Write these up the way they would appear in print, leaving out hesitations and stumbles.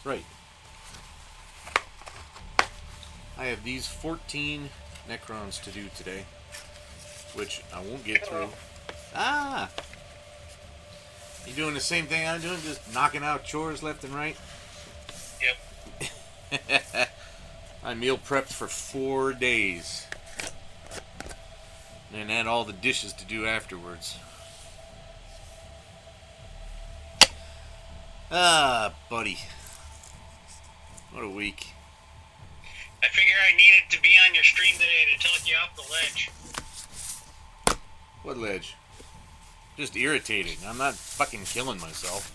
Right. I have these 14 Necrons to do today, which I won't get through. Ah! You doing the same thing I'm doing? Just knocking out chores left and right? Yep. I meal prepped for 4 days. And had all the dishes to do afterwards. Ah, buddy. What a week. I figure I needed to be on your stream today to talk you off the ledge. What ledge? Just irritating. I'm not fucking killing myself.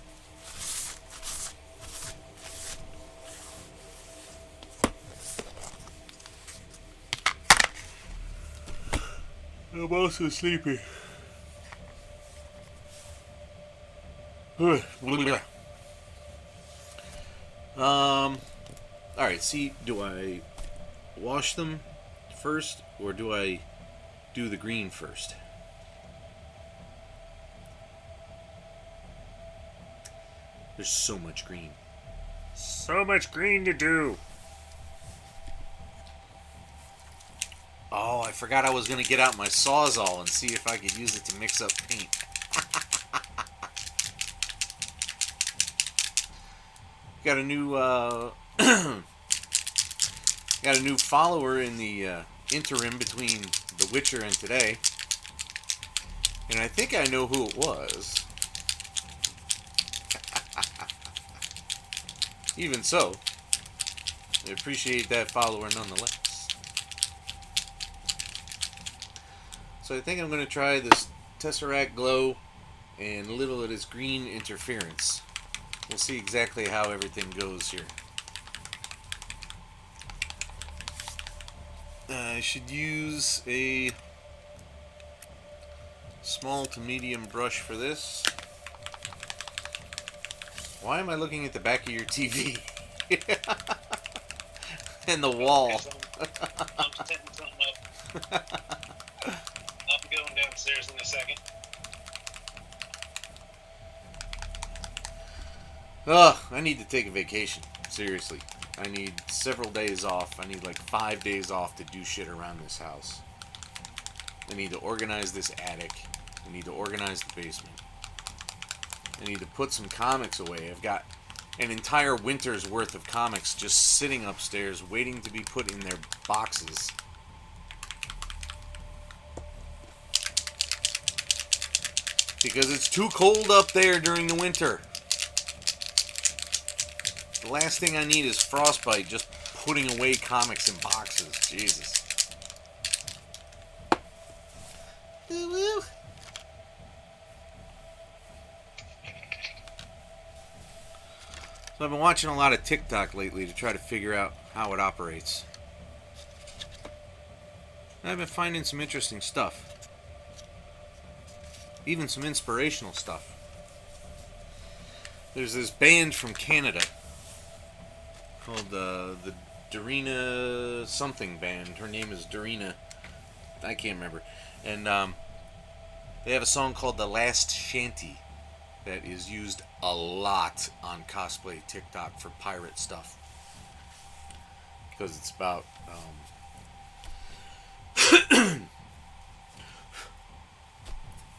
I'm also sleepy. Alright, see, do I wash them first, or do I do the green first? There's so much green. So much green to do. Oh, I forgot I was going to get out my Sawzall and see if I could use it to mix up paint. Got a new got a new follower in the interim between The Witcher and today. And I think I know who it was. Even so, I appreciate that follower nonetheless. So I think I'm going to try this Tesseract Glow and a little of this green interference. We'll see exactly how everything goes here. I should use a small to medium brush for this. Why am I looking at the back of your TV? And the wall. I'm setting something up. I'll be going downstairs in a second. Ugh, I need to take a vacation. Seriously. I need several days off. I need like 5 days off to do shit around this house. I need to organize this attic. I need to organize the basement. I need to put some comics away. I've got an entire winter's worth of comics just sitting upstairs waiting to be put in their boxes. Because it's too cold up there during the winter. The last thing I need is frostbite just putting away comics in boxes. Jesus. Woo-woo. So I've been watching a lot of TikTok lately to try to figure out how it operates. And I've been finding some interesting stuff. Even some inspirational stuff. There's this band from Canada called the Darina something band. Her name is Darina. I can't remember. And they have a song called The Last Shanty that is used a lot on cosplay TikTok for pirate stuff. Because it's about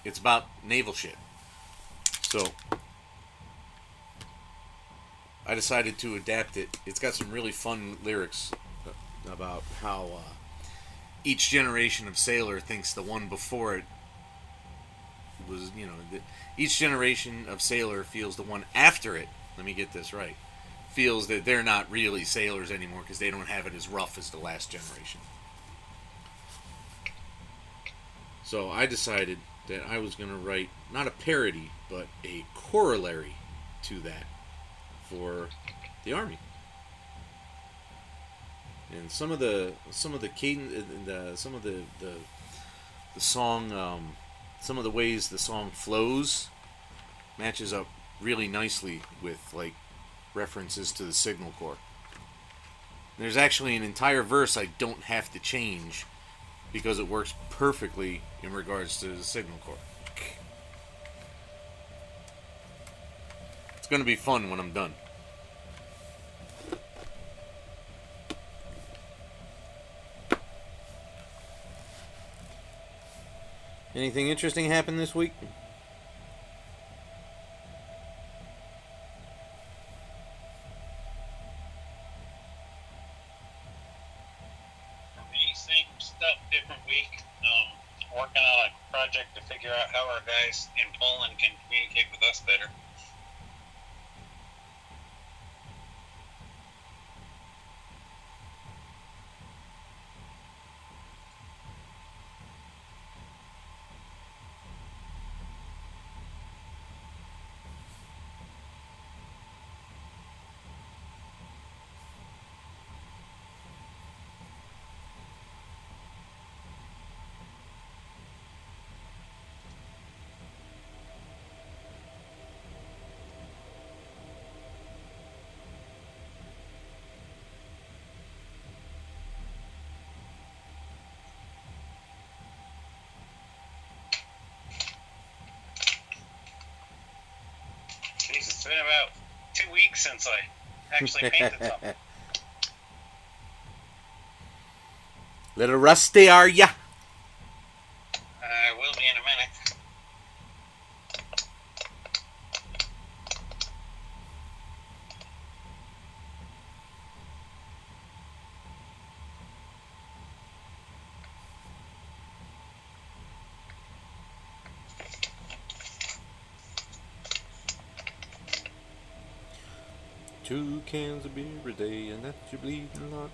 it's about naval shit. So I decided to adapt it. It's got some really fun lyrics about how each generation of sailor thinks the one before it was, each generation of sailor feels the one after it, let me get this right, feels that they're not really sailors anymore because they don't have it as rough as the last generation. So I decided that I was going to write not a parody, but a corollary to that for the Army. And some of the cadence, some of the song, some of the ways the song flows matches up really nicely with like references to the Signal Corps. There's actually an entire verse I don't have to change because it works perfectly in regards to the Signal Corps. It's going to be fun when I'm done. Anything interesting happened this week? Same stuff, different week. Working on a project to figure out how our guys in Poland can communicate with us better. Jeez, it's been about 2 weeks since I actually painted something. Little rusty, are ya? I will be in a minute. Two cans of beer a day, and that's your bleeding lot.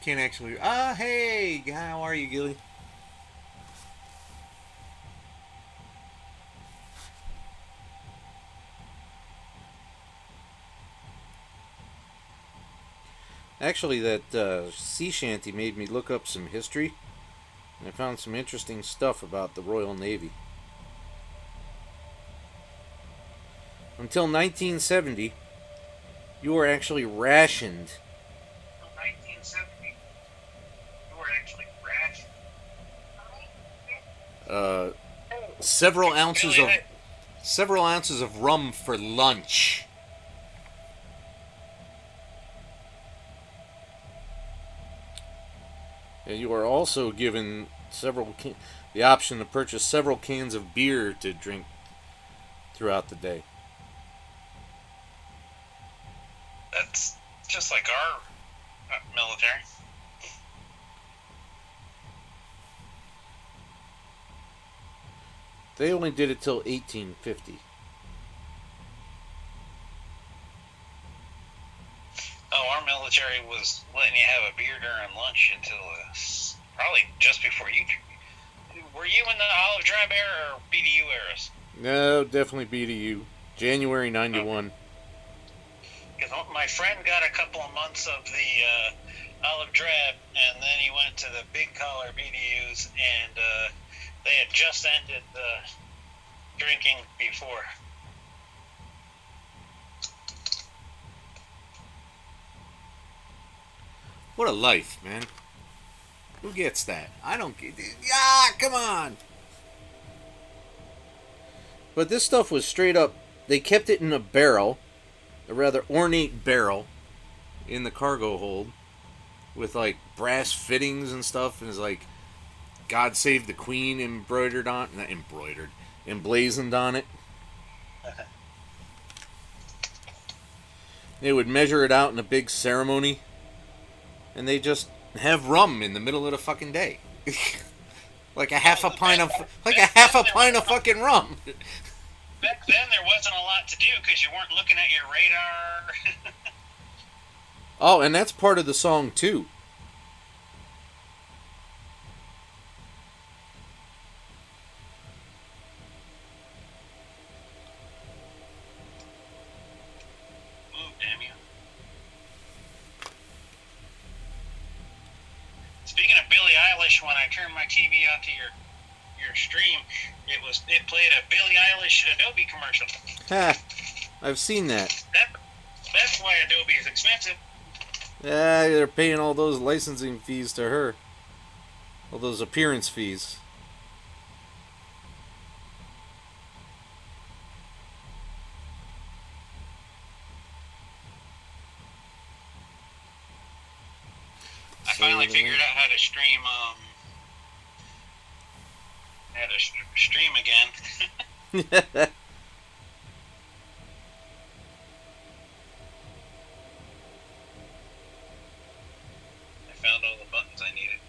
Can't actually. Hey, how are you, Gilly? Actually, that sea shanty made me look up some history, and I found some interesting stuff about the Royal Navy. Until 1970, you were actually rationed. Until 1970, you were actually rationed. Several ounces of rum for lunch. And you are also given the option to purchase several cans of beer to drink throughout the day. That's just like our military. They only did it till 1850. Oh, our military was letting you have a beer during lunch until probably just before you. Were you in the Olive Drab era or BDU eras? No, definitely BDU. January 91. Because my friend got a couple of months of the Olive Drab, and then he went to the big collar BDUs, and they had just ended the drinking before. What a life, man. Who gets that? I don't get it. Yeah, come on. But this stuff was straight up. They kept it in a barrel, a rather ornate barrel, in the cargo hold, with like brass fittings and stuff, and it's like God Save the Queen emblazoned on it. They would measure it out in a big ceremony, and they just have rum in the middle of the fucking day. like a half a pint of fucking rum. Back then, there wasn't a lot to do because you weren't looking at your radar. Oh, and that's part of the song too. Ooh, damn you. Speaking of Billie Eilish, when I turned my TV onto your stream, it played a Billie Eilish Adobe commercial. Ha! I've seen that. That's why Adobe is expensive. Yeah, they're paying all those licensing fees to her. All those appearance fees. finally figured out how to stream again. I found all the buttons I needed.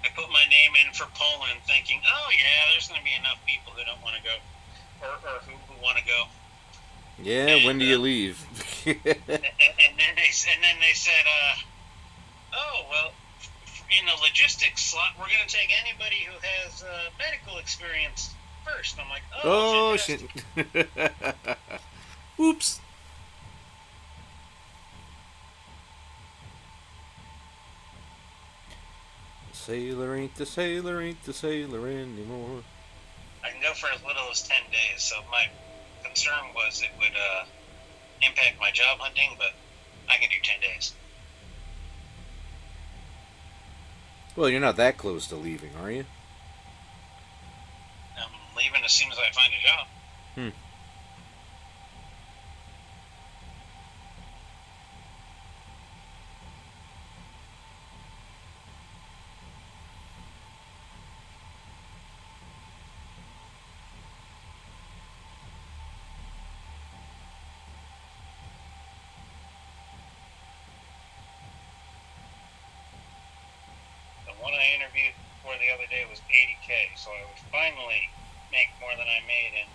I put my name in for Poland thinking, oh yeah, there's going to be enough people who don't want to go, or who want to go. Yeah, and, when do you leave? and then they said, oh, well, in the logistics slot, we're going to take anybody who has medical experience first. I'm like, oh shit. Oops. Sailor ain't the sailor anymore. I can go for as little as 10 days, so my concern was it would impact my job hunting, but I can do 10 days. Well, you're not that close to leaving, are you? I'm leaving as soon as I find a job. One I interviewed for the other day was $80K, so I would finally make more than I made in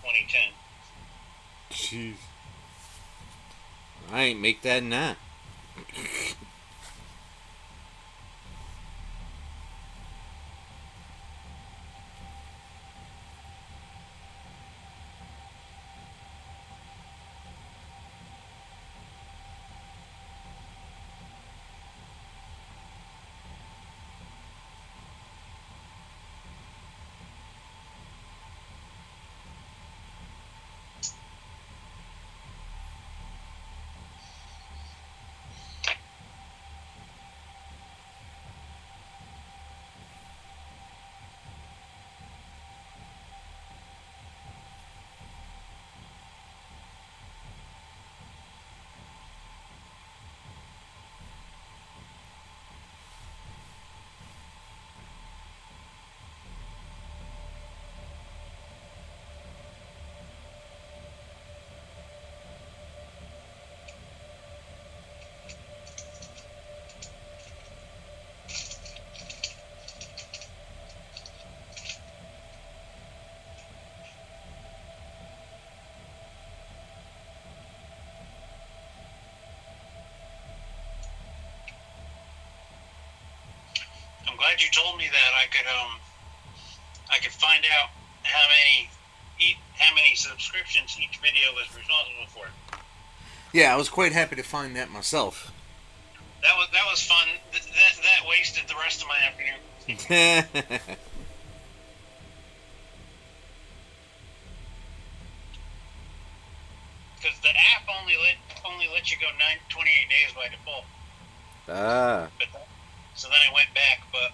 2010. Jeez. I ain't make that in that. I'm glad you told me that. I could find out how many subscriptions each video was responsible for. Yeah, I was quite happy to find that myself. That was fun. That wasted the rest of my afternoon. Because the app only lets you go 28 days by default. So then I went back, but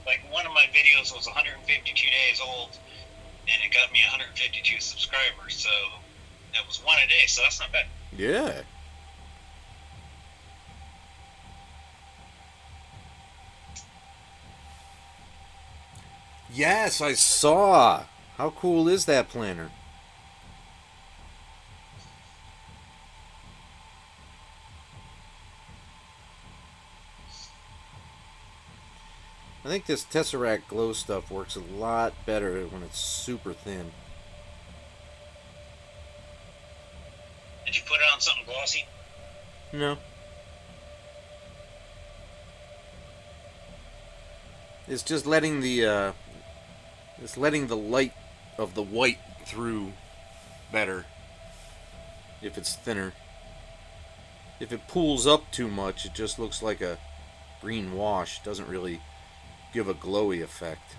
like one of my videos was 152 days old, and it got me 152 subscribers. So that was one a day. So that's not bad. Yeah. Yes, I saw. How cool is that planner? think this Tesseract glow stuff works a lot better when it's super thin. Did you put it on something glossy? No. It's just letting the light of the white through better if it's thinner. If it pools up too much, it just looks like a green wash. It doesn't really give a glowy effect.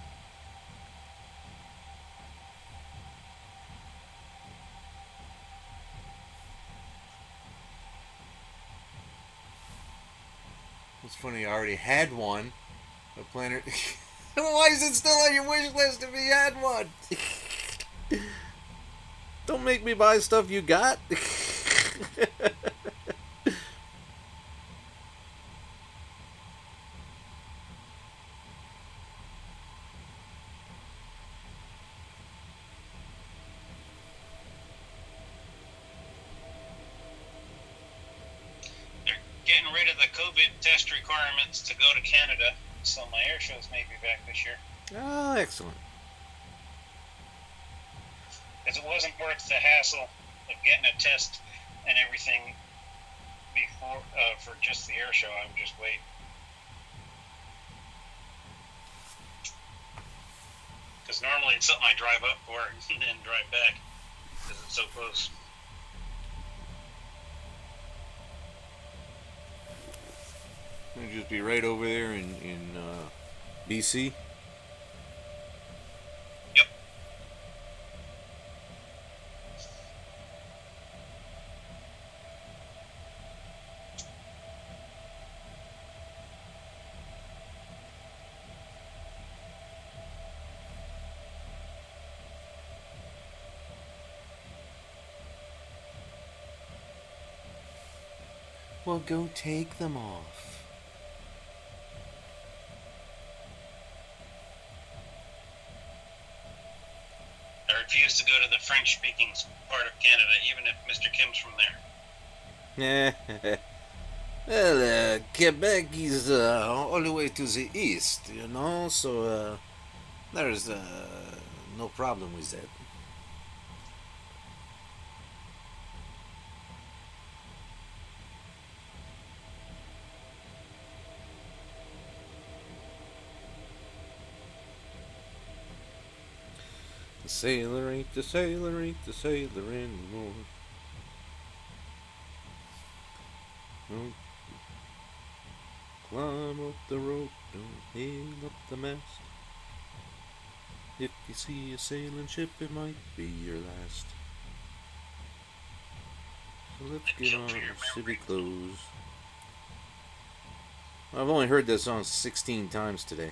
It's funny, I already had one. A planner. Why is it still on your wish list if you had one? Don't make me buy stuff you got. Getting rid of the COVID test requirements to go to Canada, so my air shows may be back this year. Ah, excellent. Because it wasn't worth the hassle of getting a test and everything before for just the air show. I'm just waiting. Because normally it's something I drive up for and then drive back because it's so close. It'll just be right over there in BC. Yep. Well, go take them off. I refuse to go to the French-speaking part of Canada, even if Mr. Kim's from there. Well, Quebec is all the way to the east, you know, so there's no problem with that. The sailor ain't the sailor anymore. Don't climb up the rope, don't hang up the mast. If you see a sailing ship, it might be your last. So let's get on our city clothes. I've only heard this song 16 times today.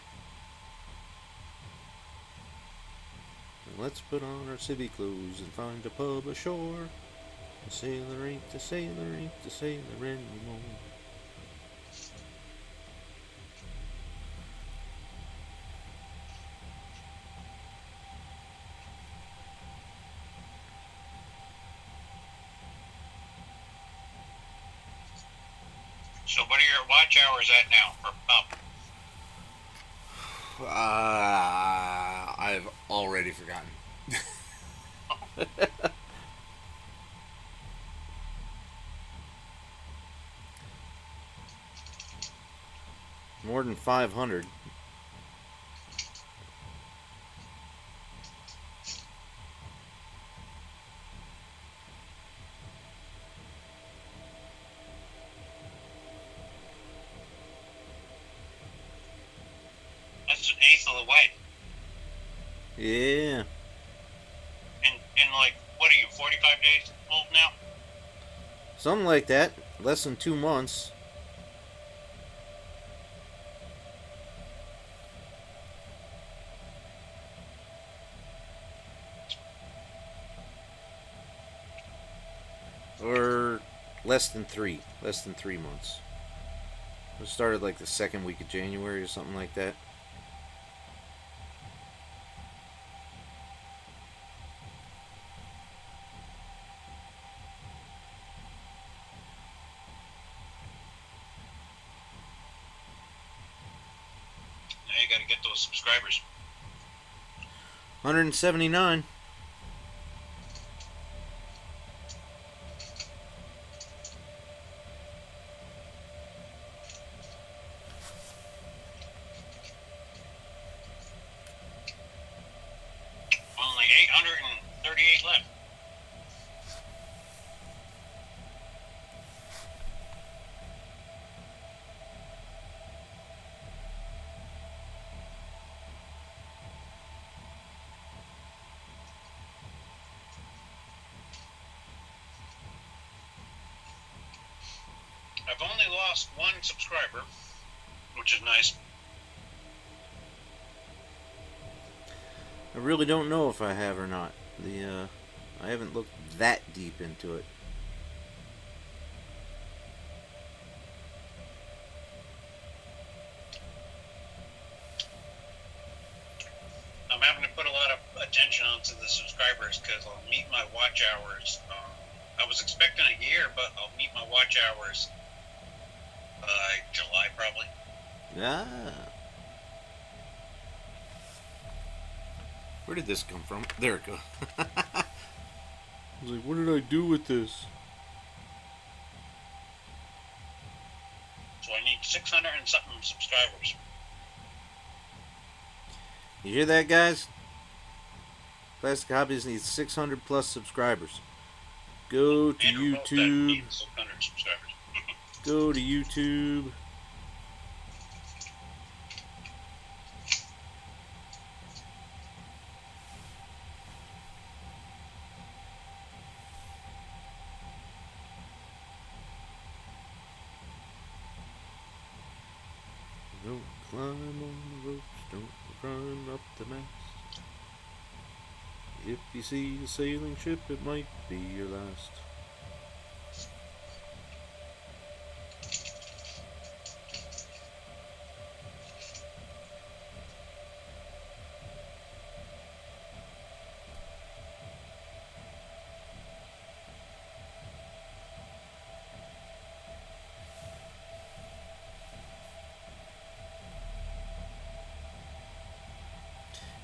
Let's put on our city clothes and find a pub ashore. The sailor ain't the sailor anymore. So what are your watch hours at now for pub? I've already forgotten. More than 500. That's an eighth of the way. Yeah. In like, what are you, 45 days old now? Something like that. Less than 2 months. Or less than 3. Less than 3 months. It started like the second week of January or something like that. Now you got to get those subscribers. 179. Only 838 left. I've only lost one subscriber, which is nice. I really don't know if I have or not. I haven't looked that deep into it. I'm having to put a lot of attention onto the subscribers because I'll meet my watch hours. I was expecting a year, but I'll meet my watch hours by July probably. Ah. Where did this come from? There it goes. I was like, what did I do with this? So I need 600 and something subscribers. You hear that, guys? Plastic Hobbies needs 600 plus subscribers. Go to Andrew Holstead YouTube. needs 600 subscribers. Go to YouTube. Don't climb on the ropes, don't run up the mast. If you see a sailing ship, it might be your last.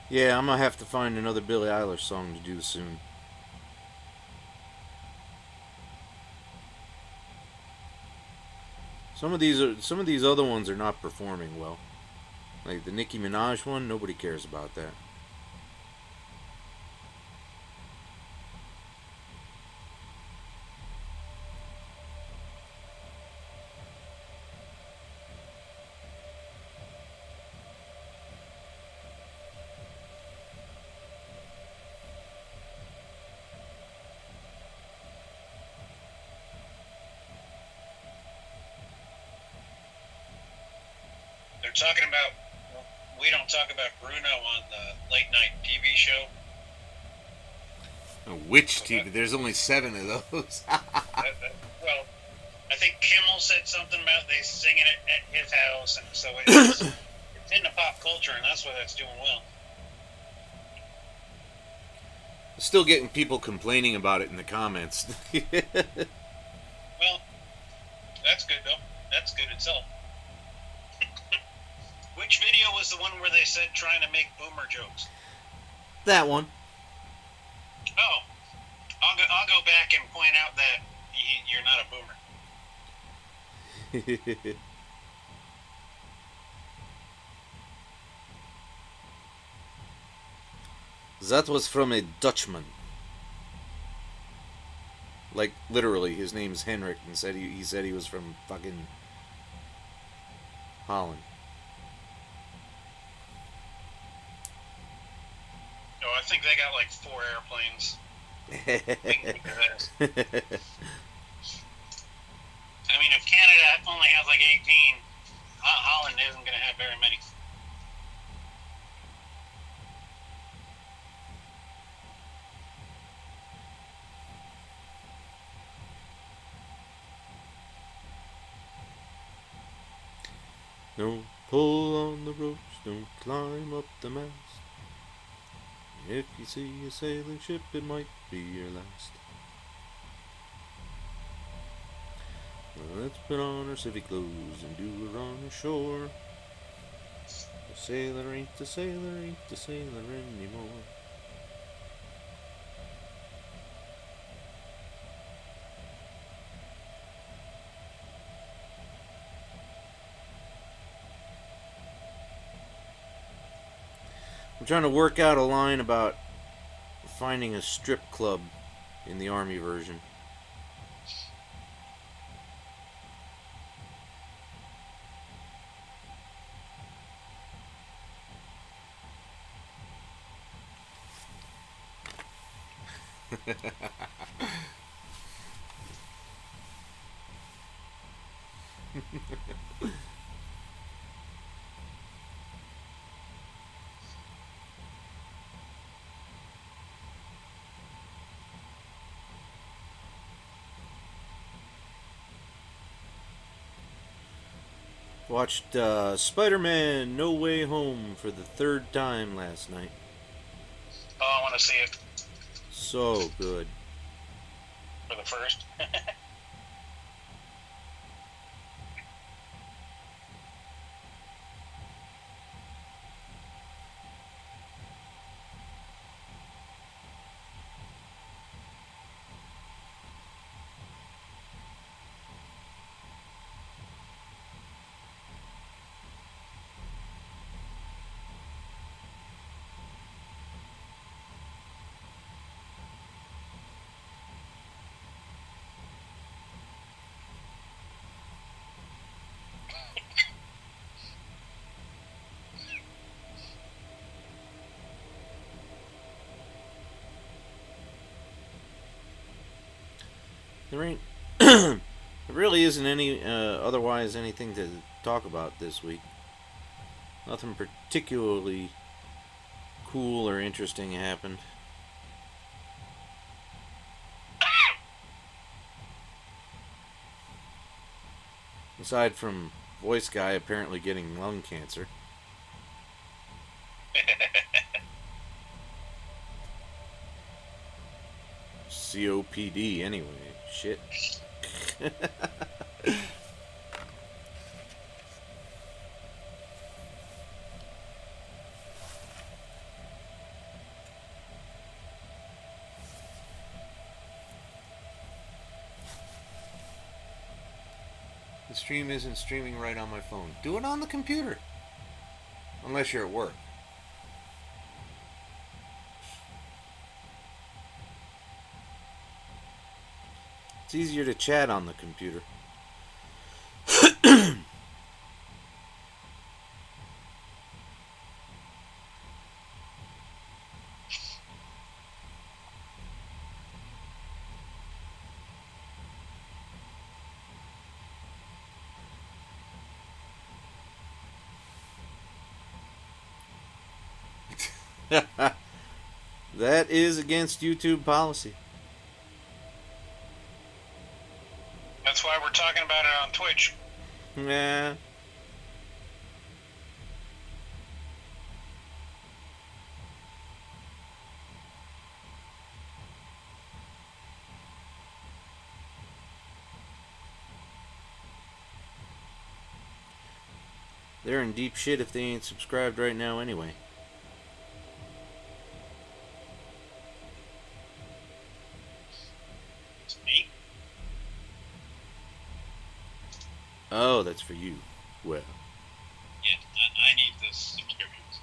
Yeah, I'm gonna have to find another Billie Eilish song to do soon. Some of these other ones are not performing well. Like the Nicki Minaj one, nobody cares about that. They're talking about, we don't talk about Bruno on the late night TV show. Which TV? There's only 7 of those. Well, I think Kimmel said something about they singing it at his house, and so it's in the pop culture, and that's why that's doing well. Still getting people complaining about it in the comments. Well, that's good though. That's good itself. Which video was the one where they said trying to make boomer jokes? That one. Oh, I'll go back and point out that you're not a boomer. That was from a Dutchman. Like literally, his name's Henrik, and he said he was from fucking Holland. Oh, I think they got like 4 airplanes. I mean, if Canada only has like 18, Holland isn't going to have very many. Don't pull on the ropes, don't climb up the mast. If you see a sailing ship, it might be your last. Well, let's put on our civic clothes and do a run ashore. Sailor ain't a sailor, ain't a sailor anymore. I'm trying to work out a line about finding a strip club in the army version. Watched Spider-Man No Way Home for the third time last night. Oh, I want to see it So good. for the first. There ain't. There really isn't any otherwise anything to talk about this week. Nothing particularly cool or interesting happened. Aside from voice guy apparently getting lung cancer. COPD anyway. Shit. The stream isn't streaming right on my phone. Do it on the computer. Unless you're at work. It's easier to chat on the computer. That is against YouTube policy. That's why we're talking about it on Twitch. Yeah. They're in deep shit if they ain't subscribed right now anyway. It's me. Oh, that's for you. Well, Yeah, I need the subscriptions.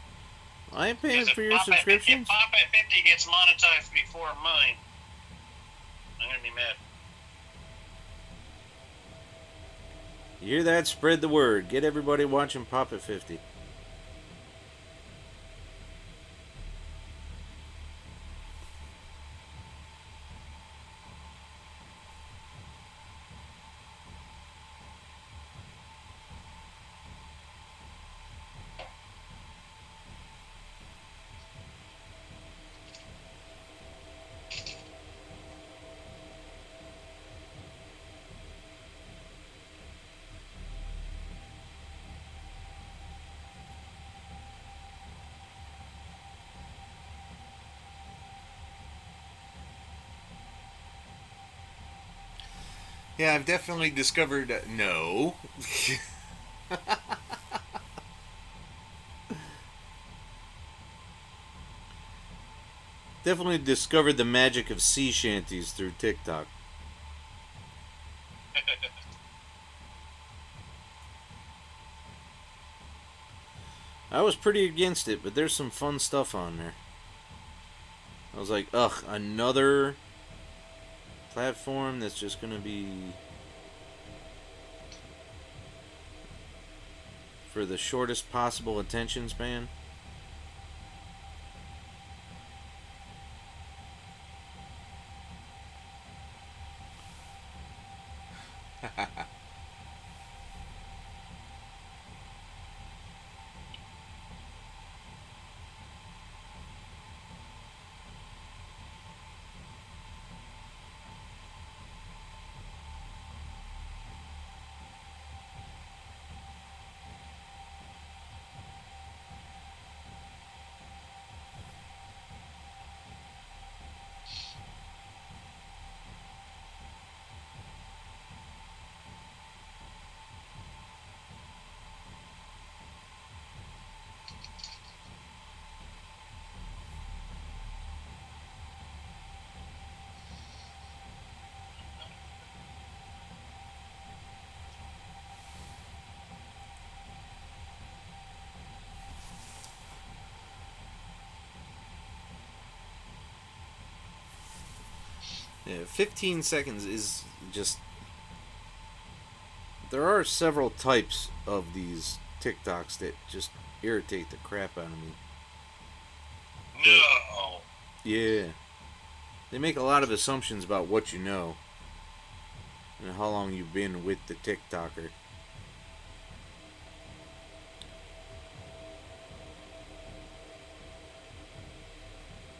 I ain't paying Because for if your Pop at 50 subscriptions. If Pop at 50 gets monetized before mine, I'm gonna be mad. You hear that? Spread the word. Get everybody watching Pop at 50. Yeah, I've definitely discovered no. Definitely discovered the magic of sea shanties through TikTok. I was pretty against it, but there's some fun stuff on there. I was like, ugh, another platform that's just gonna be for the shortest possible attention span. Yeah, 15 seconds is just. There are several types of these TikToks that just irritate the crap out of me. No. Yeah. They make a lot of assumptions about what you know and how long you've been with the TikToker.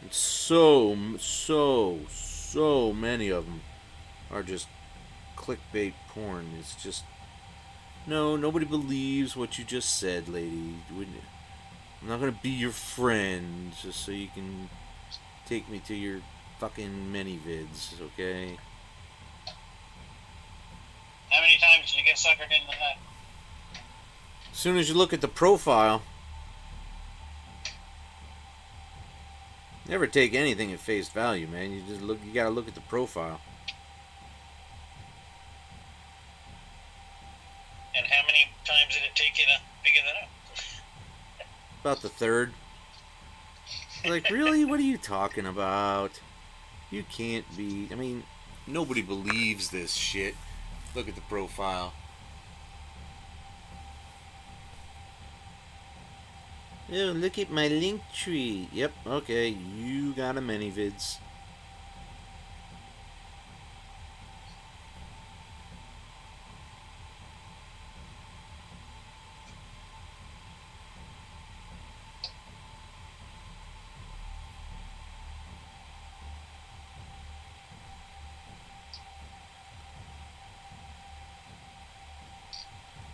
And so many of them are just clickbait porn. It's just no, nobody believes what you just said, lady. I'm not gonna be your friend just so you can take me to your fucking mini vids, okay? How many times did you get suckered into that? As soon as you look at the profile, never take anything at face value, man. You gotta look at the profile. And how many times did it take you to figure that out? About the third. Like, really? What are you talking about? You can't be. I mean, nobody believes this shit. Look at the profile. Oh, look at my link tree. Yep, okay, you got a many vids.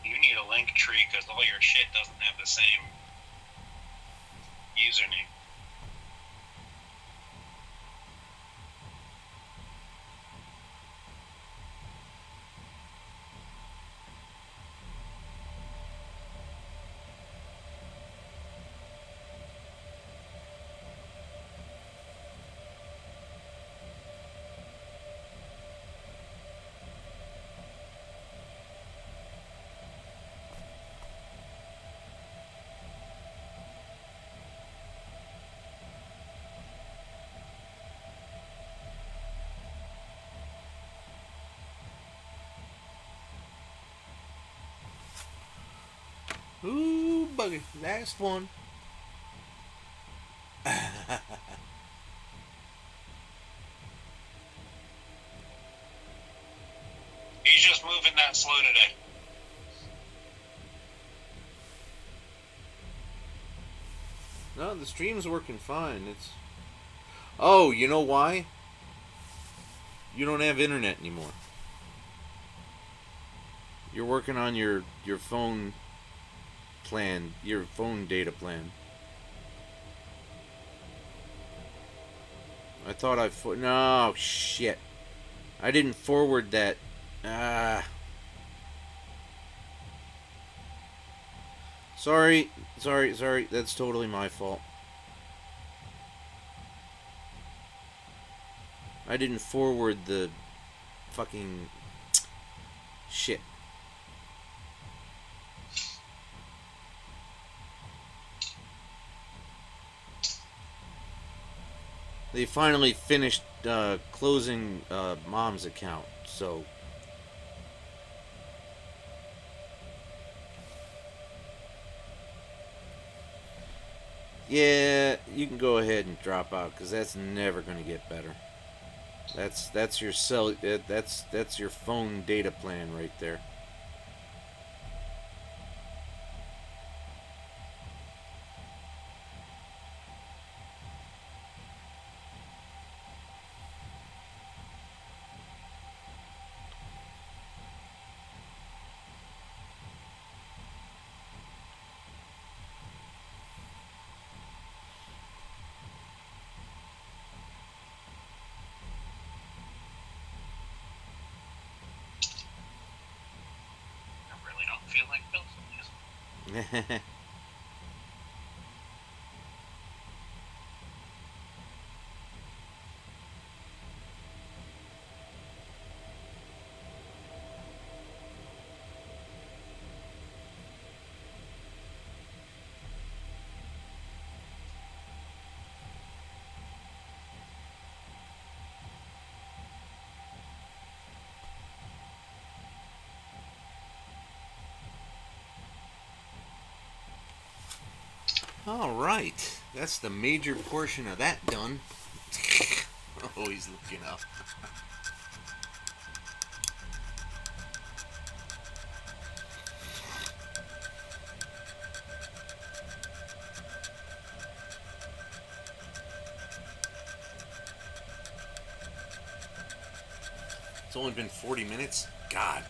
You need a link tree because all your shit doesn't have the same username. Ooh, bugger. Last one. He's just moving that slow today. No, the stream's working fine. It's. Oh, you know why? You don't have internet anymore. You're working on your phone plan, your phone data plan. I thought no, shit. I didn't forward that. Sorry. That's totally my fault. I didn't forward the fucking shit. They finally finished closing Mom's account, so yeah, you can go ahead and drop out because that's never going to get better. That's your that's your phone data plan right there. I really don't feel like building this. All right, that's the major portion of that done. Oh, he's looking up. It's only been 40 minutes? God.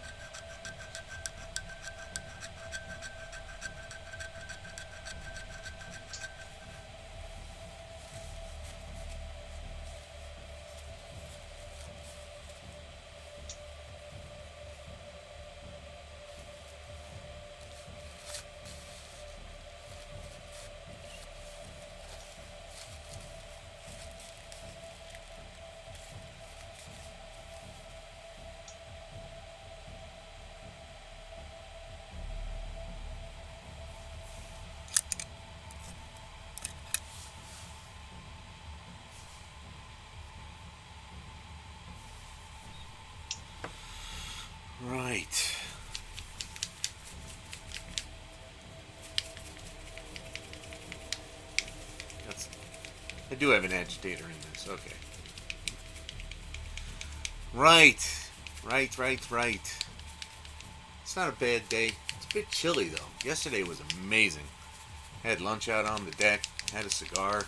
Right. That's. I do have an agitator in this. Okay. Right. Right. It's not a bad day. It's a bit chilly though. Yesterday was amazing. Had lunch out on the deck. Had a cigar.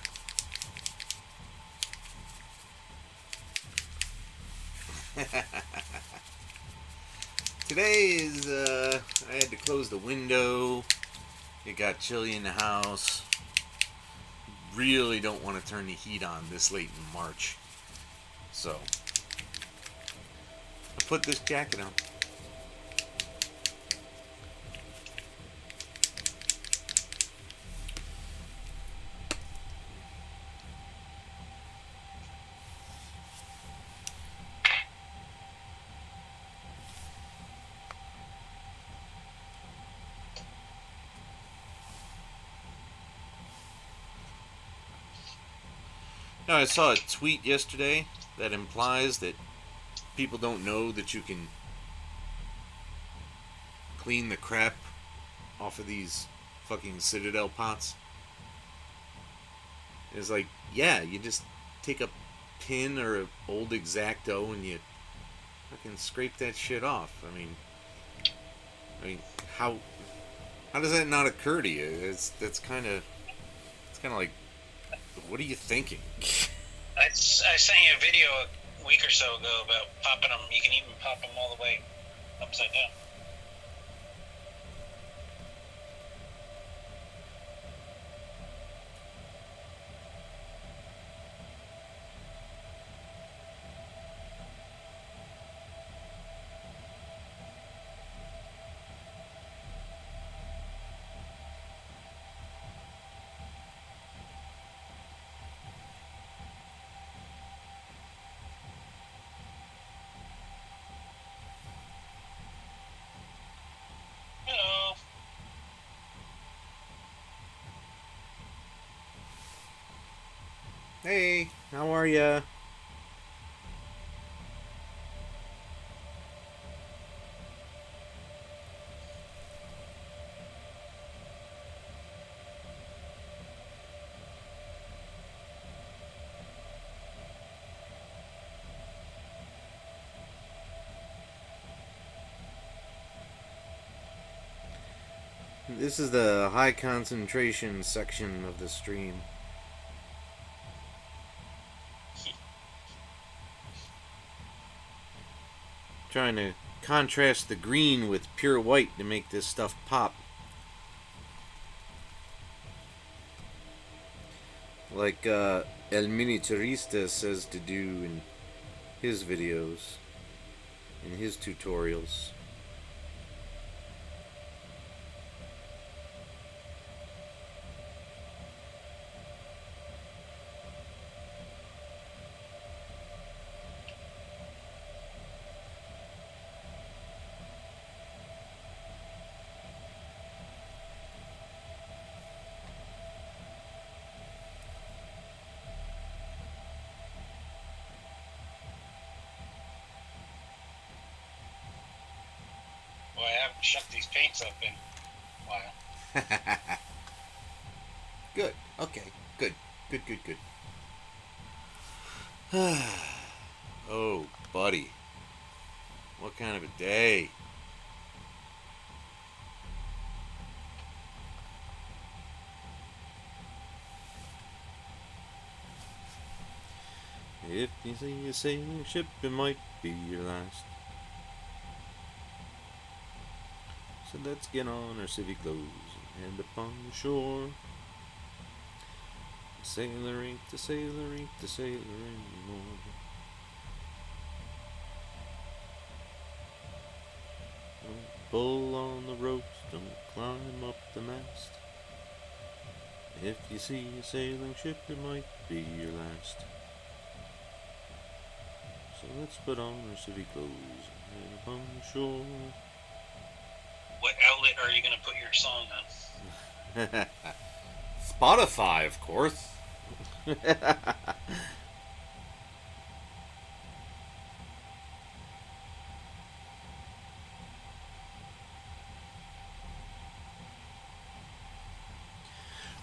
Today is, I had to close the window. It got chilly in the house. Really don't want to turn the heat on this late in March. So, I put this jacket on. Now, I saw a tweet yesterday that implies that people don't know that you can clean the crap off of these fucking Citadel pots. It's like, yeah, you just take a pin or an old X-Acto and you fucking scrape that shit off. I mean, how does that not occur to you? It's kind of like, what are you thinking? I sent you a video a week or so ago about popping them. You can even pop them all the way upside down. Hey, how are ya? This is the high concentration section of the stream. Trying to contrast the green with pure white to make this stuff pop. Like El Miniaturista says to do in his videos, in his tutorials. Well, I haven't shut these paints up in a while. Good. Okay. Good. Good, good, good. Oh, buddy. What kind of a day? If you see a sailing ship, it might be your last. So let's get on our civvy clothes and head upon the shore. The sailor ain't the sailor anymore. Don't pull on the ropes, don't climb up the mast. If you see a sailing ship, it might be your last. So let's put on our civvy clothes and head upon the shore. What outlet are you going to put your song on? Spotify, of course.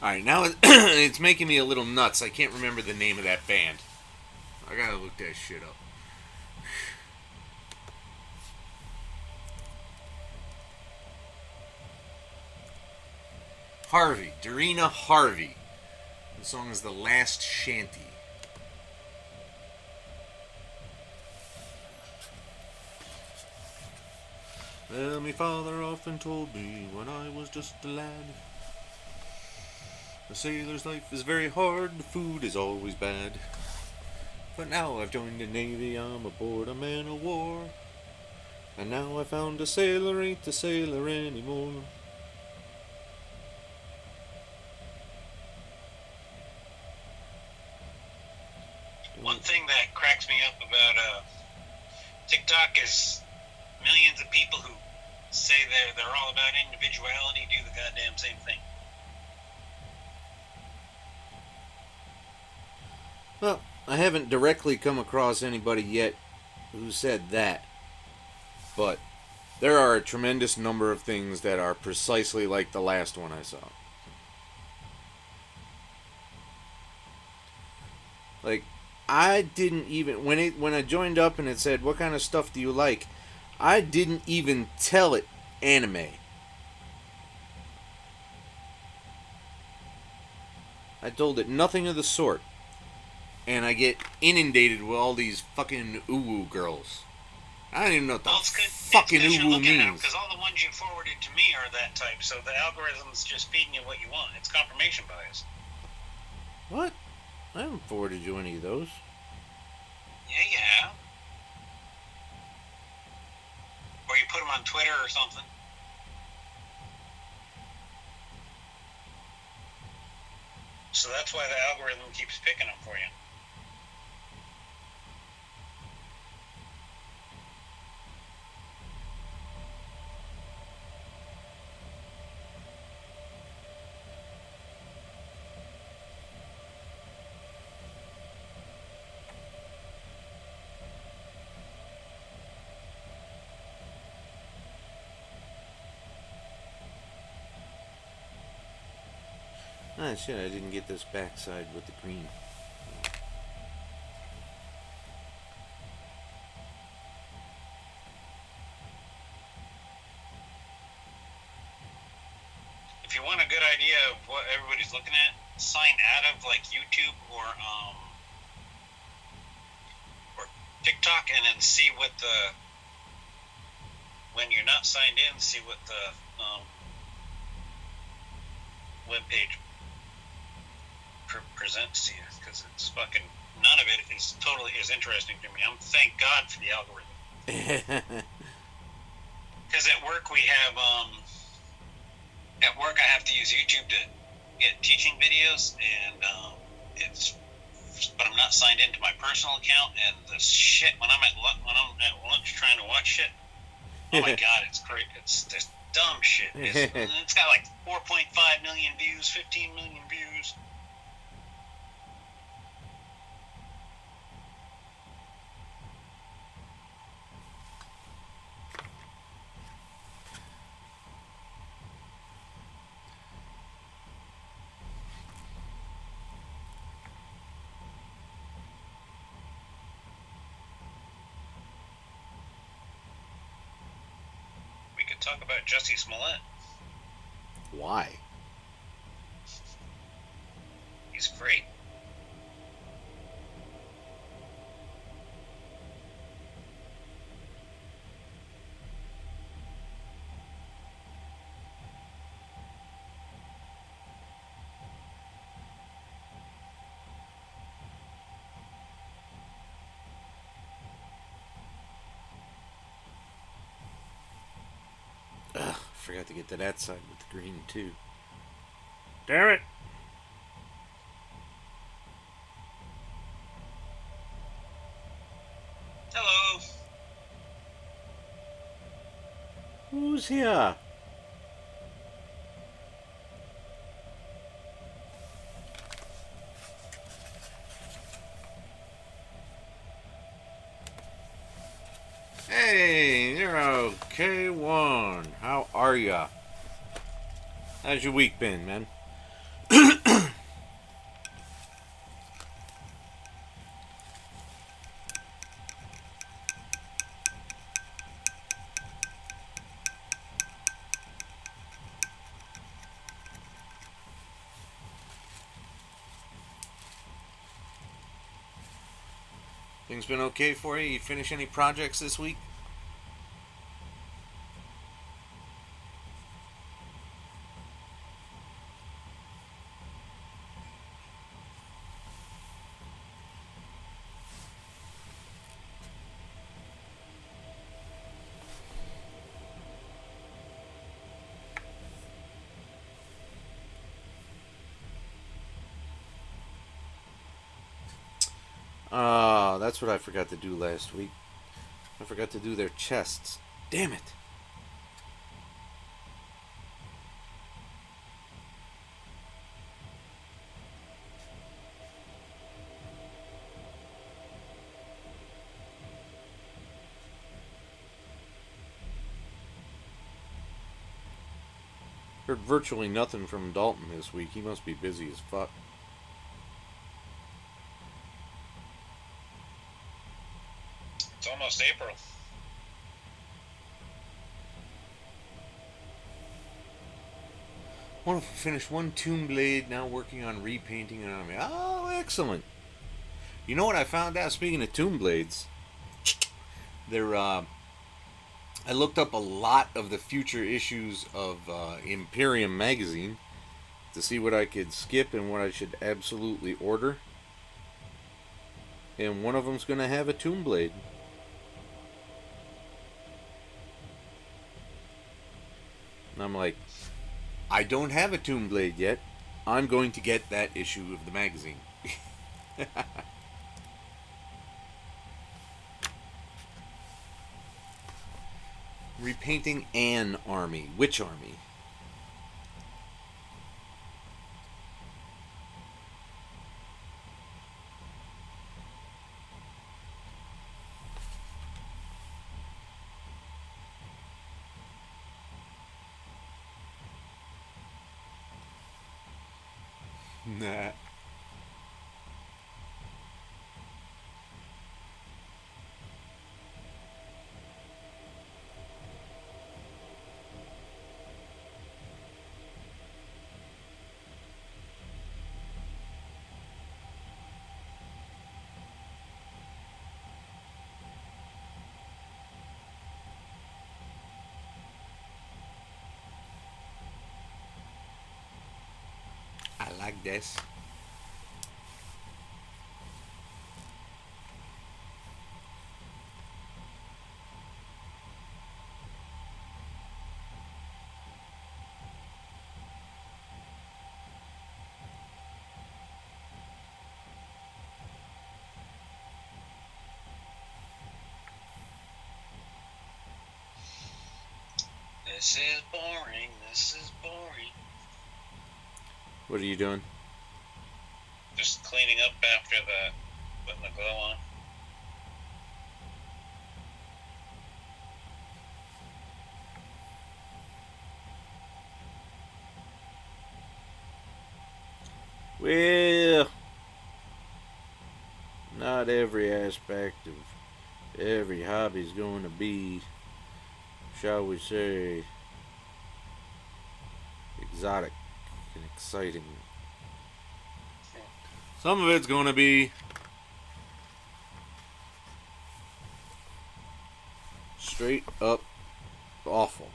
Alright, now it's making me a little nuts. I can't remember the name of that band. I gotta look that shit up. Harvey. Darina Harvey. The song is The Last Shanty. Well, my father often told me when I was just a lad, a sailor's life is very hard, the food is always bad. But now I've joined the Navy, I'm aboard a man of war, and now I found a sailor ain't a sailor anymore. One thing that cracks me up about TikTok is millions of people who say they're all about individuality do the goddamn same thing. Well, I haven't directly come across anybody yet who said that, but there are a tremendous number of things that are precisely like the last one I saw. Like, I didn't even when I joined up and it said what kind of stuff do you like, I didn't even tell it anime. I told it nothing of the sort. And I get inundated with all these fucking uwu girls. I don't even know what the fucking uwu means. Because all the ones you forwarded to me are that type, so the algorithm's just feeding you what you want. It's confirmation bias. What? I haven't forwarded you any of those. Yeah, you have. Or you put them on Twitter or something. So that's why the algorithm keeps picking them for you. Ah, shit, I didn't get this backside with the green. If you want a good idea of what everybody's looking at, sign out of like YouTube or TikTok, and then see what when you're not signed in, see what the web page presents to you, because it's fucking none of it is totally as interesting to me. Thank God for the algorithm. Because at work we have I have to use YouTube to get teaching videos, and but I'm not signed into my personal account, and the shit when I'm at lunch trying to watch shit. Oh my God, it's great. It's just dumb shit. It's got like 4.5 million views, 15 million views. We could talk about Jussie Smollett. Why? He's great. Ugh, forgot to get to that side with the green too. Damn it! Hello. Who's here? Hey, Nero K1. How are ya? How's your week been, man? Things been okay for you? You finish any projects this week? That's what I forgot to do last week. I forgot to do their chests. Damn it. Heard virtually nothing from Dalton this week. He must be busy as fuck. It's almost April. Want to finish one Tomb Blade, now working on repainting an army. Oh, excellent. You know what I found out? Speaking of Tomb Blades, I looked up a lot of the future issues of Imperium magazine to see what I could skip and what I should absolutely order. And one of them's going to have a Tomb Blade. And I'm like, I don't have a Tomb Blade yet. I'm going to get that issue of the magazine. Repainting an army. Which army? Nah. I like this. This is boring. This is boring. What are you doing? Just cleaning up after the putting the glow on. Well, not every aspect of every hobby is going to be, shall we say, exotic and exciting. Some of it's going to be straight up awful.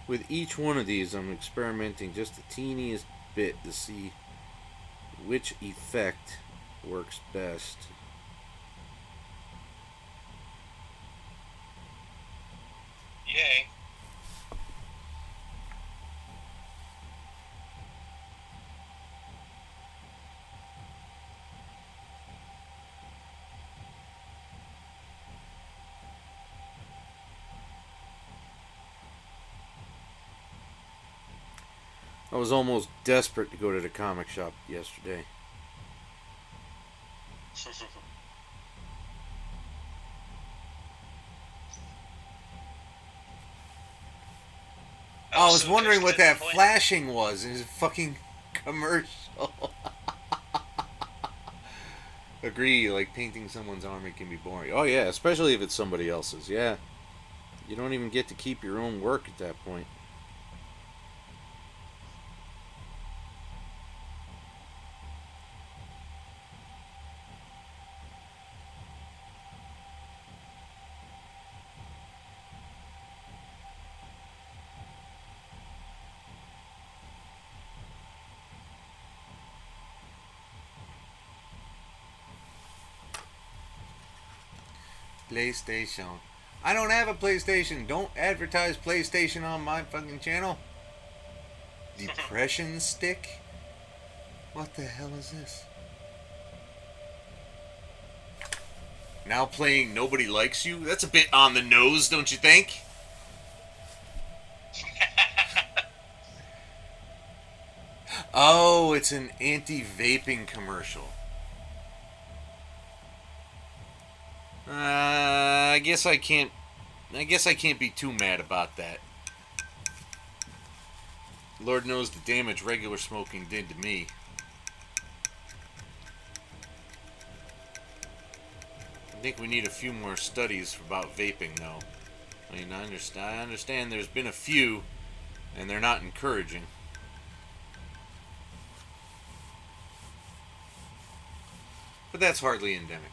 With each one of these, I'm experimenting just the teeniest bit to see which effect works best. Yay. I was almost desperate to go to the comic shop yesterday. I was wondering what that flashing was. Is it fucking commercial? Agree, like painting someone's armor can be boring. Oh yeah, especially if it's somebody else's. Yeah. You don't even get to keep your own work at that point. PlayStation. I don't have a PlayStation. Don't advertise PlayStation on my fucking channel. Depression stick? What the hell is this? Now playing Nobody Likes You? That's a bit on the nose, don't you think? Oh, it's an anti-vaping commercial. I guess I can't. I guess I can't be too mad about that. Lord knows the damage regular smoking did to me. I think we need a few more studies about vaping, though. I mean, I understand there's been a few, and they're not encouraging. But that's hardly endemic.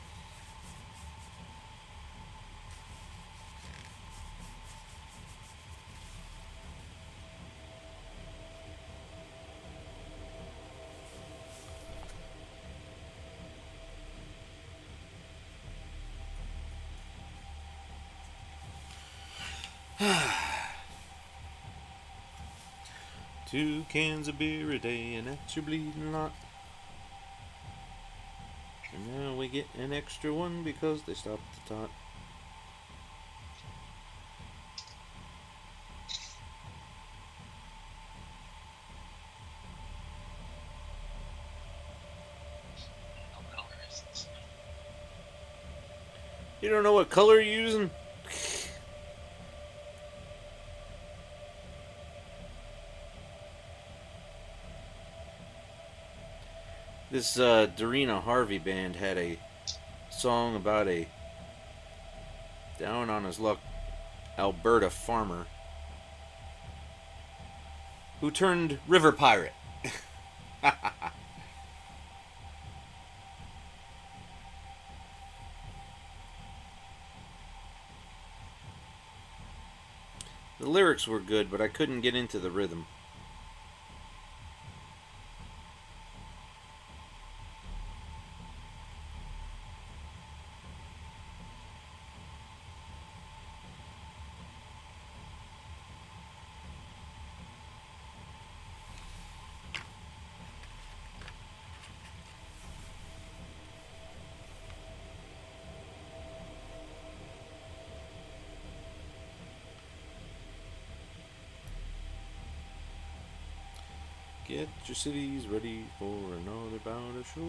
Two cans of beer a day, and that's your bleeding lot. And now we get an extra one because they stopped the tot. You don't know what color you're using? This Darina Harvey band had a song about a down on his luck Alberta farmer who turned river pirate. The lyrics were good, but I couldn't get into the rhythm. Get your cities ready for another bout of show.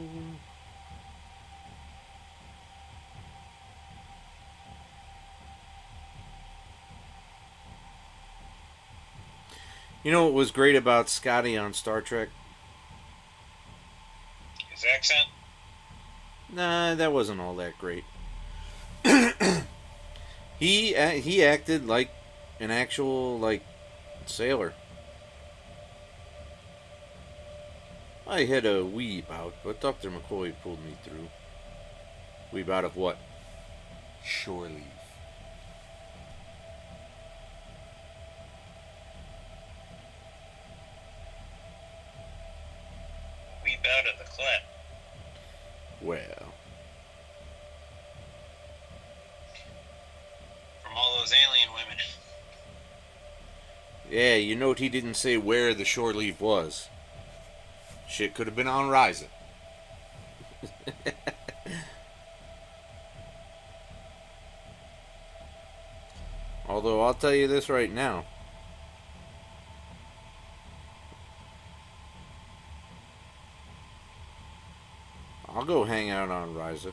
You know what was great about Scotty on Star Trek? His accent? Nah, that wasn't all that great. He acted like an actual sailor. I had a wee bout, but Dr. McCoy pulled me through. Wee bout of what? Shore leave. Weep out of the clep. Well. From all those alien women. Yeah, you note he didn't say where the shore leave was. Shit could have been on Ryza. Although, I'll tell you this right now. I'll go hang out on Ryza.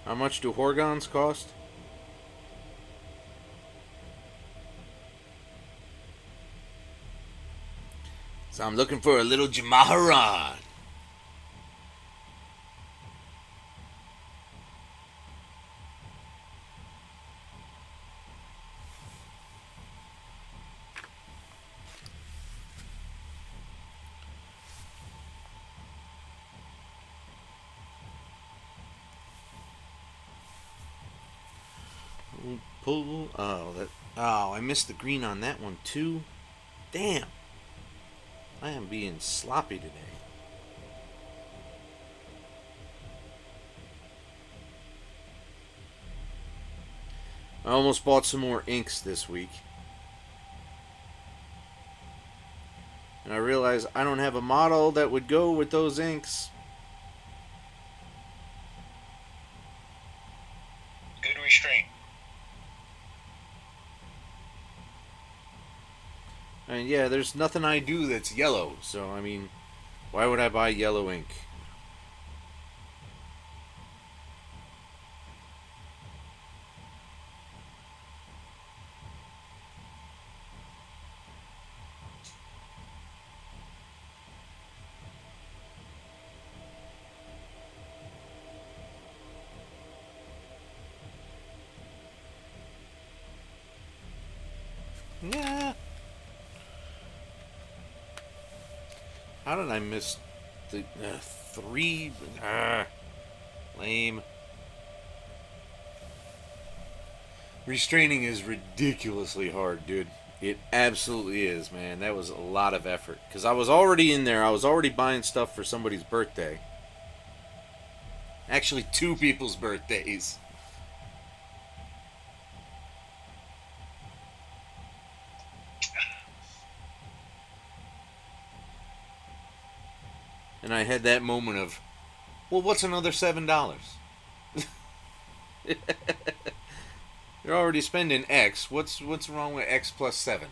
How much do Horgons cost? So I'm looking for a little Jamaharan. Pull. Oh, I missed the green on that one too. Damn. I am being sloppy today. I almost bought some more inks this week. And I realized I don't have a model that would go with those inks. Good restraint. And yeah, there's nothing I do that's yellow. So, I mean, why would I buy yellow ink? Yeah. How did I miss the 3? Lame. Restraining is ridiculously hard, dude. It absolutely is, man. That was a lot of effort. Because I was already in there. I was already buying stuff for somebody's birthday. Actually, 2 people's birthdays. And I had that moment of, well, what's another $7? You're already spending X. What's wrong with X plus 7?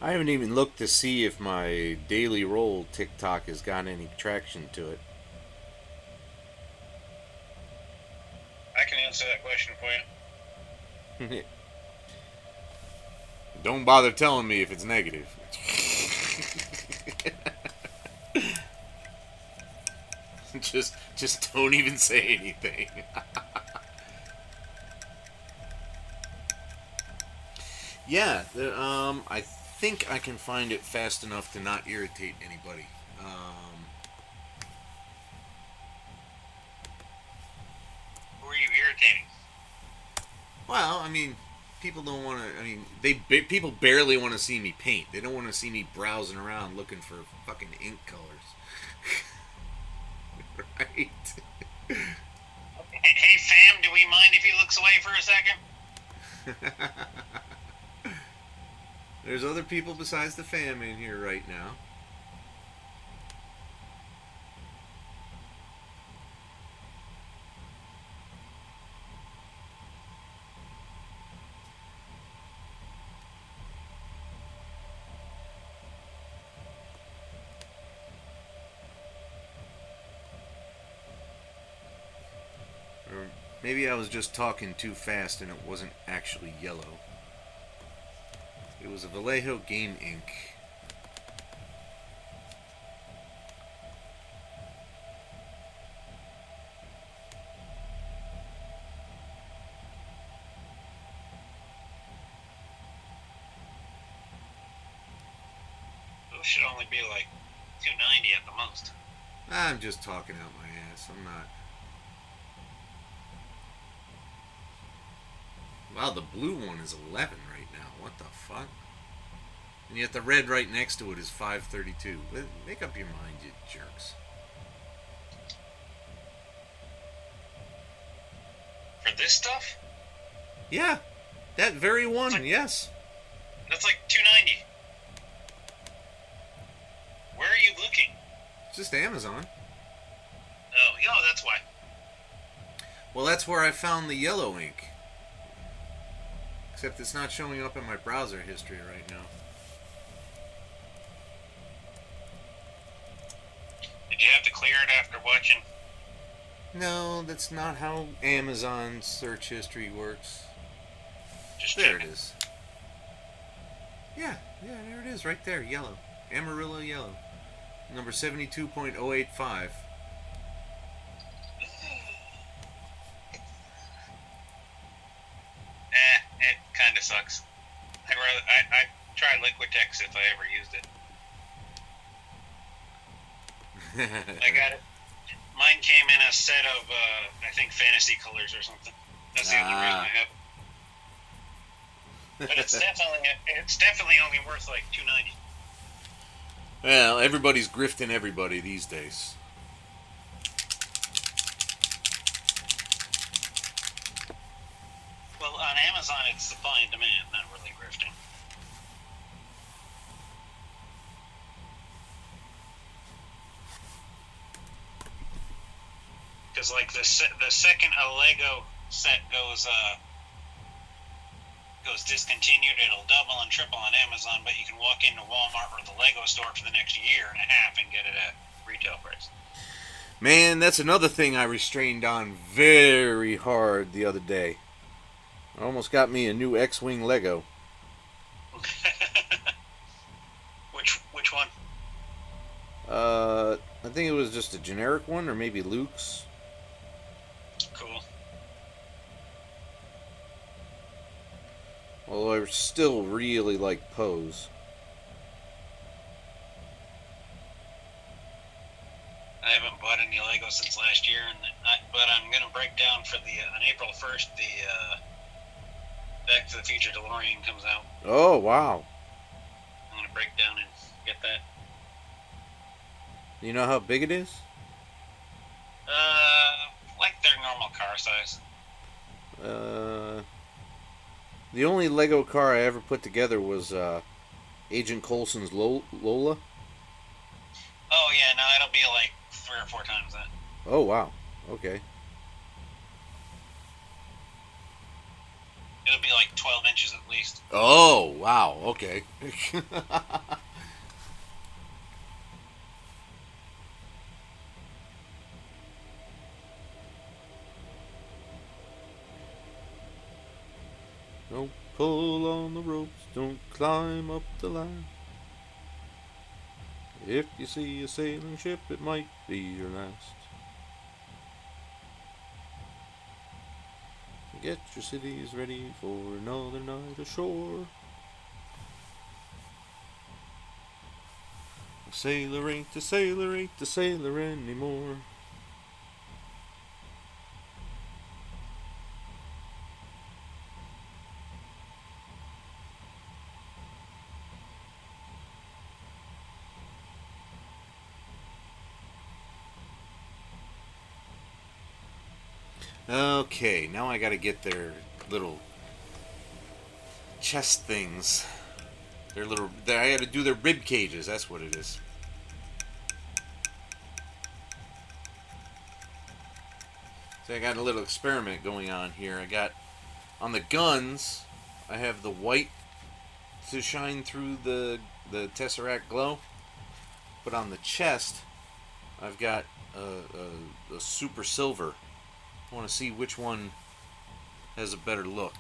I haven't even looked to see if my daily roll TikTok has got any traction to I can answer that question for you. it. Don't bother telling me if it's negative. just don't even say anything. Yeah, I think I can find it fast enough to not irritate anybody. Who are you irritating? Well, I mean, people don't want to. I mean, people barely want to see me paint. They don't want to see me browsing around looking for fucking ink colors. Right? Hey, fam, do we mind if he looks away for a second? There's other people besides the fam in here right now. Or maybe I was just talking too fast and it wasn't actually yellow. It was a Vallejo Game Ink. Those should only be like 290 at the most. I'm just talking out my ass. I'm not. Wow, the blue one is 11 right now. What the fuck? And yet the red right next to it is 532. Make up your mind, you jerks. For this stuff? Yeah, that very one, yes. That's like 290. Where are you looking? It's just Amazon. Oh, yeah, that's why. Well, that's where I found the yellow ink. Except it's not showing up in my browser history right now. Did you have to clear it after watching? No, that's not how Amazon search history works. Just There checking. it is. Yeah, there it is, right there, yellow. Amarillo yellow. Number 72.085. It kind of sucks. I tried Liquitex if I ever used it. I got it. Mine came in a set of I think fantasy colors or something. That's the only reason I have it. But it's definitely only worth like 290. Well, everybody's grifting everybody these days. Well, on Amazon it's supply and demand, not really grifting. Because like the second a Lego set goes discontinued, it'll double and triple on Amazon, but you can walk into Walmart or the Lego store for the next year and a half and get it at retail price. Man, that's another thing I restrained on very hard the other day. I almost got me a new X-Wing Lego. Which one? I think it was just a generic one, or maybe Luke's. Cool. Although I still really like Poe's. April 1st, the Back to the Future DeLorean comes out. Oh, wow. I'm gonna break down and get that. You know how big it is? Like their normal car size. The only Lego car I ever put together was Agent Coulson's Lola. Oh yeah, no, it'll be like 3 or 4 times that. Oh, wow. Okay. It'll be like 12 inches at least. Oh, wow. Okay. Don't pull on the ropes, don't climb up the line. If you see a sailing ship, it might be your last. Get your cities ready for another night ashore. A sailor ain't a sailor anymore. Okay, now I gotta get their little chest things. I gotta do their rib cages, that's what it is. So I got a little experiment going on here. I got, on the guns, I have the white to shine through the Tesseract glow. But on the chest, I've got a super silver. I want to see which one has a better look.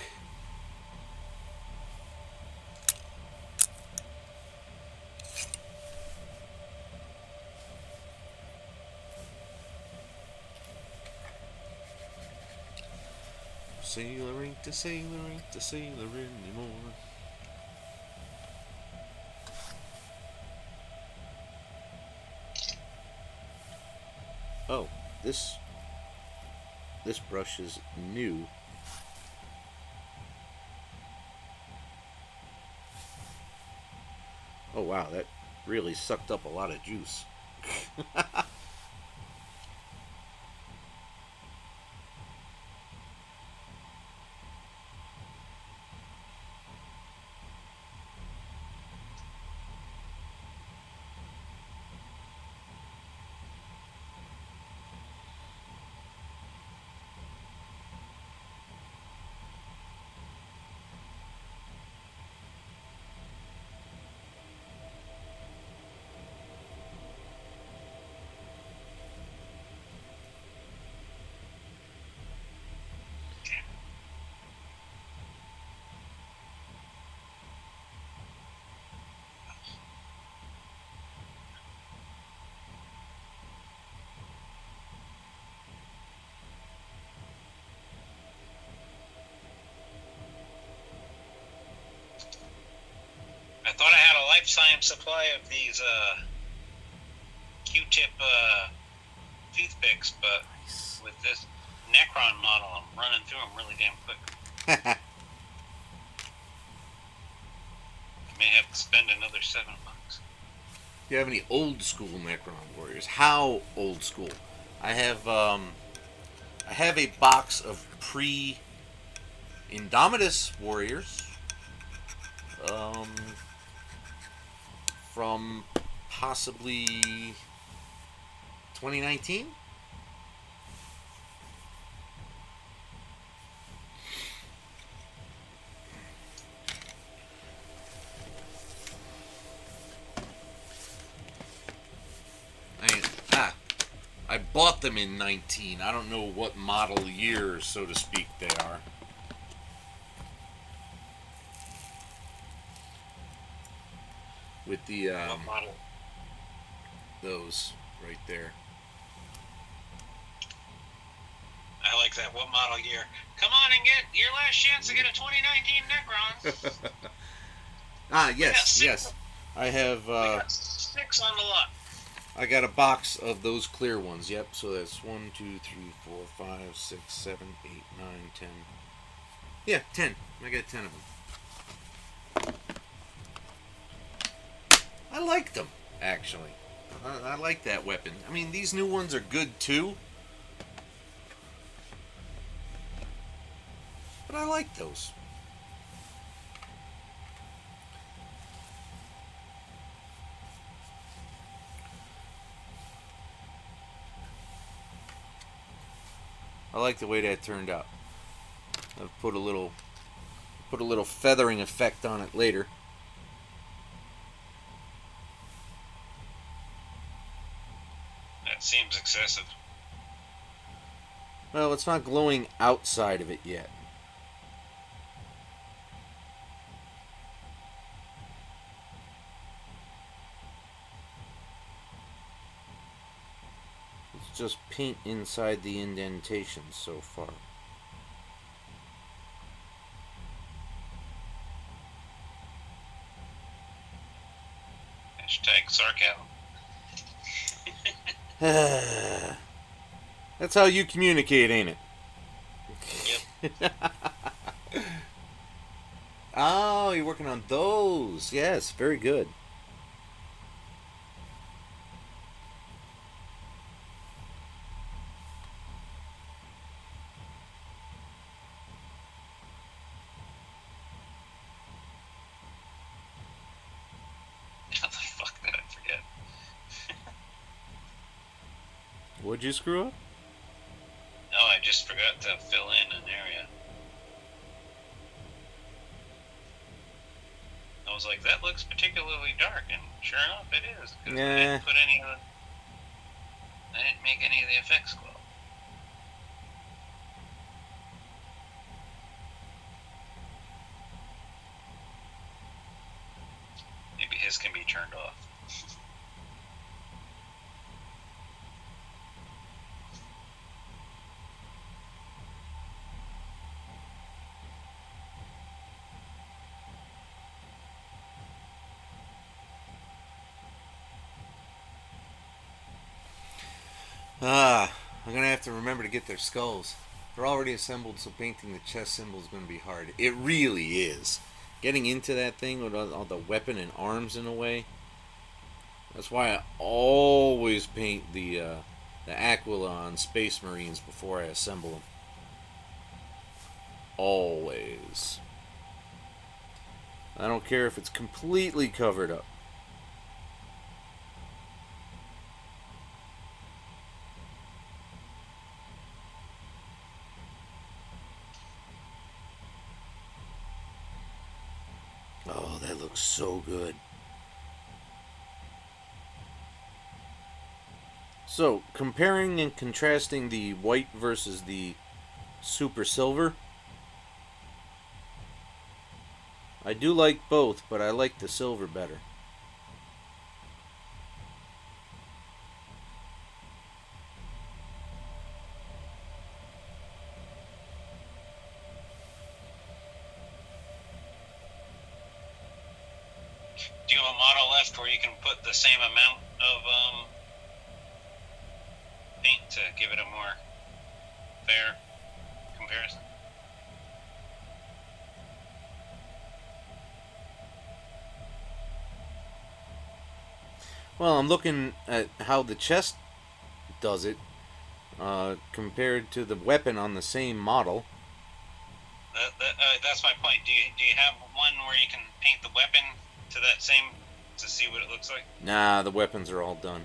Sailor ain't a sailor anymore. Oh, this brush is new. Oh wow, that really sucked up a lot of juice. I thought I had a lifetime supply of these Q-tip toothpicks, but Nice. with this Necron model, I'm running through them really damn quick. I may have to spend another $7. Do you have any old school Necron warriors? How old school? I have a box of pre Indomitus warriors. From possibly 2019. I bought them in 19. I don't know what model year, so to speak, they are. With the What model? those right there. I like that. What model year? Come on and get your last chance to get a 2019 Necron. Yes, yes. I have We got 6 on the lot. I got a box of those clear ones. Yep. So that's 1, 2, 3, 4, 5, 6, 7, 8, 9, 10. Yeah, 10. I got 10 of them. I like them, actually. I like that weapon. I mean, these new ones are good too. But I like those. I like the way that turned out. I've put a little feathering effect on it later. That seems excessive. Well, it's not glowing outside of it yet. It's just paint inside the indentations so far. Hashtag sarcasm. That's how you communicate, ain't it? Yep. Oh, you're working on those. Yes, very good. How the fuck did I forget? What'd you screw up? Oh, I just forgot to fill in an area. I was like, that looks particularly dark, and sure enough, it is. 'Cause Nah. I didn't put any of the. I didn't make any of the effects glow. Maybe his can be turned off. I'm gonna have to remember to get their skulls. They're already assembled, so painting the chest symbol is gonna be hard. It really is. Getting into that thing with all the weapon and arms in a way. That's why I always paint the Aquila on Space Marines before I assemble them. Always. I don't care if it's completely covered up. Oh, that looks so good. So, comparing and contrasting the white versus the super silver. I do like both, but I like the silver better. Do you have a model left where you can put the same amount of paint to give it a more fair comparison? Well, I'm looking at how the chest does it compared to the weapon on the same model. That's my point. Do you have one where you can paint the weapon to that same to see what it looks like? Nah, the weapons are all done.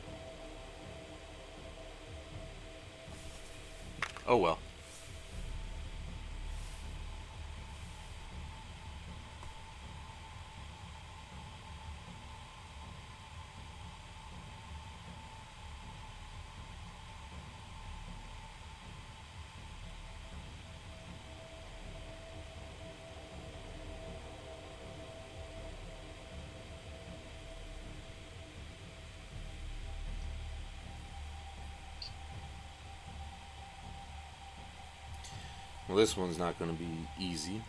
Oh well. Well, this one's not going to be easy.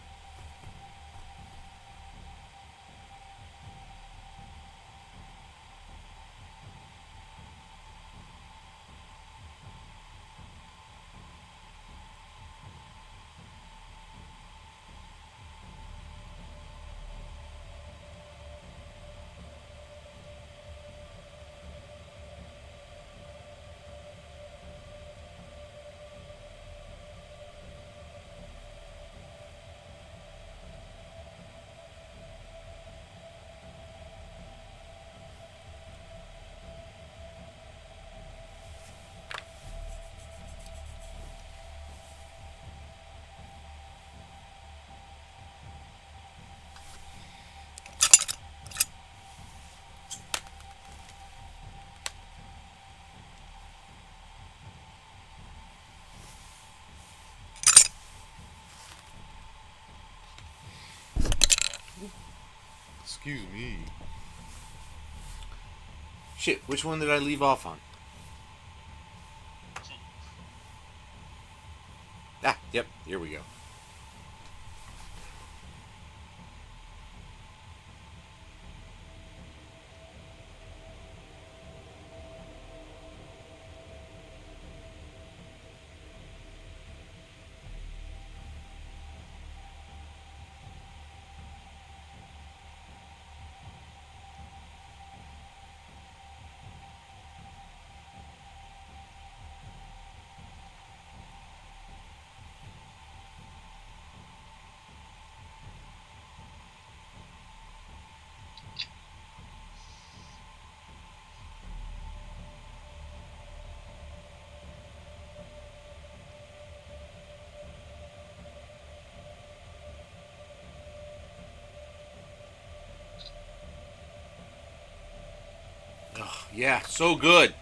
Excuse me. Shit, which one did I leave off on? Ah, yep, here we go. Oh, yeah, so good.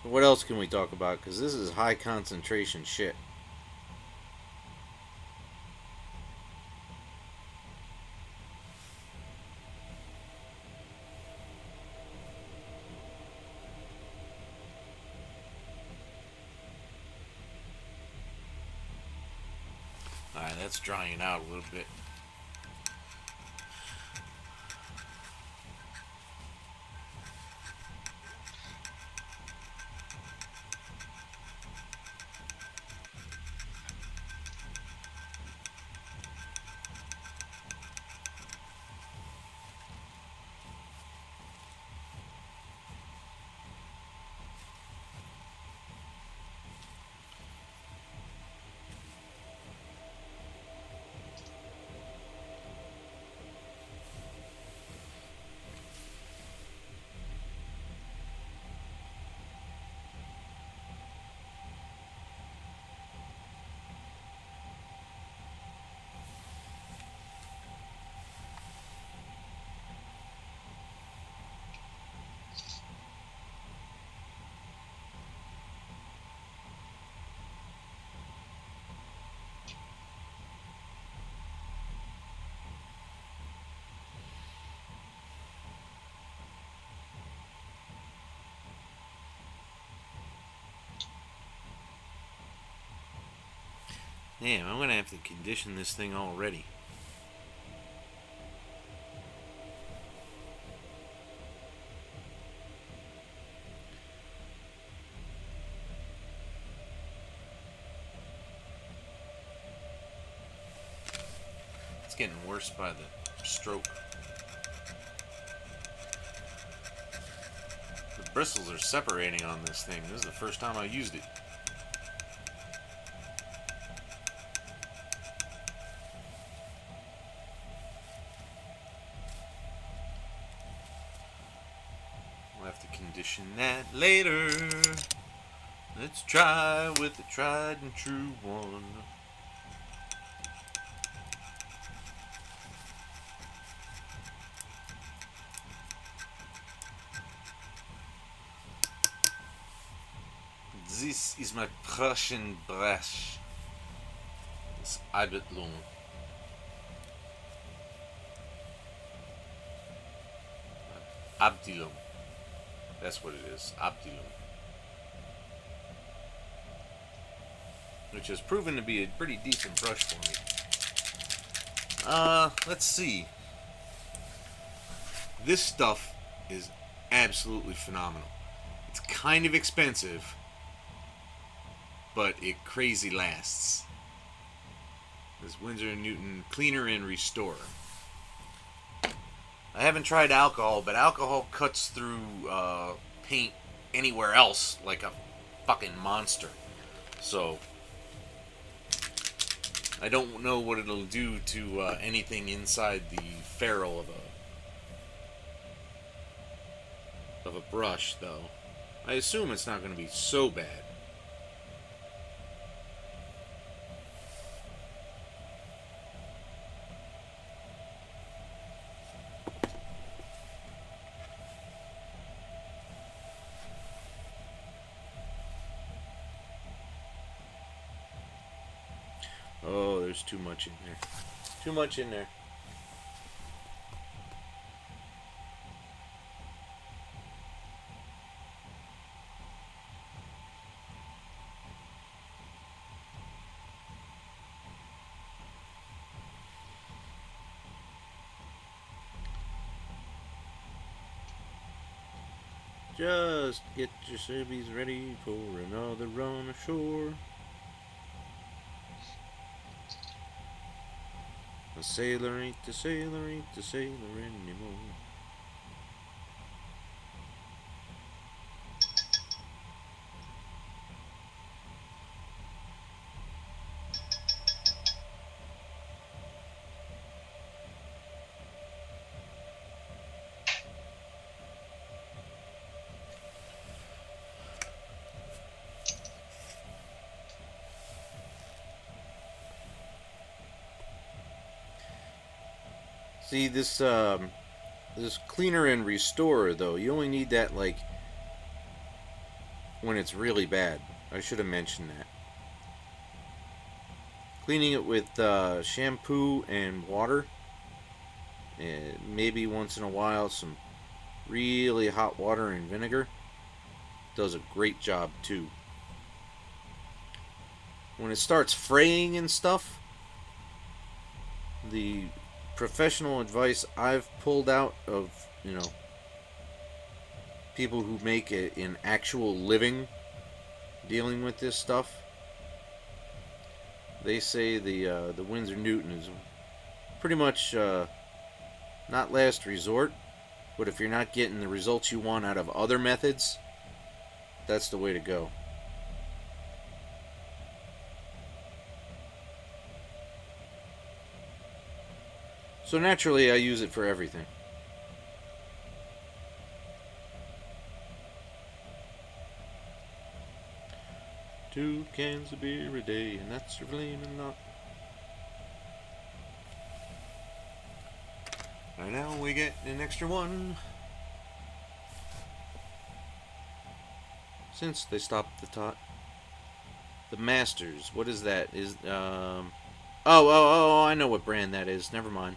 What else can we talk about? Because this is high concentration shit. Alright, that's drying out a little bit. Damn, I'm gonna have to condition this thing already. It's getting worse by the stroke. The bristles are separating on this thing. This is the first time I used it. We'll have to condition that later. Let's try with the tried and true one. This is my Prussian brush. It's Albert-Long. Abdilum. That's what it is. Abdilum. Which has proven to be a pretty decent brush for me. Let's see. This stuff is absolutely phenomenal. It's kind of expensive, but it crazy lasts. This Winsor & Newton Cleaner and Restorer. I haven't tried alcohol, but alcohol cuts through paint anywhere else like a fucking monster. So I don't know what it'll do to anything inside the ferrule of a brush, though. I assume it's not going to be so bad. Oh, there's too much in there. Too much in there. Just get your civvies ready for another run ashore. A sailor ain't a sailor anymore. See, this cleaner and restorer, though, you only need that, like, when it's really bad. I should have mentioned that. Cleaning it with shampoo and water, and maybe once in a while some really hot water and vinegar, does a great job, too. When it starts fraying and stuff, the professional advice I've pulled out of, people who make an actual living dealing with this stuff, they say the Winsor Newton is pretty much not last resort, but if you're not getting the results you want out of other methods, that's the way to go. So naturally, I use it for everything. Two cans of beer a day, and that's really a lot. Right now, we get an extra one. Since they stopped the tot. The Masters, what is that? Oh, I know what brand that is. Never mind.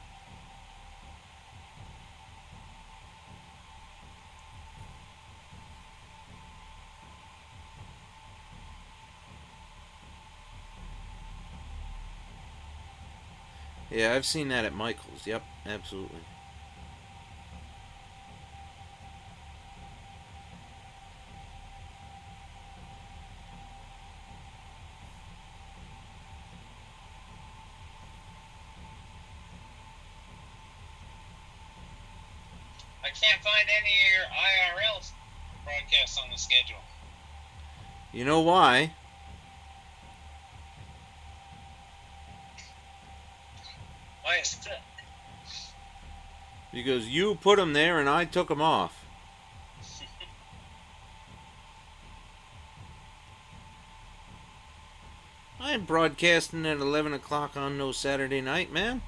Yeah, I've seen that at Michael's. Yep, absolutely. I can't find any of your IRL broadcasts on the schedule. You know why? Why is that? Because you put them there and I took them off. I ain't broadcasting at 11 o'clock on no Saturday night, man.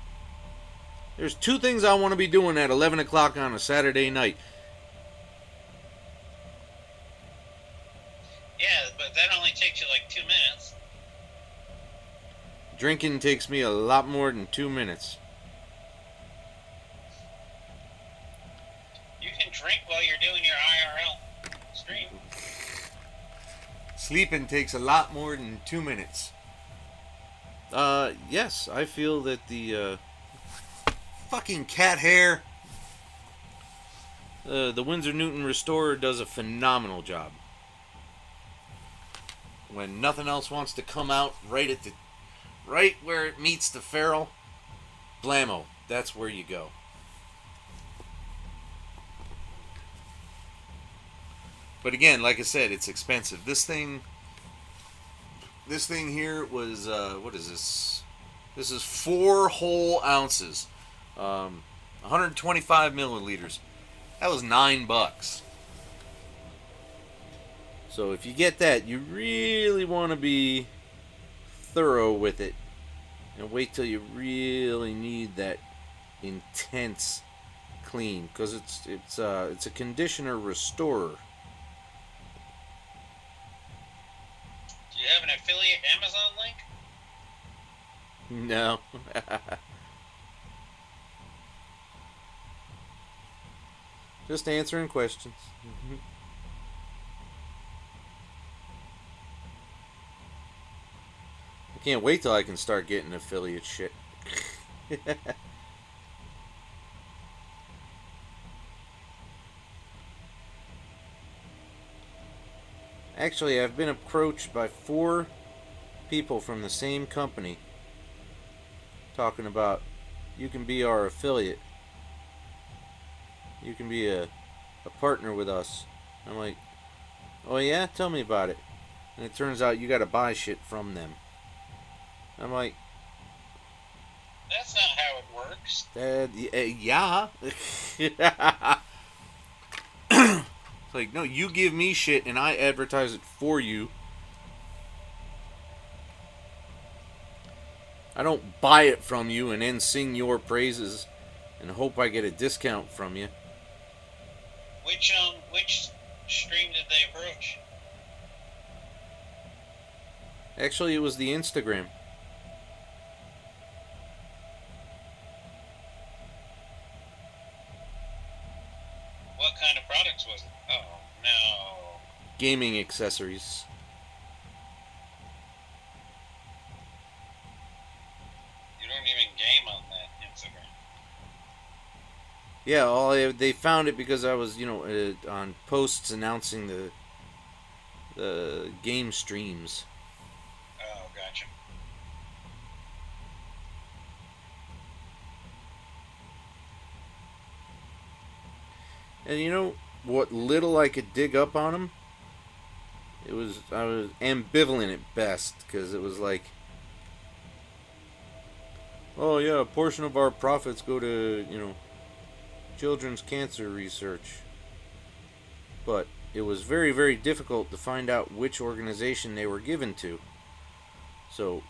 There's two things I want to be doing at 11 o'clock on a Saturday night. Yeah, but that only takes you like 2 minutes. Drinking takes me a lot more than 2 minutes. You can drink while you're doing your IRL stream. Sleeping takes a lot more than 2 minutes. Yes, I feel that the fucking cat hair, the Winsor Newton Restorer does a phenomenal job. When nothing else wants to come out right where it meets the ferrule, blammo, that's where you go. But again, like I said, it's expensive. This thing, This thing here was what is this? This is 4 whole ounces, 125 milliliters. That was $9. So if you get that, you really want to be thorough with it, and wait till you really need that intense clean, because it's a conditioner restorer. Do you have an affiliate Amazon link? No. Just answering questions. I can't wait till I can start getting affiliate shit. Actually, I've been approached by 4 people from the same company talking about, you can be our affiliate. You can be a partner with us. I'm like, oh yeah? Tell me about it. And it turns out you gotta buy shit from them. I'm like, That's not how it works. yeah. It's like, no, you give me shit and I advertise it for you. I don't buy it from you and then sing your praises and hope I get a discount from you. Which stream did they approach? Actually, it was the Instagram. What kind of products was it? Oh no. Gaming accessories. You don't even game on that Instagram. Yeah, they found it because I was, on posts announcing the game streams. Oh, gotcha. And you know what little I could dig up on them? I was ambivalent at best, because it was like, oh yeah, a portion of our profits go to, children's cancer research. But it was very, very difficult to find out which organization they were given to. So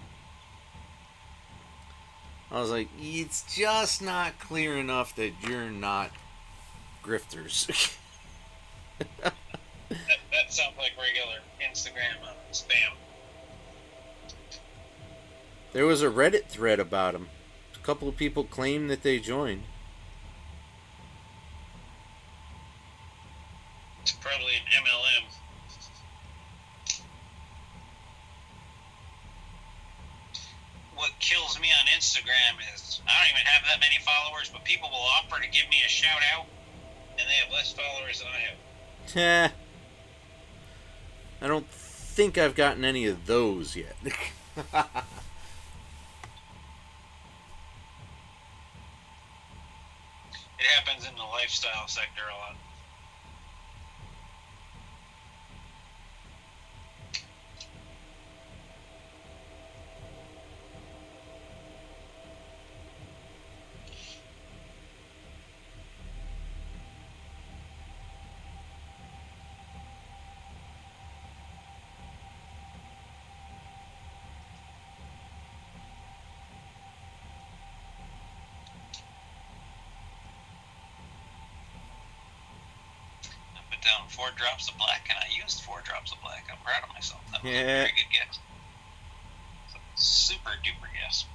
I was like, it's just not clear enough that you're not grifters. That sounds like regular Instagram spam. There was a Reddit thread about them. A couple of people claimed that they joined. It's probably an MLM. What kills me on Instagram is I don't even have that many followers, but people will offer to give me a shout out, and they have less followers than I have. I don't think I've gotten any of those yet. It happens in the lifestyle sector a lot. Down 4 drops of black, and I used 4 drops of black. I'm proud of myself. That was a very good guess. Super duper guess.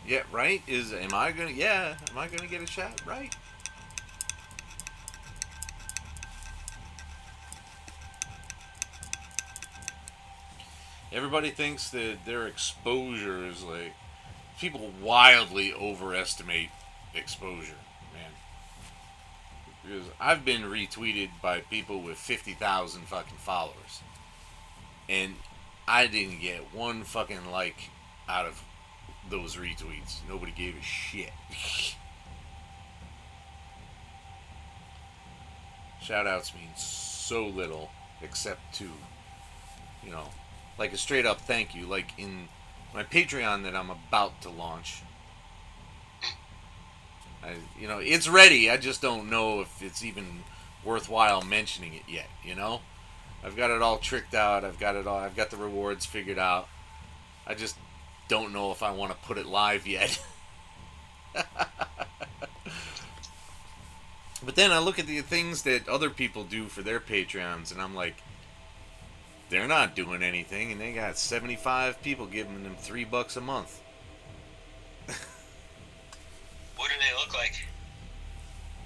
Yeah, right? Am I gonna get a shot? Right. Everybody thinks that their exposure is like people wildly overestimate exposure, man. Because I've been retweeted by people with 50,000 fucking followers. And I didn't get one fucking like out of those retweets. Nobody gave a shit. Shout outs mean so little except to, you know, like a straight up thank you. Like in my Patreon that I'm about to launch. It's ready. I just don't know if it's even worthwhile mentioning it yet, you know? I've got it all tricked out. I've got the rewards figured out. I just don't know if I want to put it live yet. But then I look at the things that other people do for their Patreons, and I'm like, they're not doing anything, and they got 75 people giving them $3 a month. What do they look like?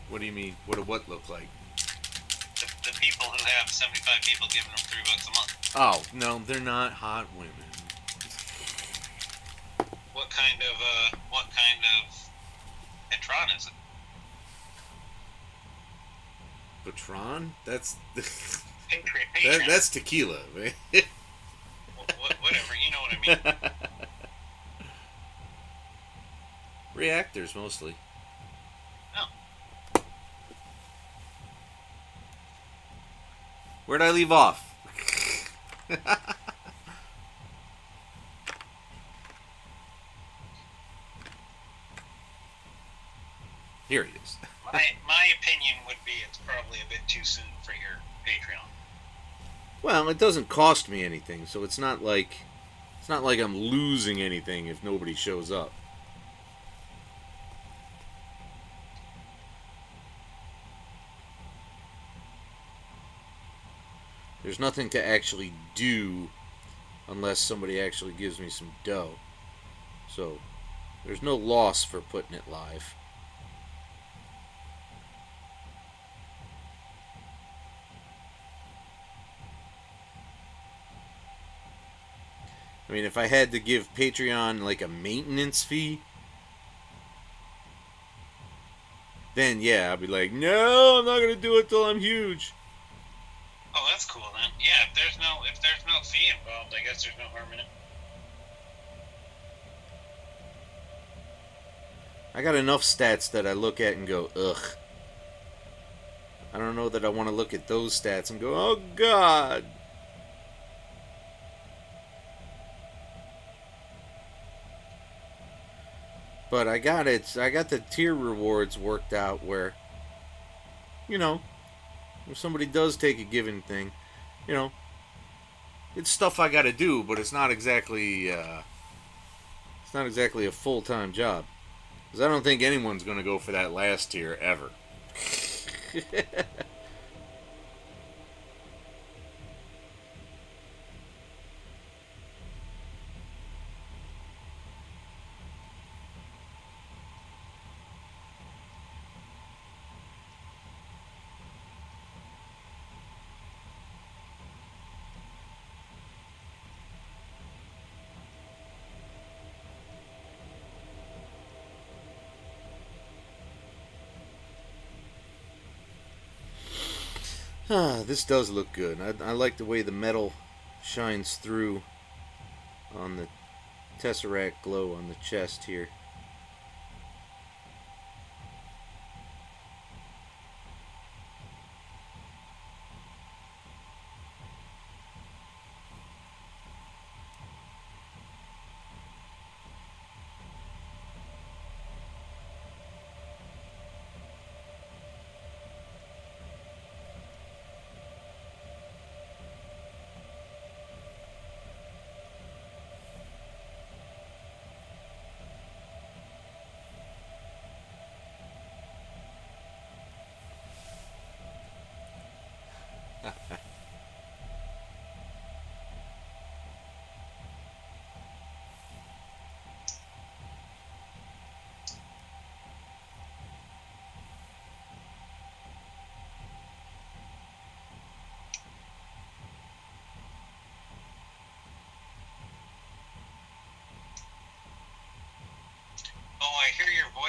What do you mean? What do what look like? The people who have 75 people giving them $3 a month. Oh no, they're not hot women. What kind of Necron is it? Patron? That's Patron. that's tequila, man. Whatever, you know what I mean. Reactors mostly. Oh. Where'd I leave off? Here he is. My opinion would be it's probably a bit too soon for your Patreon. Well, it doesn't cost me anything, so it's not like I'm losing anything if nobody shows up. There's nothing to actually do unless somebody actually gives me some dough. So, there's no loss for putting it live. I mean, if I had to give Patreon like a maintenance fee, then yeah, I'd be like, no, I'm not gonna do it till I'm huge. Oh, that's cool then. Yeah, if there's no fee involved, I guess there's no harm in it. I got enough stats that I look at and go, ugh. I don't know that I want to look at those stats and go, oh god. But I got it. I got the tier rewards worked out where, you know, if somebody does take a given thing, you know, it's stuff I got to do, but it's not exactly a full-time job. Because I don't think anyone's going to go for that last tier ever. This does look good. I like the way the metal shines through on the Tesseract glow on the chest here.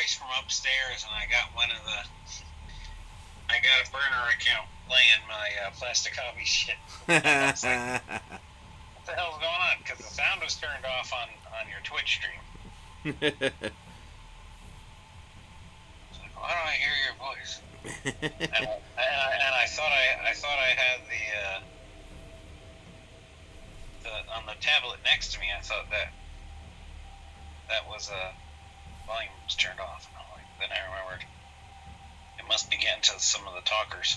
voice from upstairs, and I got I got a burner account playing my plastic hobby shit. I was like, what the hell's going on? Because the sound was turned off on your Twitch stream. Why don't I hear your voice? and I thought I had the on the tablet next to me. I thought that was volume was turned off. And then I remembered it must be getting to some of the talkers.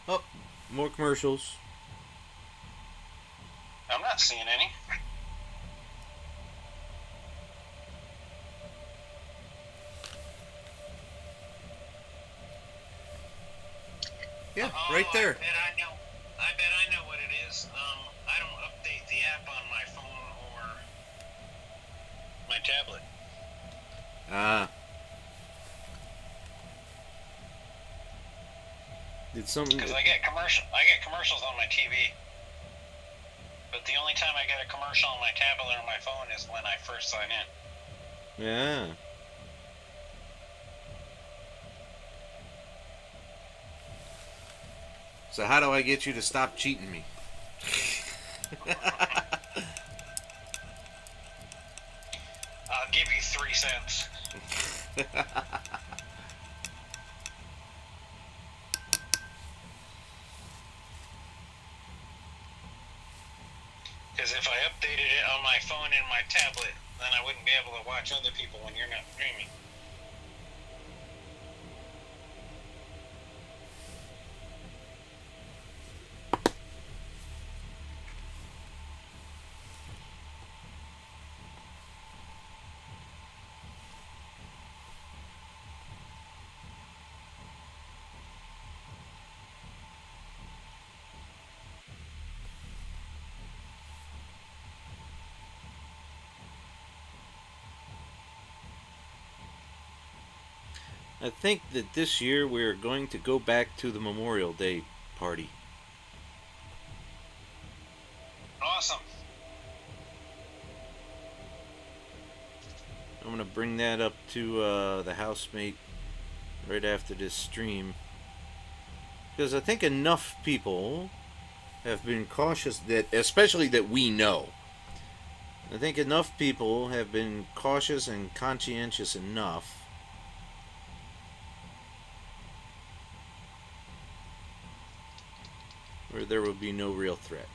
Oh, more commercials. I'm not seeing any. Yeah, right there. I bet I know what it is. I don't update the app on my phone or my tablet. Ah. Did something? Because I get commercials on my TV. But the only time I get a commercial on my tablet or my phone is when I first sign in. Yeah. So how do I get you to stop cheating me? I'll give you 3 cents. Because if I updated it on my phone and my tablet, then I wouldn't be able to watch other people when you're not streaming. I think that this year we're going to go back to the Memorial Day party. Awesome. I'm going to bring that up to the housemate right after this stream. Because I think enough people have been cautious, that, especially that we know. I think enough people have been cautious and conscientious enough where there will be no real threat.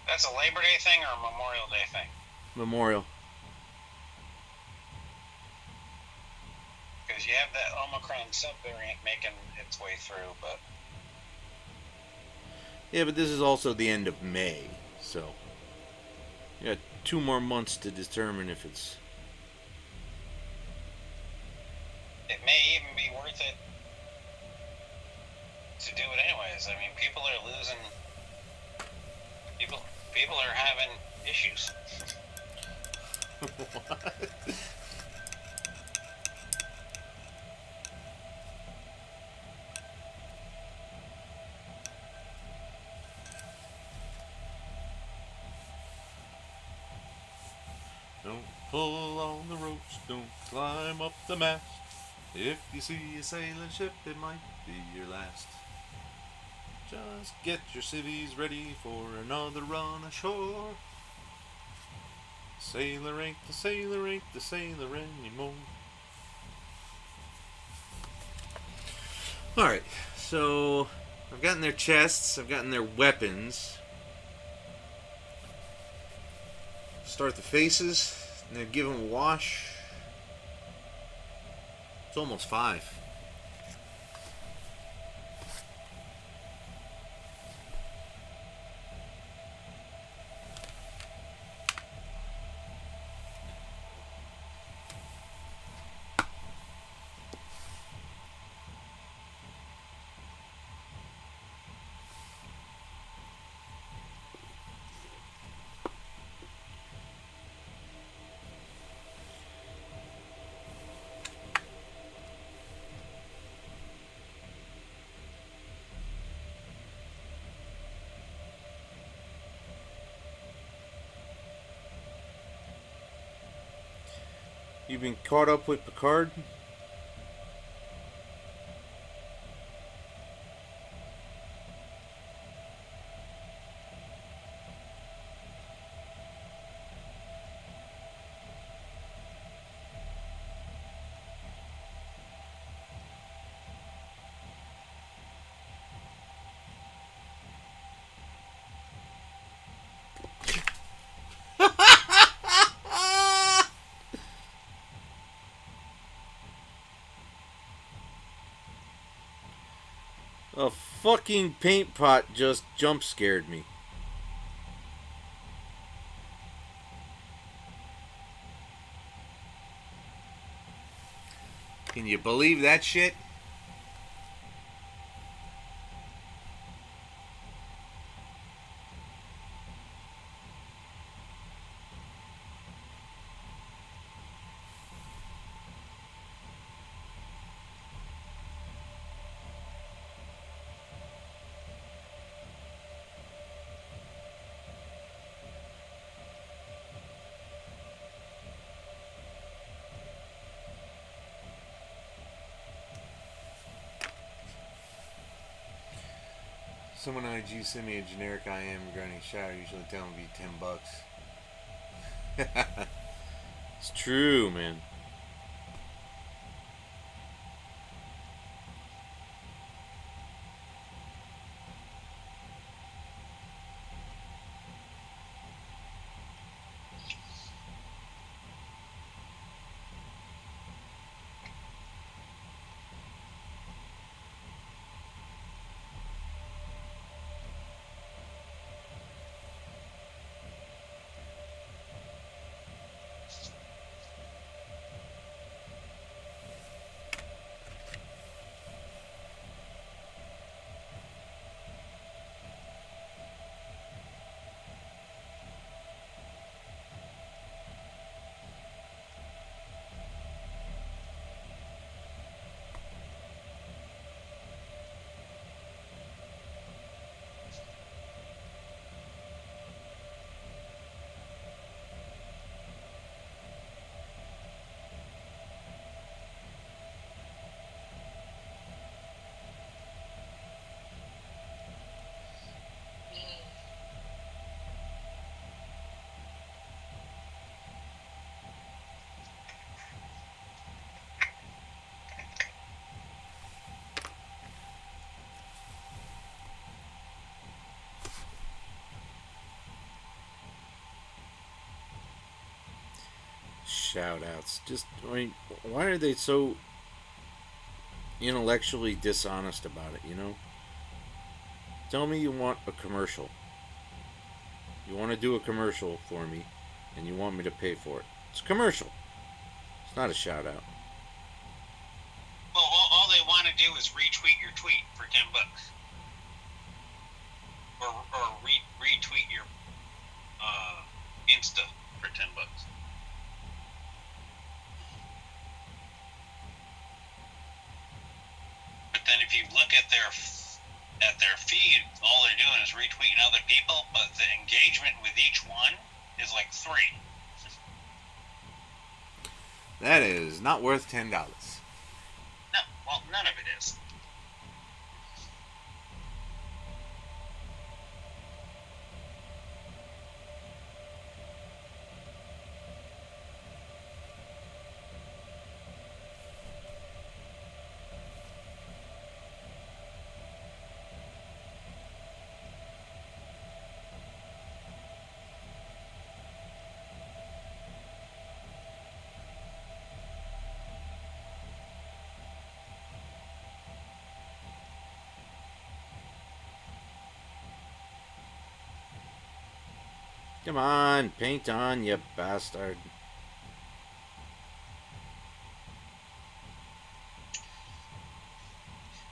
That's a Labor Day thing or a Memorial Day thing? Memorial. Because you have that Omicron subvariant making its way through, but... Yeah, but this is also the end of May, so... You got 2 more months to determine if it's... It may even be worth it to do it anyways. I mean, people are losing... People are having issues. What? Don't pull on the ropes, don't climb up the mast. If you see a sailing ship, it might be your last. Just get your civvies ready for another run ashore. Sailor ain't the sailor anymore. Alright, so I've gotten their chests, I've gotten their weapons. Start the faces, and then give them a wash. It's almost 5. You've been caught up with Picard? A fucking paint pot just jump scared me. Can you believe that shit? Someone on IG sent me a generic IM regarding shower. Usually tell them to be $10. It's true, man. Shout outs. Just, I mean, why are they so intellectually dishonest about it, you know? Tell me you want a commercial. You want to do a commercial for me, and you want me to pay for it. It's a commercial. It's not a shout out. Well, all they want to do is retweet your tweet for $10. Or retweet your Insta for $10. But then if you look at their feed, all they're doing is retweeting other people, but the engagement with each one is like 3. That is not worth $10. No, well, none of it is. Come on, paint on, you bastard.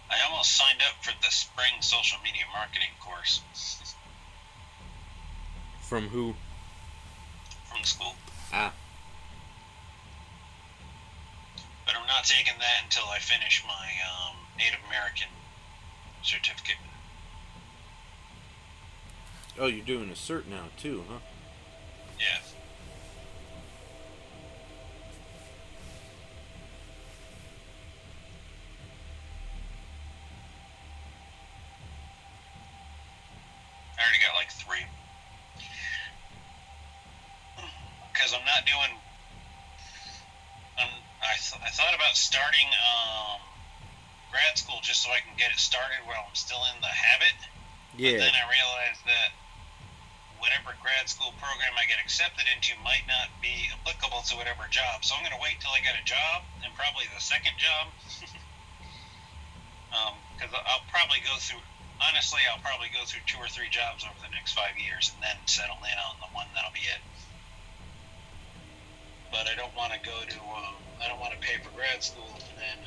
I almost signed up for the spring social media marketing course. From who? From the school. Ah. But I'm not taking that until I finish my Native American certificate. Oh, you're doing a cert now, too, huh? Yeah. already got like 3. Because I'm not doing. I thought about starting grad school just so I can get it started while I'm still in the habit. Yeah. But then I realized that whatever grad school program I get accepted into might not be applicable to whatever job. So I'm going to wait till I get a job, and probably the second job. Because I'll probably go through. Honestly, I'll probably go through 2 or 3 jobs over the next 5 years, and then settle in on the one that'll be it. But I don't want to go to. I don't want to pay for grad school and then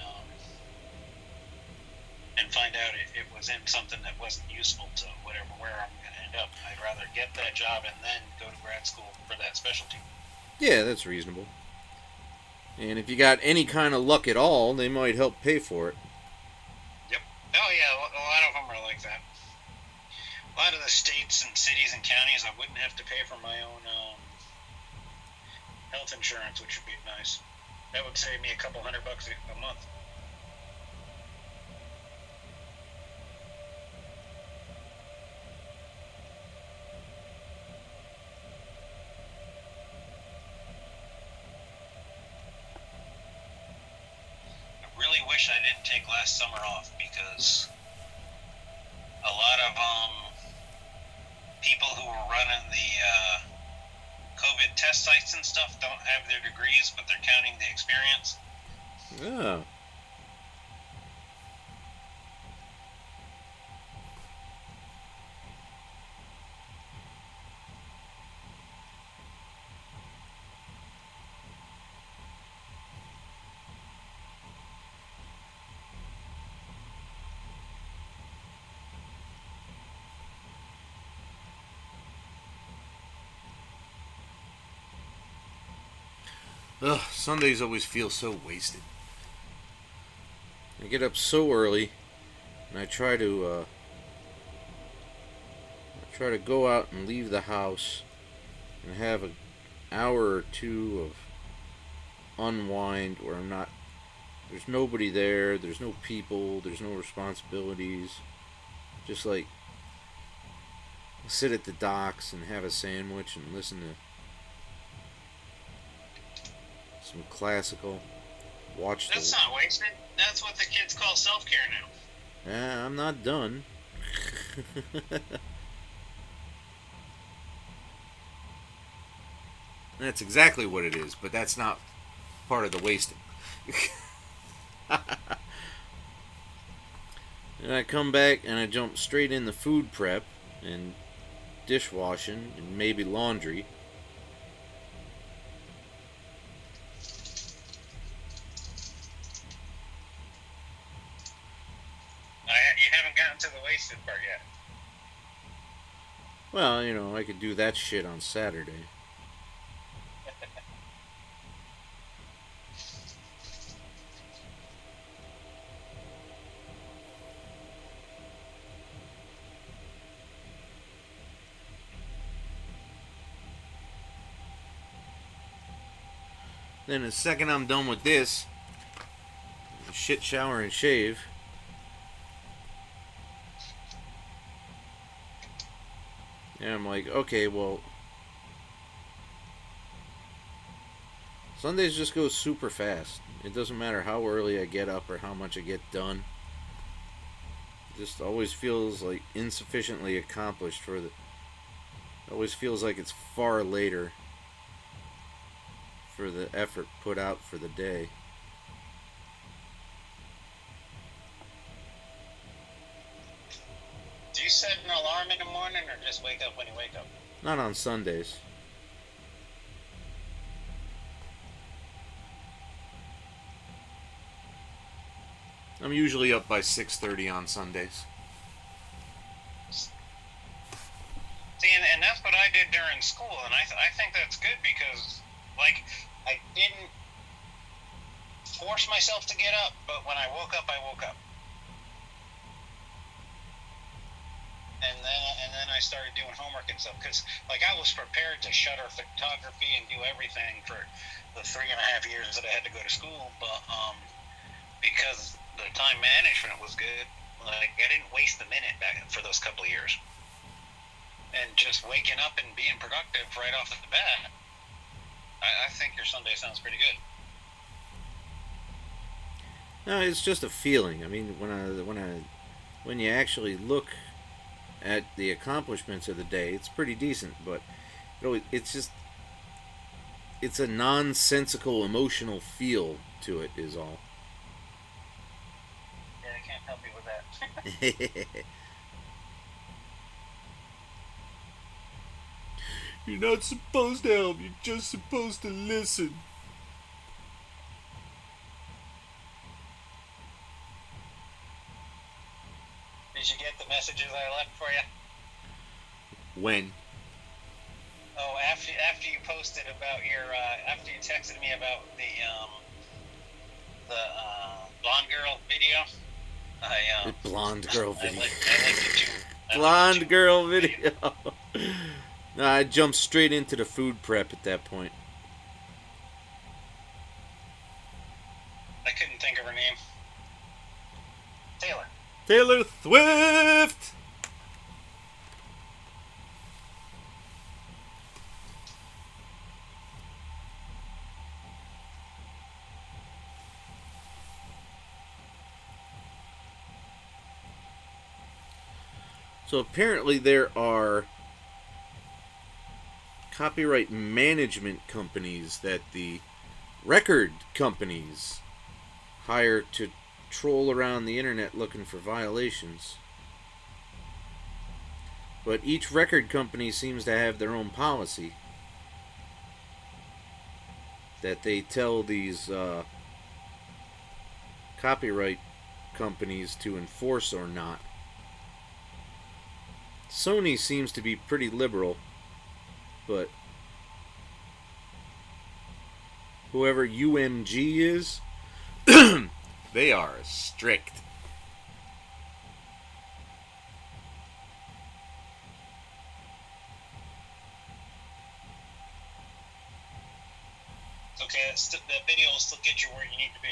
and find out it was in something that wasn't useful to where I'm going to end up. I'd rather get that job and then go to grad school for that specialty. Yeah, that's reasonable. And if you got any kind of luck at all, they might help pay for it. Yep. Oh yeah, a lot of them are like that. A lot of the states and cities and counties, I wouldn't have to pay for my own health insurance, which would be nice. That would save me a couple $100 a month. I really wish I didn't take last summer off, because a lot of people who were running the COVID test sites and stuff don't have their degrees, but they're counting the experience. Oh. Ugh, Sundays always feel so wasted. I get up so early, and I try to go out and leave the house and have an hour or 2 of unwind where I'm not. There's nobody there. There's no people. There's no responsibilities. Just like sit at the docks and have a sandwich and listen to some classical. Watch That's not wasted. That's what the kids call self-care now. I'm not done. That's exactly what it is, but that's not part of the wasting. And I come back and I jump straight into food prep and dishwashing and maybe laundry. You haven't gotten to the wasted part yet. Well, I could do that shit on Saturday. Then the second I'm done with this, shit, shower, and shave. And I'm like, okay, well, Sundays just go super fast. It doesn't matter how early I get up or how much I get done. It just always feels like insufficiently accomplished for the. It always feels like it's far later for the effort put out for the day. Do you set an alarm in the morning or just wake up when you wake up? Not on Sundays. I'm usually up by 6:30 on Sundays. See, and that's what I did during school, and I think that's good because, like, I didn't force myself to get up, but when I woke up, I woke up. And then I started doing homework and stuff, because, like, I was prepared to shutter photography and do everything for the 3.5 years that I had to go to school, but because the time management was good, like, I didn't waste a minute back for those couple of years. and just waking up and being productive right off the bat, I think your Sunday sounds pretty good. No, it's just a feeling. I mean, when you actually look at the accomplishments of the day, it's pretty decent. But it's just it's a nonsensical emotional feel to it. Is all. Yeah, I can't help you with that. You're not supposed to help. You're just supposed to listen. Did you get the messages I left for you? When? Oh, after you posted about your after you texted me about the blonde girl video, The blonde girl video. I liked it too. Blonde girl video. No, I jumped straight into the food prep at that point. I couldn't think of her name. Taylor. Taylor Swift. So apparently there are copyright management companies that the record companies hire to troll around the internet looking for violations. But each record company seems to have their own policy that they tell these copyright companies to enforce or not. Sony seems to be pretty liberal, but whoever UMG is, they are strict. It's okay. The video will still get you where you need to be.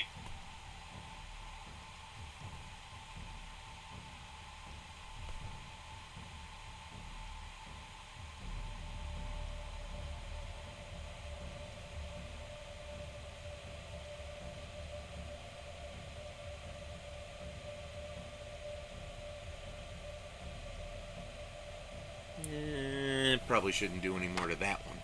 Probably shouldn't do any more to that one.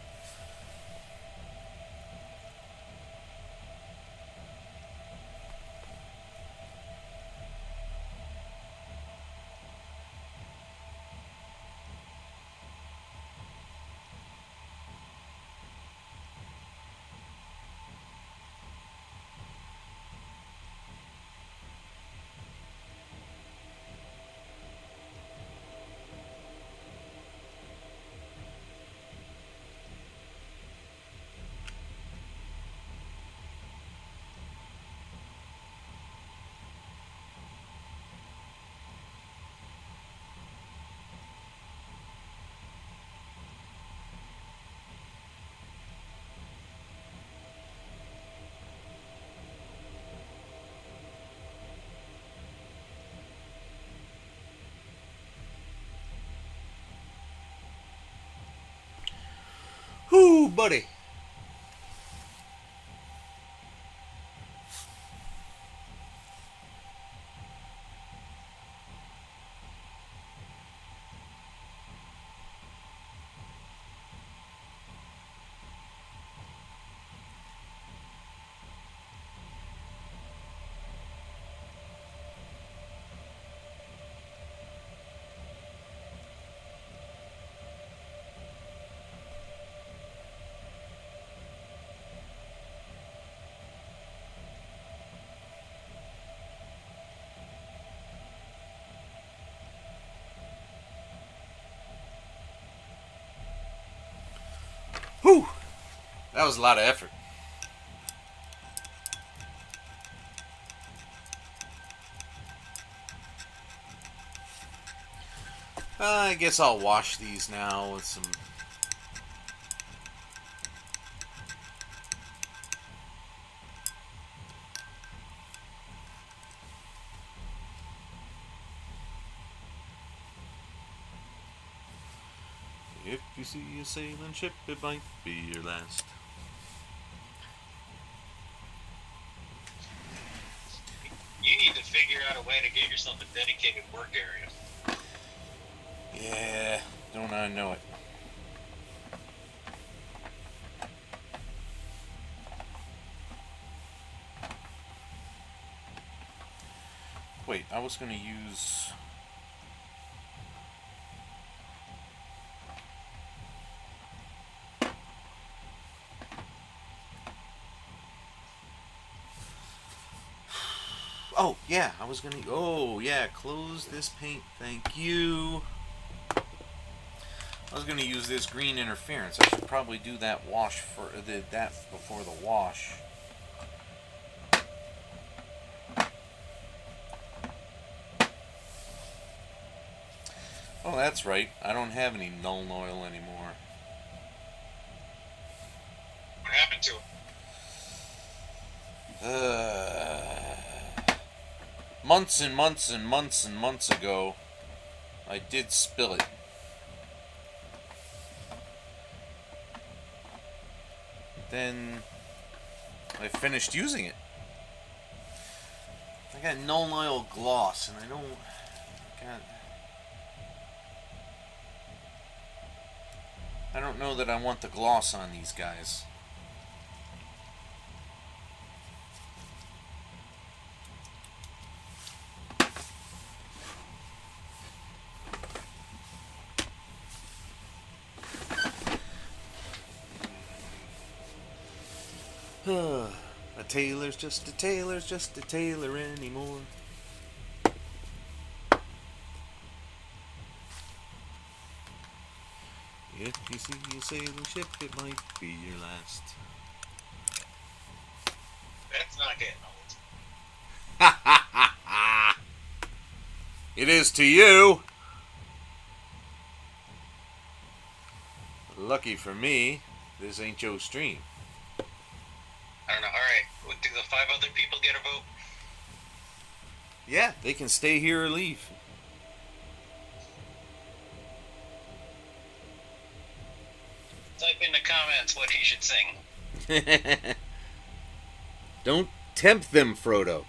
Whoo, buddy. Whew! That was a lot of effort. I guess I'll wash these now with some... If you see a sailing ship, it might be your last. You need to figure out a way to get yourself a dedicated work area. Yeah, don't I know it. Wait, I was gonna use... Oh, yeah, I was gonna... Oh, yeah, close this paint, thank you. I was gonna use this green interference. I should probably do that wash for... that before the wash. Oh, that's right. I don't have any null oil anymore. What happened to it? Months and months and months and months ago, I did spill it. Then I finished using it. I got null oil gloss, and I don't know that I want the gloss on these guys. A tailor's just a tailor anymore. If you see a sailing ship, it might be your last. That's not getting old. It is to you. Lucky for me, this ain't your stream. I don't know. Alright, do the 5 other people get a vote? Yeah, they can stay here or leave. Type in the comments what he should sing. Don't tempt them, Frodo.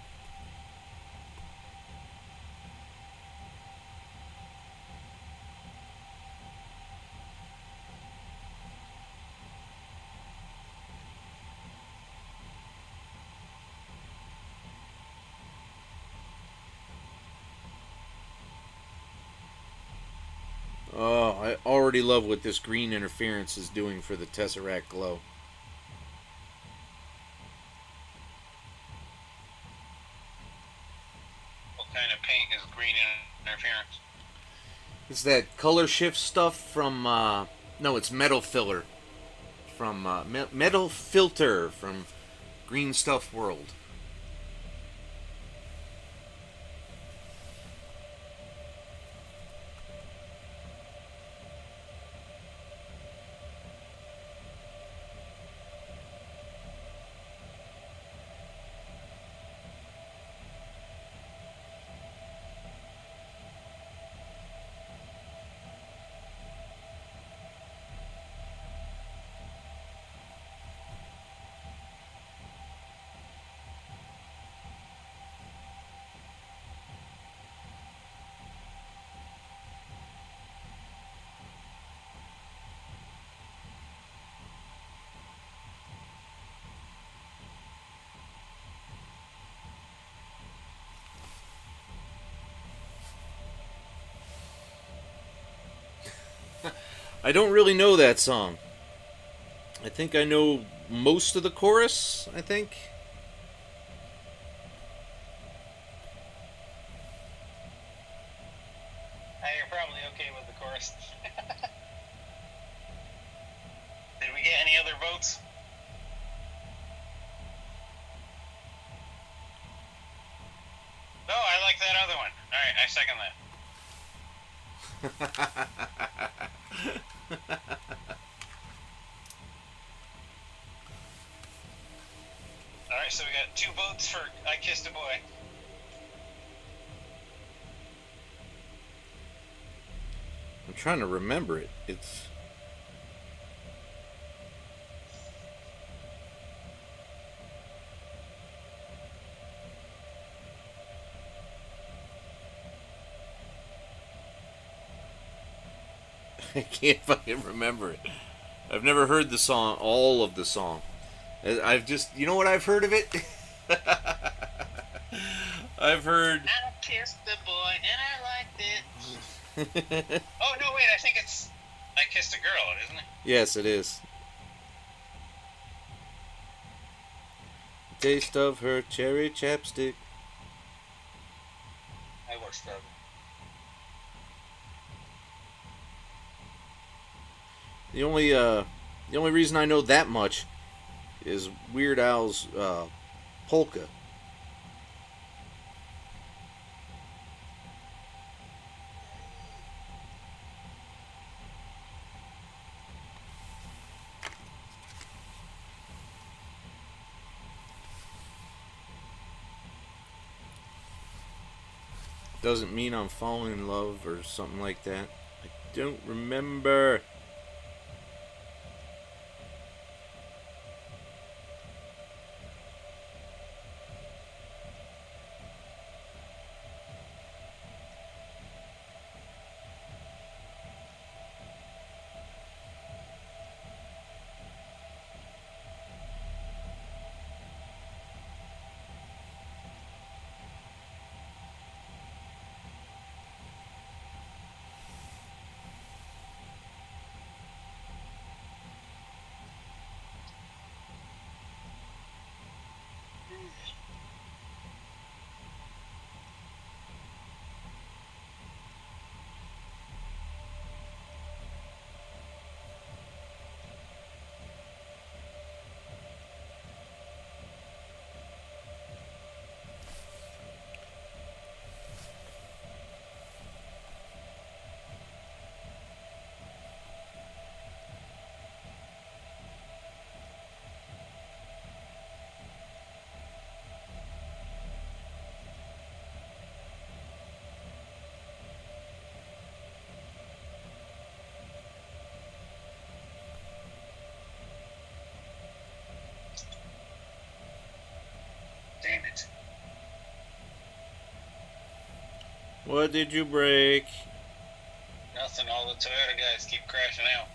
Oh, I already love what this green interference is doing for the Tesseract glow. What kind of paint is green interference? It's that color shift stuff from, no, it's metal filler. From, metal filter from Green Stuff World. I don't really know that song. I think I know most of the chorus, I think. You're probably okay with the chorus. Did we get any other votes? No, I like that other one. Alright, I second that. Alright, so we got 2 votes for I Kissed a Boy. I'm trying to remember it. It's I can't fucking remember it. I've never heard the song, all of the song. I've just, you know what I've heard of it? I've heard. I kissed the boy and I liked it. Oh no, wait! I think it's I kissed a girl, isn't it? Yes, it is. Taste of her cherry chapstick. I will struggle. The only reason I know that much is Weird Al's polka. Doesn't mean I'm falling in love or something like that. I don't remember. Damn it. What did you break? Nothing, all the Toyota guys keep crashing out.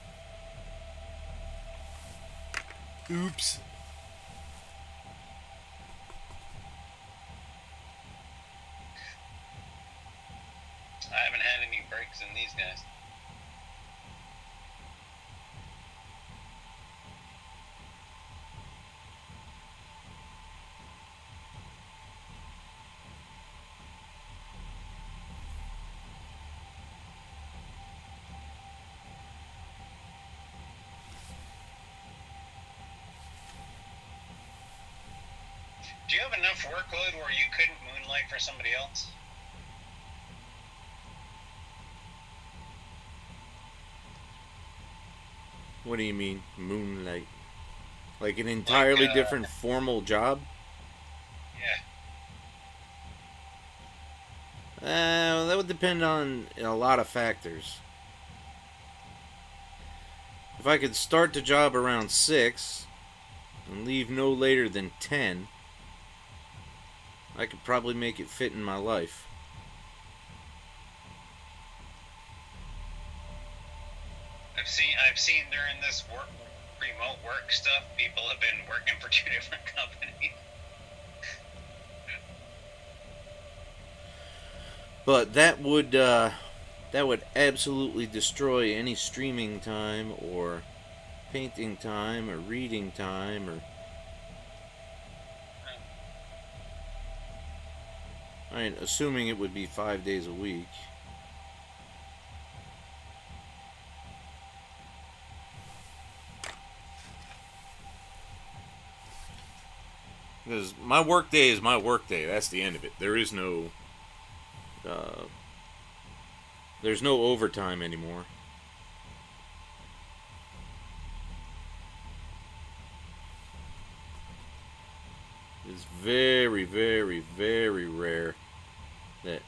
Oops. I haven't had any breaks in these guys. Do you have enough workload where you couldn't moonlight for somebody else? What do you mean, moonlight? Like an entirely different formal job? Yeah. Well, that would depend on a lot of factors. If I could start the job around 6 and leave no later than 10, I could probably make it fit in my life. I've seen during this remote work stuff, people have been working for 2 different companies. But that would absolutely destroy any streaming time or painting time or reading time or. I mean, assuming it would be 5 days a week. Because my work day is my work day. That's the end of it. There's no overtime anymore. It's very, very, very rare that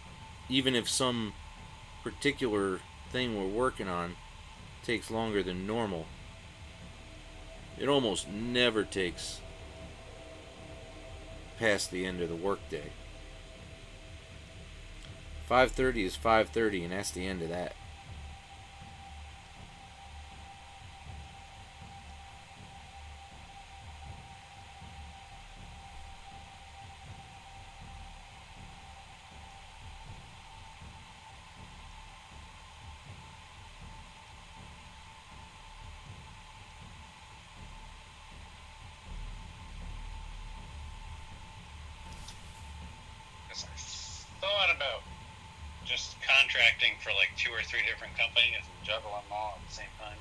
even if some particular thing we're working on takes longer than normal, it almost never takes past the end of the workday. 5:30 is 5:30, and that's the end of that. thought about just contracting for like 2 or 3 different companies and juggle them all at the same time.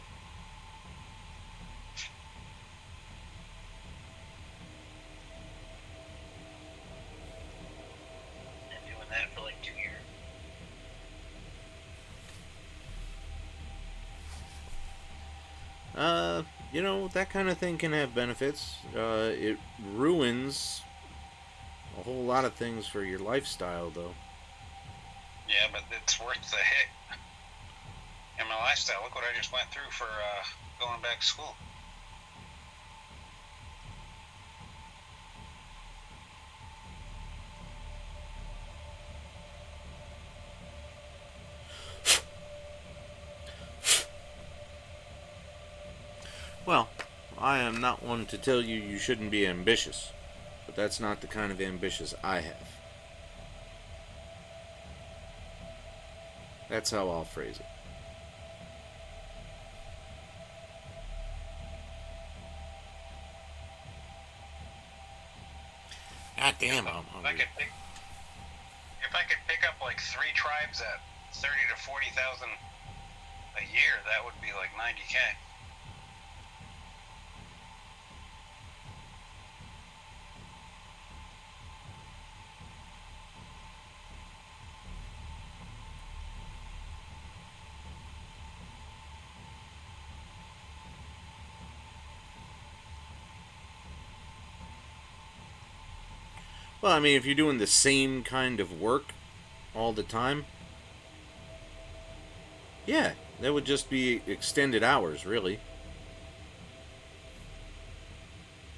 And doing that for like 2 years. That kind of thing can have benefits. It ruins a whole lot of things for your lifestyle, though. Yeah, but it's worth the hit. And my lifestyle, look what I just went through for going back to school. Well, I am not one to tell you you shouldn't be ambitious, but that's not the kind of ambitious I have. That's how I'll phrase it. God damn, I'm hungry. If I could pick up like 3 tribes at 30 to 40,000 a year, that would be like 90K. Well, I mean, if you're doing the same kind of work all the time, yeah, that would just be extended hours, really.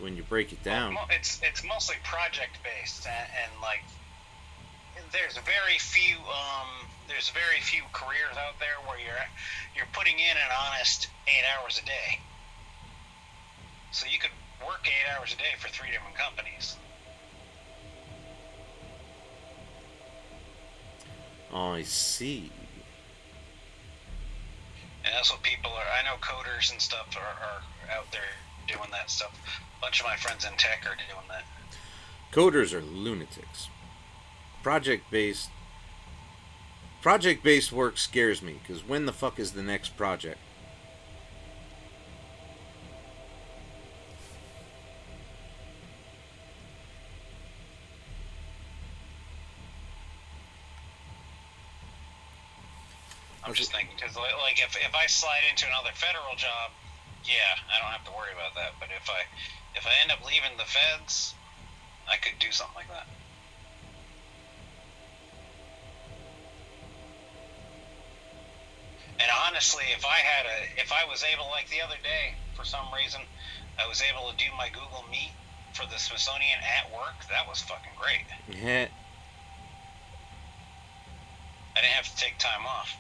When you break it down. Well, it's mostly project based, and like there's very few careers out there where you're putting in an honest 8 hours a day. So you could work 8 hours a day for 3 different companies. Oh, I see. And that's what people are. I know coders and stuff are out there doing that stuff. A bunch of my friends in tech are doing that. Coders are lunatics. Project-based work scares me, because when the fuck is the next project? I'm just thinking, because like if I slide into another federal job, yeah, I don't have to worry about that. But if I end up leaving the feds, I could do something like that. And honestly, if I was able, like the other day, for some reason, I was able to do my Google Meet for the Smithsonian at work, that was fucking great. Yeah. I didn't have to take time off.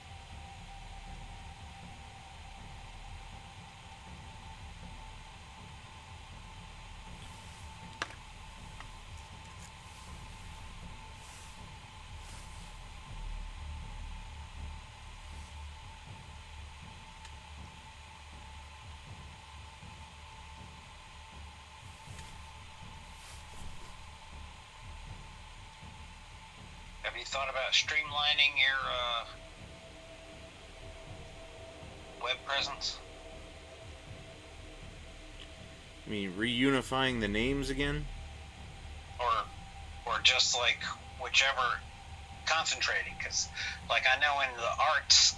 Have you thought about streamlining your web presence? I mean, reunifying the names again? Or just like whichever, concentrating? Because like I know in the arts,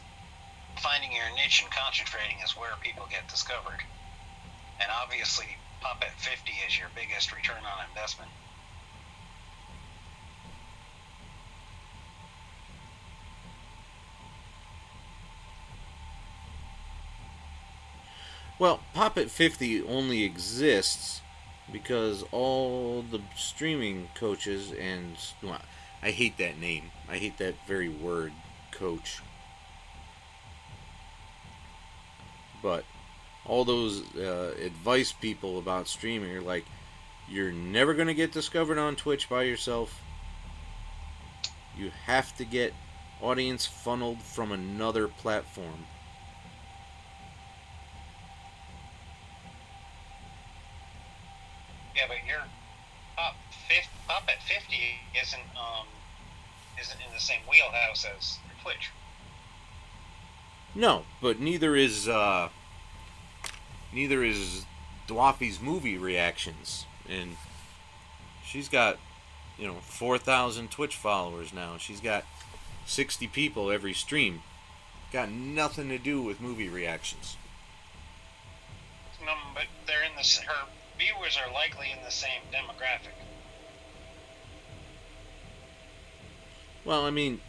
finding your niche and concentrating is where people get discovered. And obviously, Puppet 50 is your biggest return on investment. Well, Poppet 50 only exists because all the streaming coaches and... Well, I hate that name. I hate that very word, coach. But all those advice people about streaming are like, you're never going to get discovered on Twitch by yourself. You have to get audience funneled from another platform. Yeah, but your Puppet 50 isn't isn't in the same wheelhouse as Twitch. No, but neither is Dwafi's movie reactions, and she's got 4,000 Twitch followers now. She's got 60 people every stream. Got nothing to do with movie reactions. No, but they're in the her viewers are likely in the same demographic. Well, I mean,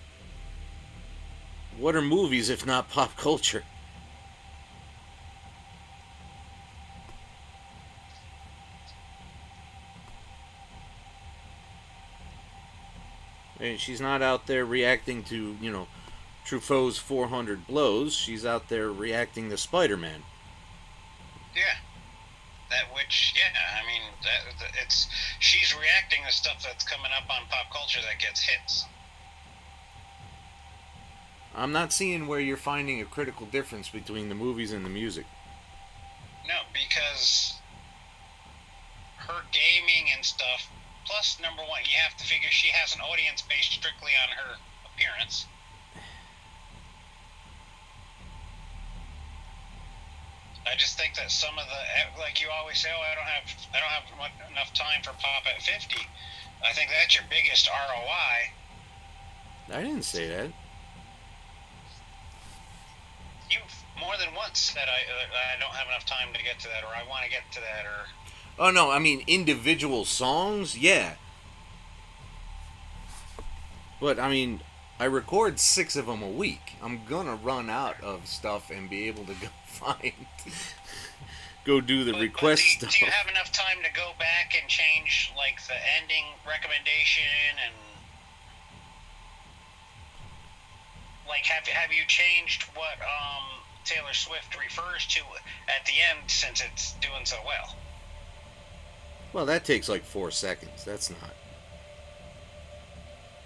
what are movies if not pop culture? And she's not out there reacting to, Truffaut's 400 blows. She's out there reacting to Spider-Man. Yeah. I mean, she's reacting to stuff that's coming up on pop culture that gets hits. I'm not seeing where you're finding a critical difference between the movies and the music. No, because her gaming and stuff, plus, number one, you have to figure she has an audience based strictly on her appearance. I just think that some of the, like you always say, I don't have enough time for Pop at 50. I think that's your biggest ROI. I didn't say that. You've more than once said I don't have enough time to get to that, or I want to get to that, or... Oh, no, I mean individual songs, yeah. But, I mean, I record 6 of them a week. I'm gonna run out of stuff and be able to go do the request stuff. Do you have enough time to go back and change, like, the ending recommendation and... Like, have you changed what Taylor Swift refers to at the end since it's doing so well? Well, that takes like 4 seconds. That's not.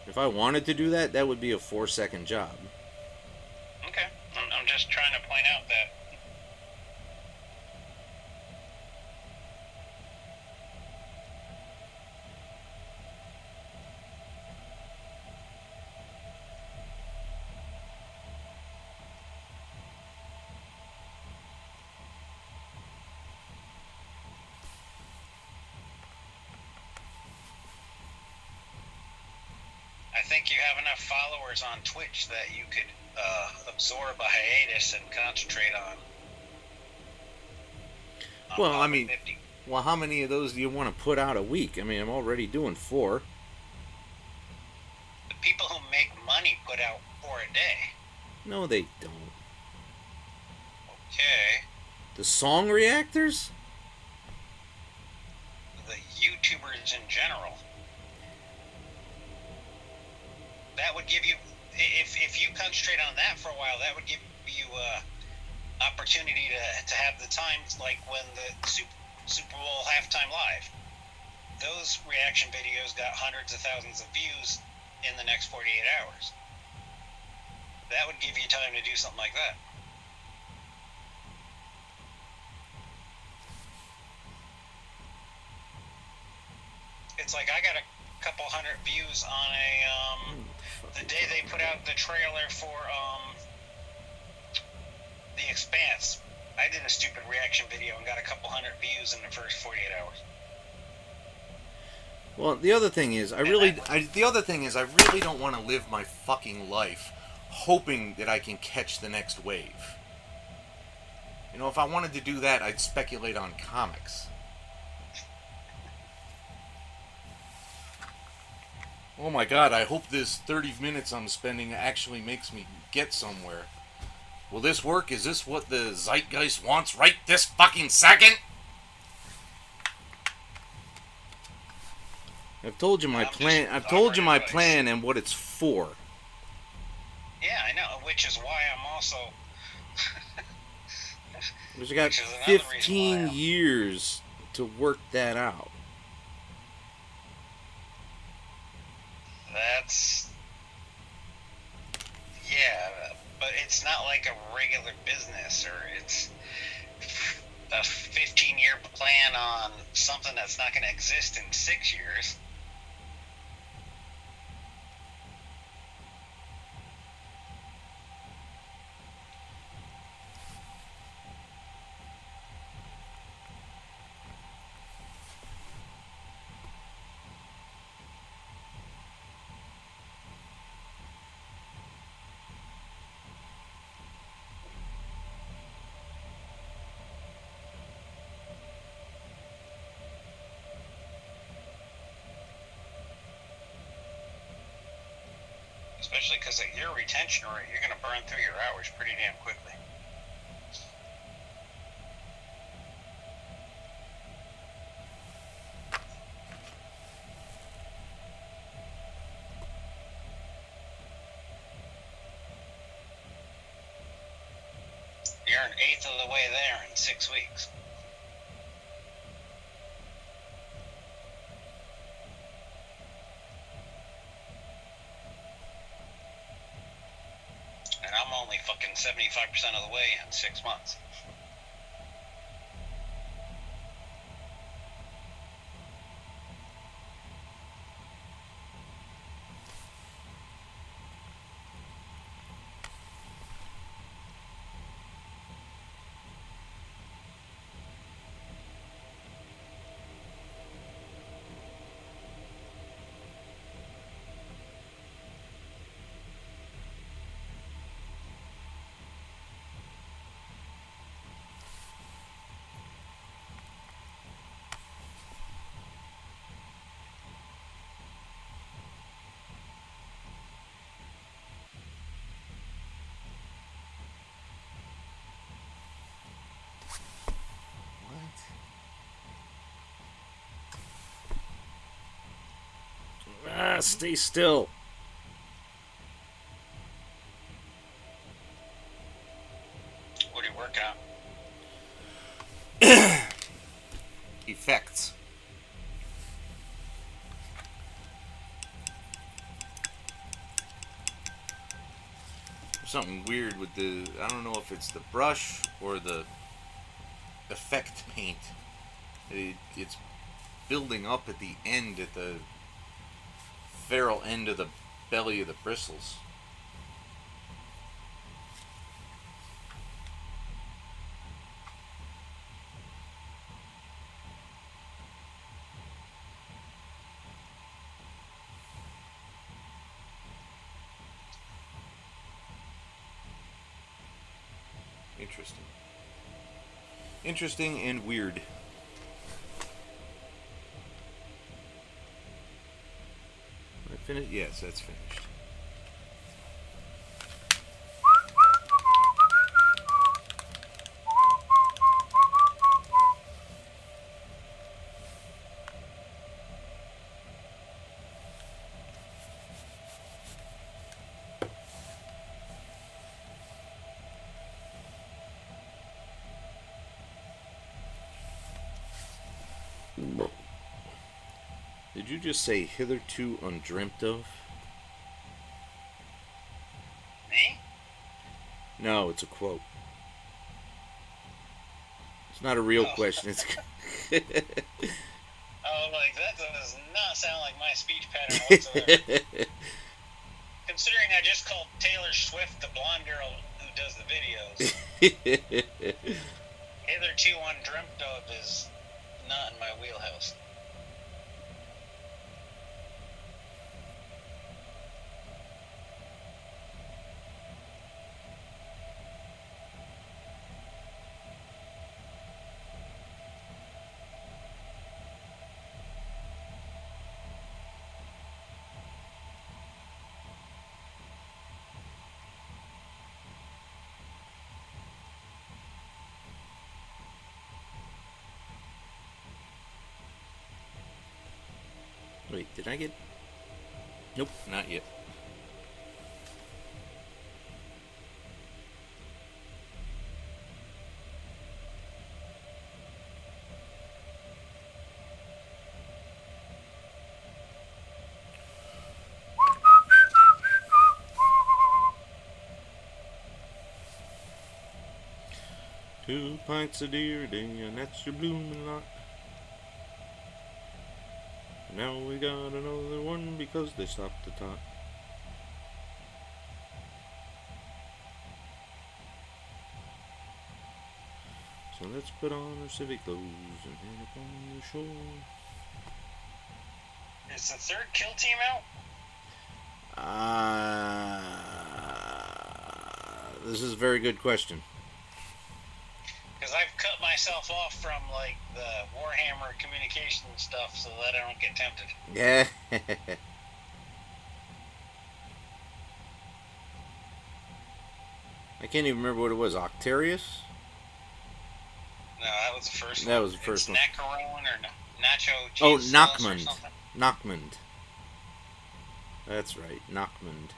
If I wanted to do that, that would be a 4-second job. Okay. I'm just trying to point out that. I think you have enough followers on Twitch that you could absorb a hiatus and concentrate on well, I mean, 50. Well, how many of those do you want to put out a week? I mean, I'm already doing 4. The people who make money put out 4 a day. No, they don't. Okay. The song reactors? The YouTubers in general. That would give you, if you concentrate on that for a while, that would give you opportunity to have the times like when the Super Bowl halftime live. Those reaction videos got hundreds of thousands of views in the next 48 hours. That would give you time to do something like that. It's like I got a couple hundred views on the day they put out the trailer for The Expanse. I did a stupid reaction video and got a couple hundred views in the first 48 hours. Well, the other thing is, I really don't want to live my fucking life hoping that I can catch the next wave. If I wanted to do that, I'd speculate on comics. Oh my god, I hope this 30 minutes I'm spending actually makes me get somewhere. Will this work? Is this what the zeitgeist wants right this fucking second? I've told you my plan. I've told you my plan and what it's for. Yeah, I know, which is why I'm also... Because I got 15 years to work that out. That's... Yeah, but it's not like a regular business, or it's a 15-year plan on something that's not going to exist in 6 years. Especially because at your retention rate, you're going to burn through your hours pretty damn quickly. You're an eighth of the way there in 6 weeks. And I'm only fucking 75% of the way in 6 months. Stay still. What do you work out? Effects. Something weird with the, I don't know if it's the brush or the effect paint. It's building up at the end, at the feral end of the belly of the bristles. Interesting. Interesting and weird. I finished? Yes, that's finished. Did you just say hitherto undreamt of? Me? No, it's a quote. It's not a real question. It's Oh, like, that does not sound like my speech pattern whatsoever. Considering I just called Taylor Swift the blonde girl who does the videos. Hitherto undreamt of is not in my wheelhouse. Wait, did I get... Nope, not yet. Two pints of deer a day, and that's your blooming lot. Now we got another one because they stopped the talk. So let's put on our civic clothes and head up on the shore. Is the third kill team out? This is a very good question. Because I've cut myself off from, like, the Warhammer communication stuff so that I don't get tempted. Yeah. I can't even remember what it was. Octarius? No, that was the first one. That was the first it's one. Necron or Nacho Cheese Oh, Sauce or Nockmund. something. Nockmund. That's right, Nockmund.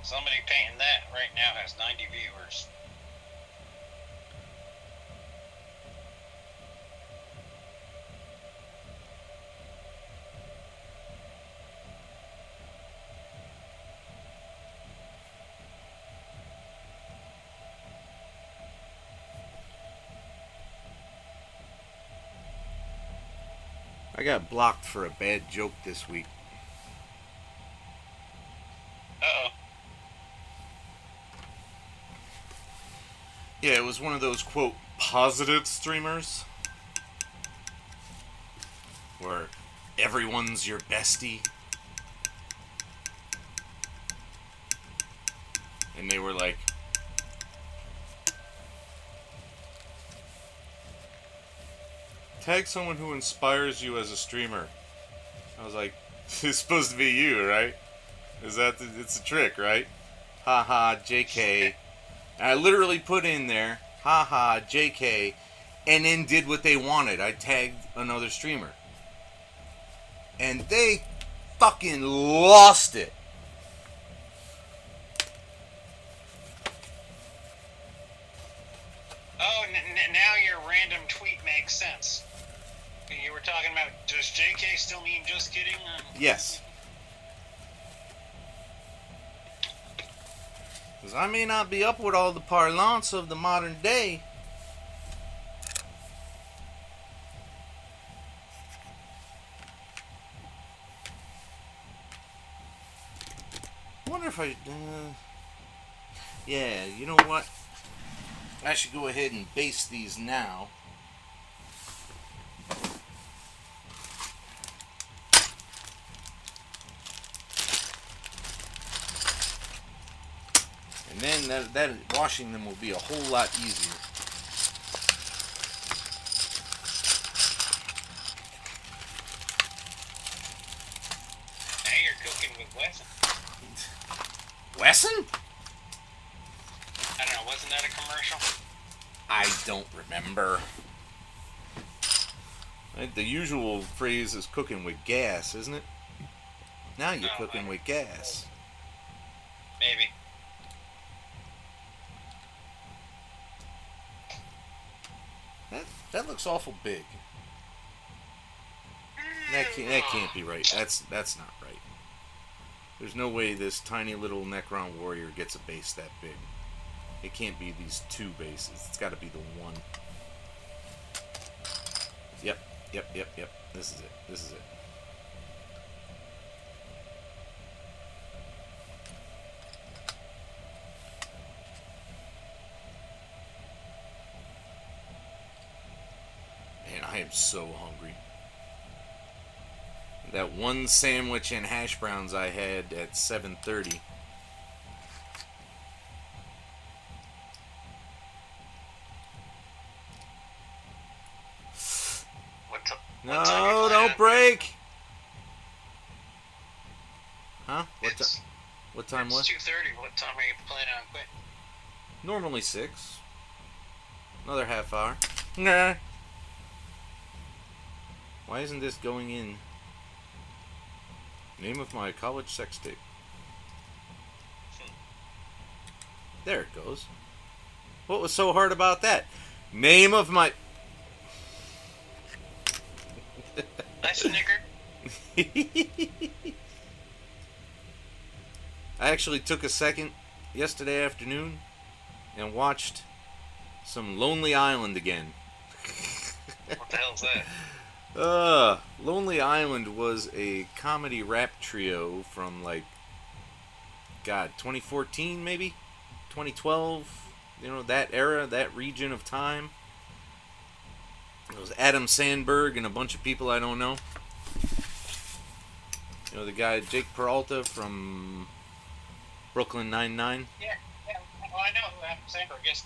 Somebody painting that right now has 90 viewers. I got blocked for a bad joke this week. Uh-oh. Yeah, it was one of those, quote, positive streamers. Where everyone's your bestie. And they were like, tag someone who inspires you as a streamer. I was like, it's supposed to be you, right? It's a trick, right? Haha, JK. And I literally put in there, haha, JK, and then did what they wanted. I tagged another streamer. And they fucking lost it. Oh, now your random tweet makes sense. You were talking about, does JK still mean just kidding? Yes. Because I may not be up with all the parlance of the modern day. I wonder if I... yeah, you know what? I should go ahead and base these now. And then that washing them will be a whole lot easier. Now you're cooking with Wesson. Wesson? I don't know, wasn't that a commercial? I don't remember. The usual phrase is cooking with gas, isn't it? Now you're cooking with gas. Maybe. That looks awful big. That can't be right. That's not right. There's no way this tiny little Necron warrior gets a base that big. It can't be these two bases. It's got to be the one. Yep. This is it. Man, I am so hungry. That one sandwich and hash browns I had at 7:30. No, don't break. Huh? What time was? It's 2:30. What time are you planning on quitting? Normally 6. Another half hour. Nah. Why isn't this going in? Name of my college sex tape. There it goes. What was so hard about that? Name of my... I snickered. I actually took a second yesterday afternoon and watched some Lonely Island again. What the hell's that? Lonely Island was a comedy rap trio from, like, God, 2014 maybe? 2012? You know, that era, that region of time. It was Adam Sandberg and a bunch of people I don't know. You know, the guy Jake Peralta from Brooklyn Nine-Nine. Yeah. Well, I know who Adam Sandberg is.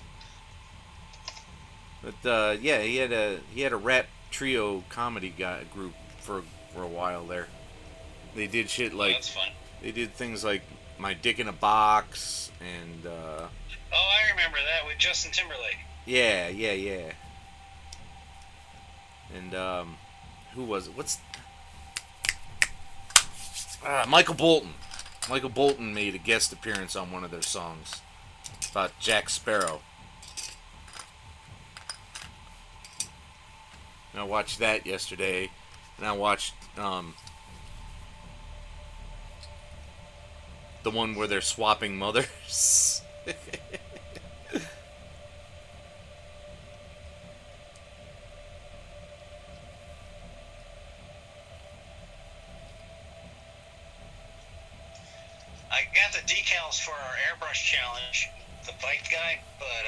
But yeah, he had a rap trio comedy group for a while there. They did shit like That's fun. they did things like My Dick in a Box, and Oh, I remember that with Justin Timberlake. yeah, yeah, yeah. And who was it? Michael Bolton. Michael Bolton made a guest appearance on one of their songs about Jack Sparrow. And I watched that yesterday, and I watched the one where they're swapping mothers. I got the decals for our airbrush challenge, the bike guy, but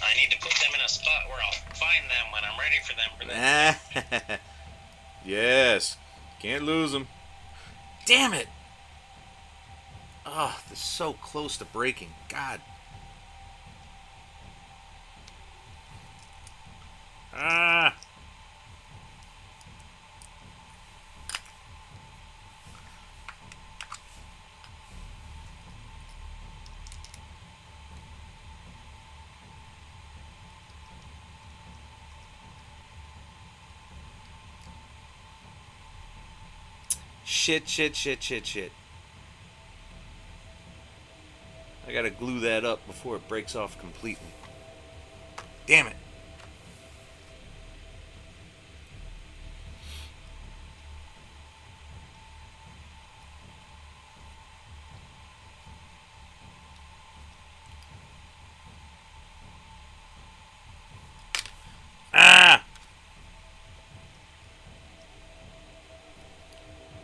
I need to put them in a spot where I'll find them when I'm ready for them for that. Yes. Can't lose them. Damn it. Oh, they're so close to breaking. God. Ah. Shit. I gotta glue that up before it breaks off completely. Damn it. Ah!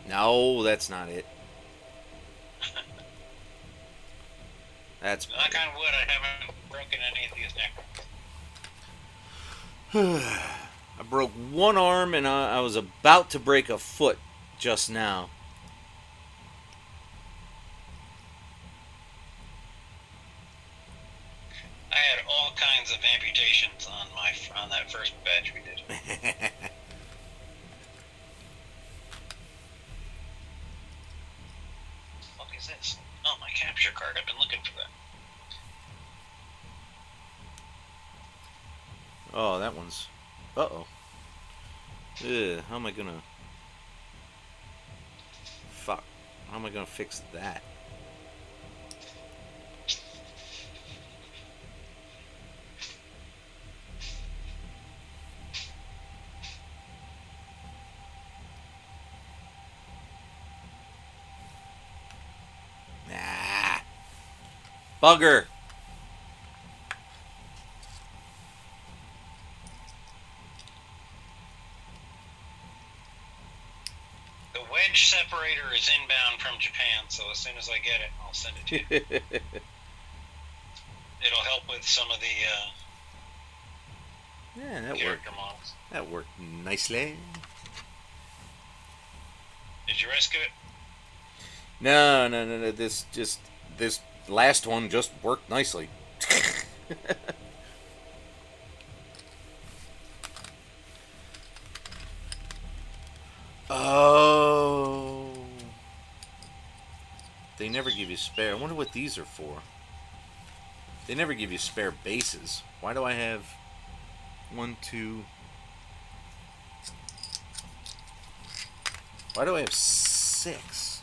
No, that's not it. That's Knock on wood, I haven't broken any of these Necrons. I broke one arm and I was about to break a foot just now. I had all kinds of amputations on that first batch we did. What is this? Oh, my capture card. I've been looking for that. Oh, that one's... Uh-oh. Ugh, how am I gonna... Fuck. How am I gonna fix that? Nah. Bugger. The wedge separator is inbound from Japan, so as soon as I get it, I'll send it to you. It'll help with some of the Yeah, that character worked. models. That worked nicely. Did you rescue it? No. This last one just worked nicely. Oh. They never give you spare. I wonder what these are for. They never give you spare bases. Why do I have 1, 2? Why do I have 6?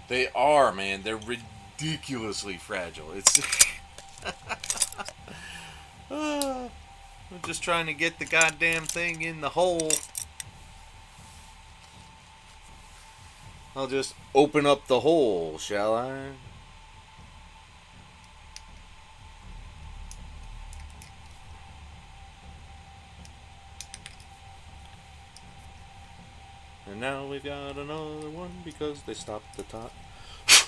They are, man. They're ridiculously fragile. It's. I'm just trying to get the goddamn thing in the hole. I'll just open up the hole, shall I? And now we've got another one because they stopped the top. So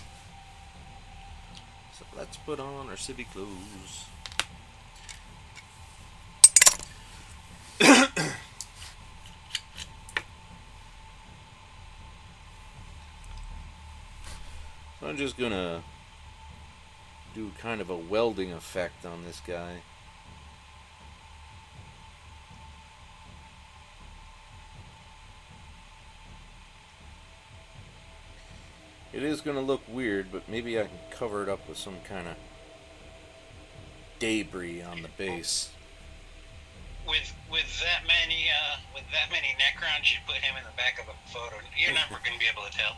let's put on our civic clothes. So I'm just gonna do kind of a welding effect on this guy. It is going to look weird, but maybe I can cover it up with some kind of debris on the base. With that many Necrons, you put him in the back of a photo. You're never going to be able to tell.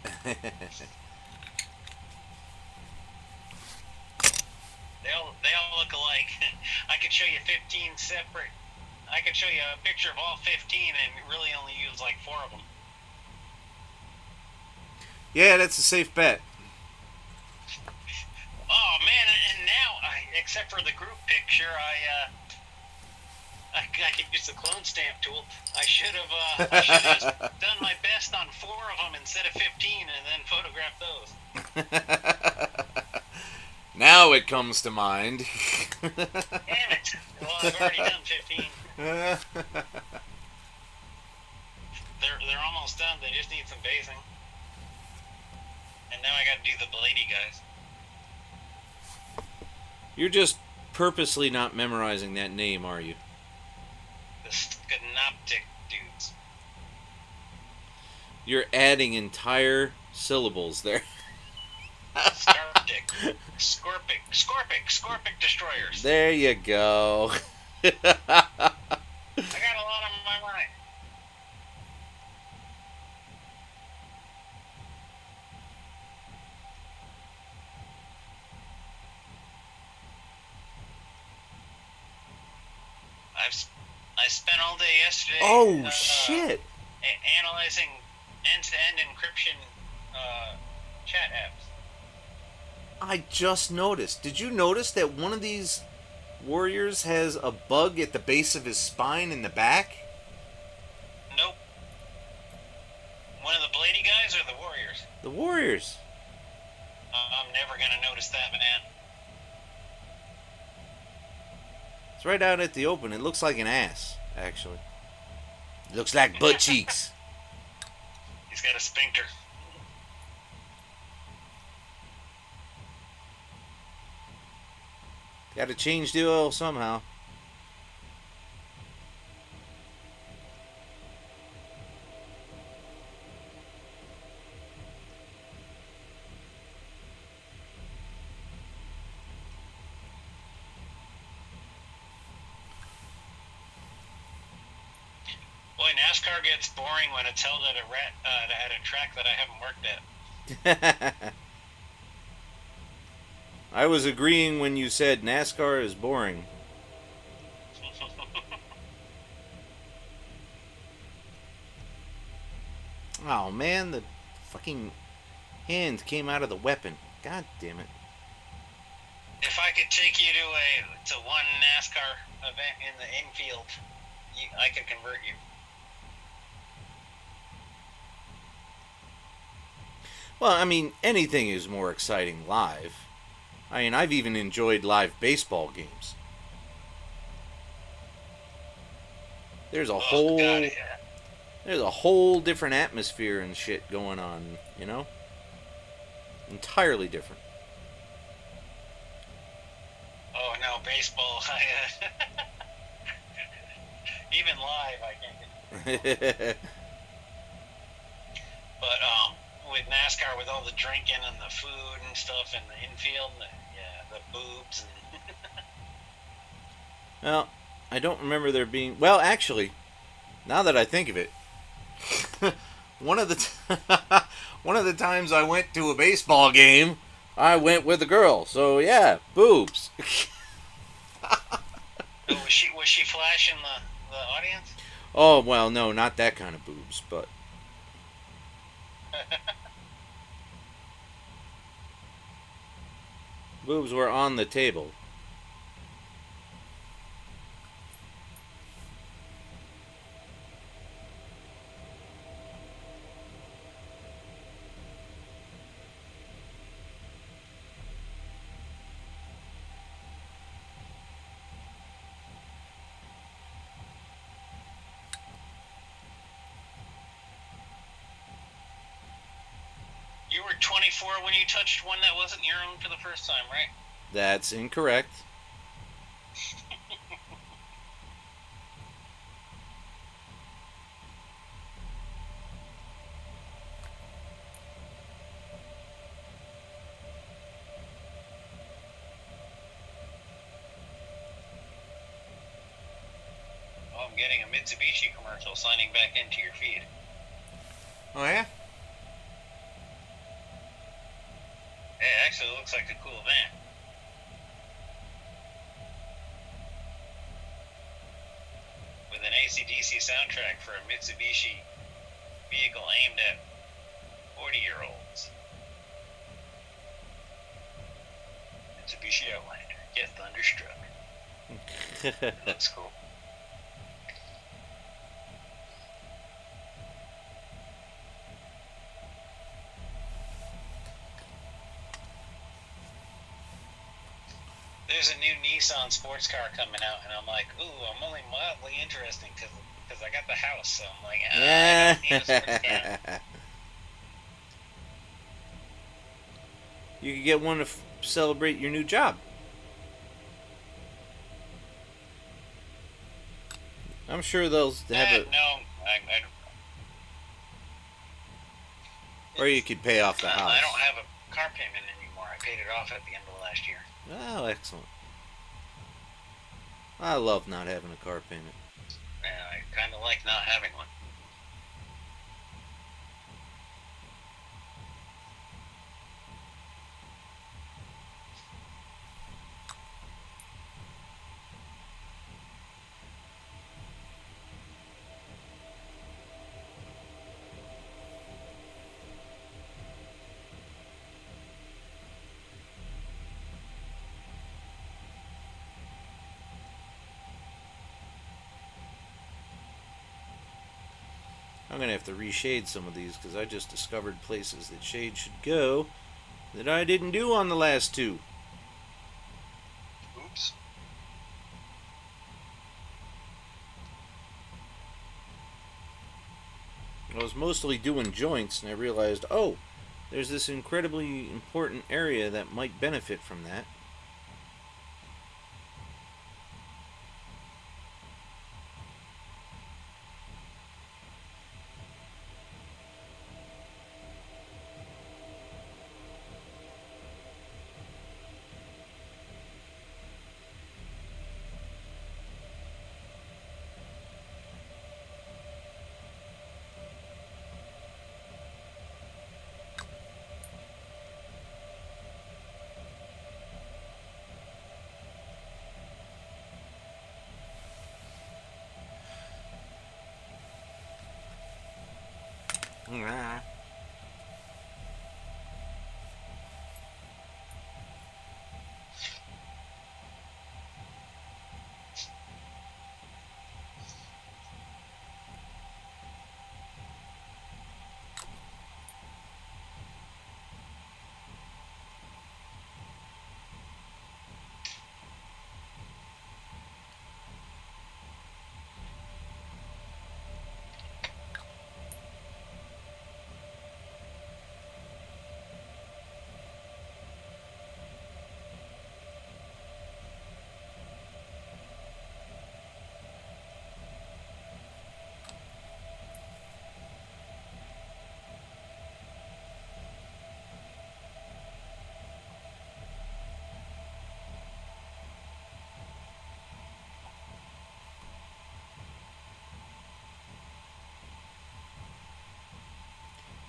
They all look alike. I could show you 15 separate. I could show you a picture of all 15 and really only use like 4 of them. Yeah, that's a safe bet. Oh man! And now, except for the group picture, I could use the clone stamp tool. I should have just done my best on 4 of them instead of 15, and then photographed those. Now it comes to mind. Damn it! Well, I've already done 15. They're almost done. They just need some basing. And now I got to do the Blady guys. You're just purposely not memorizing that name, are you? The Schenoptic dudes. You're adding entire syllables there. Scorpic destroyers. There you go. I got a lot on my mind. I spent all day yesterday. Oh shit! Analyzing end-to-end encryption chat apps. I just noticed. Did you notice that one of these warriors has a bug at the base of his spine in the back? Nope. One of the Blady guys or the warriors? The warriors. I'm never gonna notice that, man. It's right out at the open. It looks like an ass, actually. It looks like butt cheeks. He's got a sphincter. Got to change the oil somehow. Boy, NASCAR gets boring when it's held at a track that I haven't worked at. I was agreeing when you said NASCAR is boring. Oh man, the fucking hand came out of the weapon. God damn it. If I could take you to one NASCAR event in the infield, I could convert you. Well, I mean, anything is more exciting live. I mean, I've even enjoyed live baseball games. There's a there's a whole different atmosphere and shit going on, you know? Entirely different. Oh no, baseball! Even live, I can't get. But with NASCAR, with all the drinking and the food and stuff, and the infield, and the boobs. And Well, I don't remember there being. Well, actually, now that I think of it, one of the times I went to a baseball game, I went with a girl. So yeah, boobs. was she flashing the audience? Oh well, no, not that kind of boobs, but. Boobs were on the table. You were 24 when you touched one that wasn't your own for the first time, right? That's incorrect. getting a Mitsubishi commercial signing back into your feed. Oh, yeah? It actually looks like a cool van. With an AC/DC soundtrack for a Mitsubishi vehicle aimed at 40-year-olds. Mitsubishi Outlander. Get thunderstruck. Looks cool. There's a new Nissan sports car coming out, and I'm like, ooh, I'm only mildly interested because I got the house, so I'm like, I don't need a sports car. You could get one to celebrate your new job. I'm sure they'll have No, or you could pay off the house. I don't have a car payment anymore. I paid it off at the end of last year. Oh, excellent. I love not having a car payment. Yeah, I kind of like not having one. I'm going to have to reshade some of these because I just discovered places that shade should go that I didn't do on the last two. Oops. I was mostly doing joints and I realized, oh, there's this incredibly important area that might benefit from that.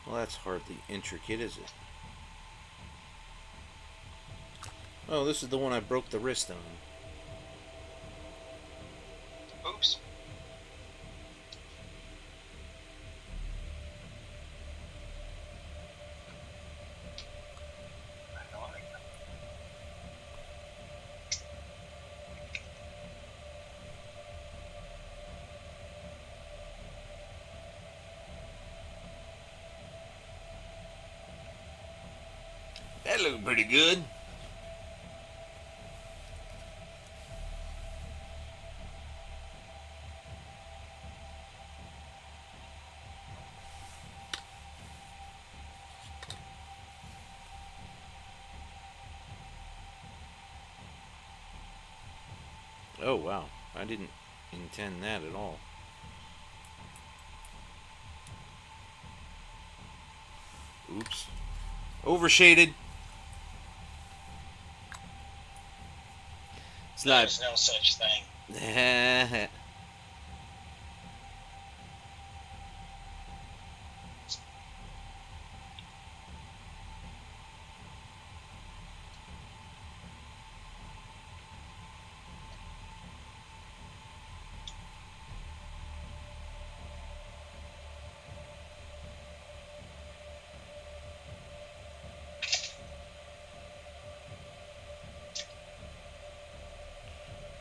Well, that's hardly intricate, is it? Oh, this is the one I broke the wrist on. Oops. That looked pretty good. Oh, wow. I didn't intend that at all. Oops. Overshaded. It's not. There's no such thing.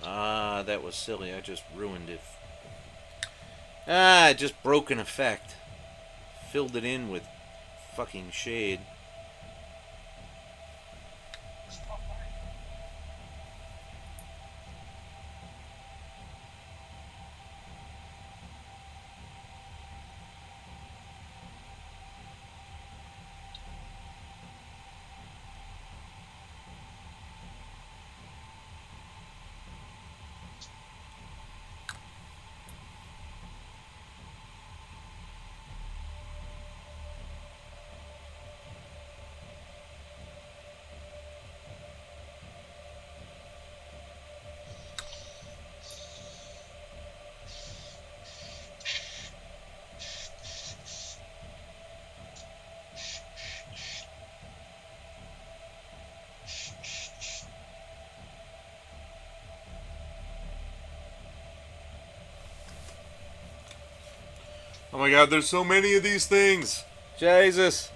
Ah, that was silly. I just ruined it. Ah, it just broke an effect. Filled it in with fucking shade. Oh my god, there's so many of these things. Jesus.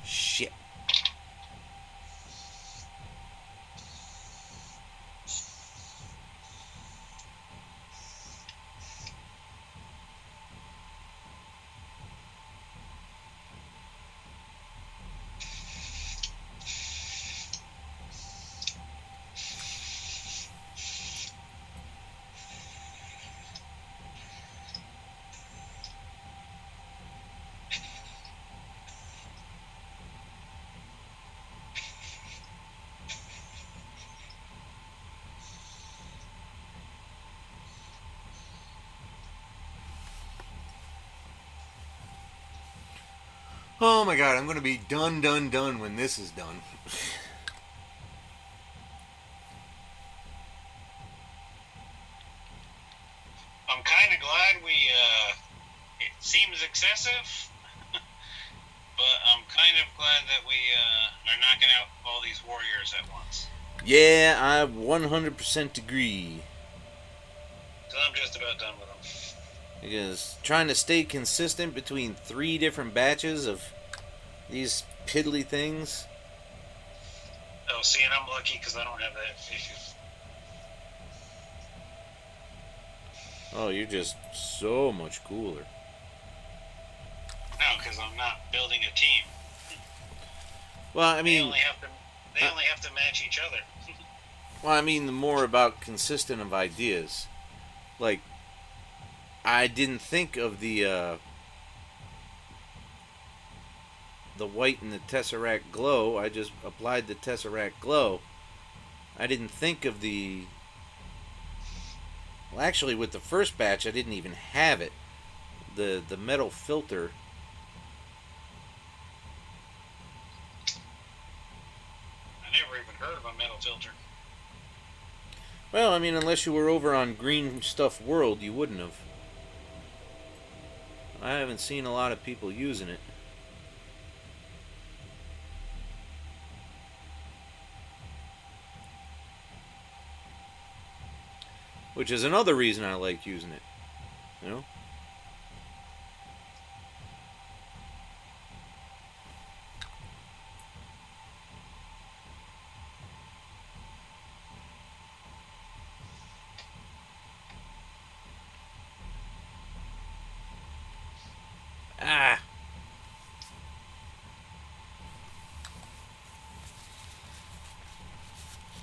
Shit. Oh my god, I'm gonna be done when this is done. I'm kind of glad it seems excessive, but I'm kind of glad that we are knocking out all these warriors at once. Yeah, I 100% agree. So I'm just about done with them. Because trying to stay consistent between 3 different batches of these piddly things. Oh, see, and I'm lucky because I don't have that issue. Oh, you're just so much cooler. No, because I'm not building a team. Well, I mean, they only have to match each other. well, I mean, the more about consistent of ideas. Like, I didn't think of the white and the Tesseract glow. I just applied the Tesseract glow. I didn't think of the... Well, actually, with the first batch, I didn't even have it. The metal filter. I never even heard of a metal filter. Well, I mean, unless you were over on Green Stuff World, you wouldn't have. I haven't seen a lot of people using it. Which is another reason I like using it. You know? Ah!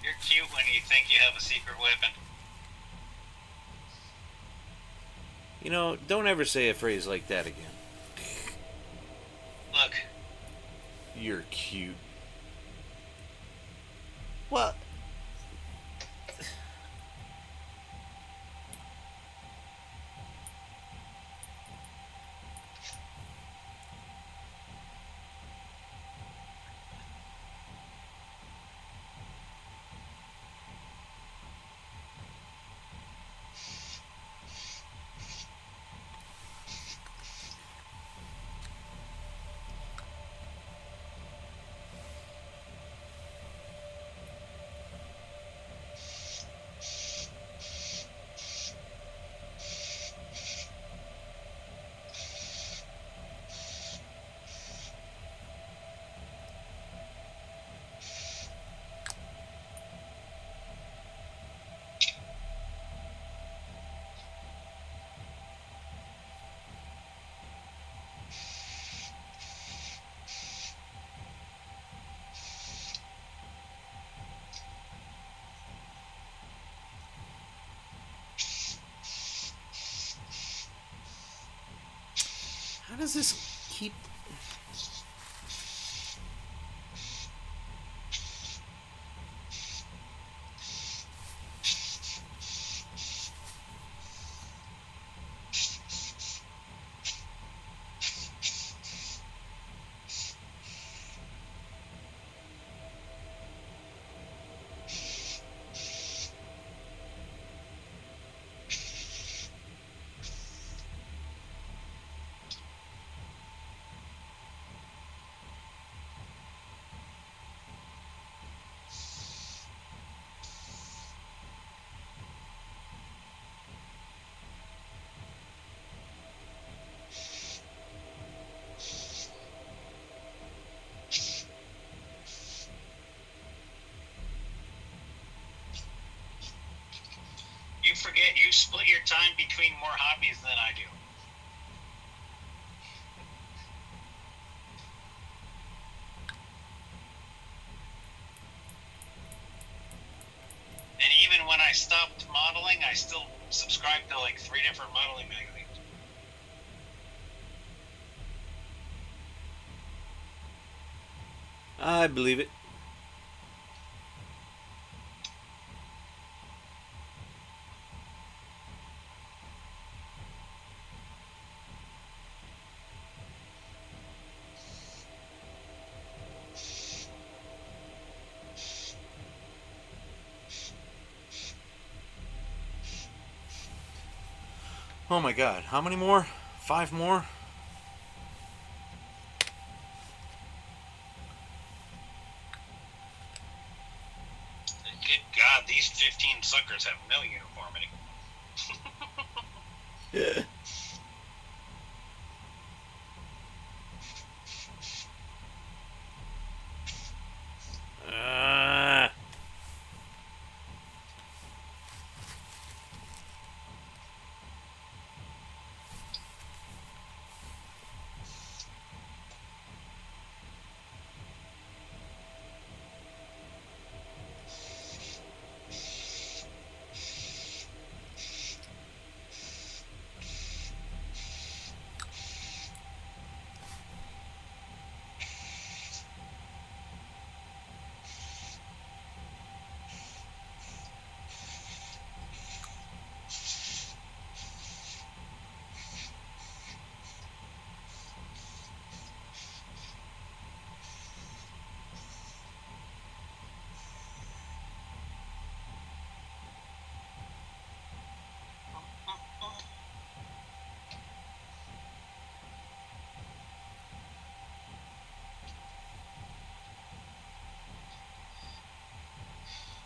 You're cute when you think you have a secret weapon. You know, don't ever say a phrase like that again. Look. You're cute. Well... How does this keep... You forget you split your time between more hobbies than I do. And even when I stopped modeling, I still subscribed to like 3 different modeling magazines. I believe it. Oh my god, how many more? 5 more? Good God, these 15 suckers have no uniformity. Yeah.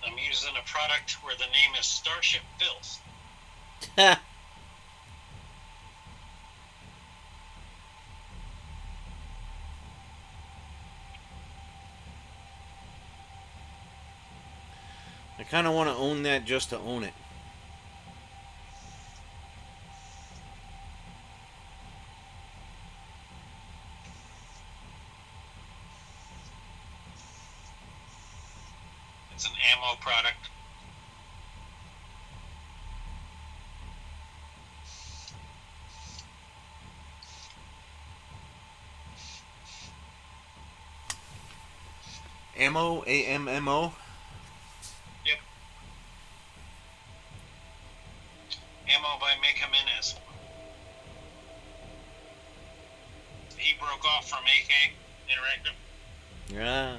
I'm using a product where the name is Starship Filth. I kind of want to own that just to own it. It's an ammo product. Ammo? A-M-M-O? Yep. Ammo by Make Jimenez. He broke off from AK Interactive. Yeah.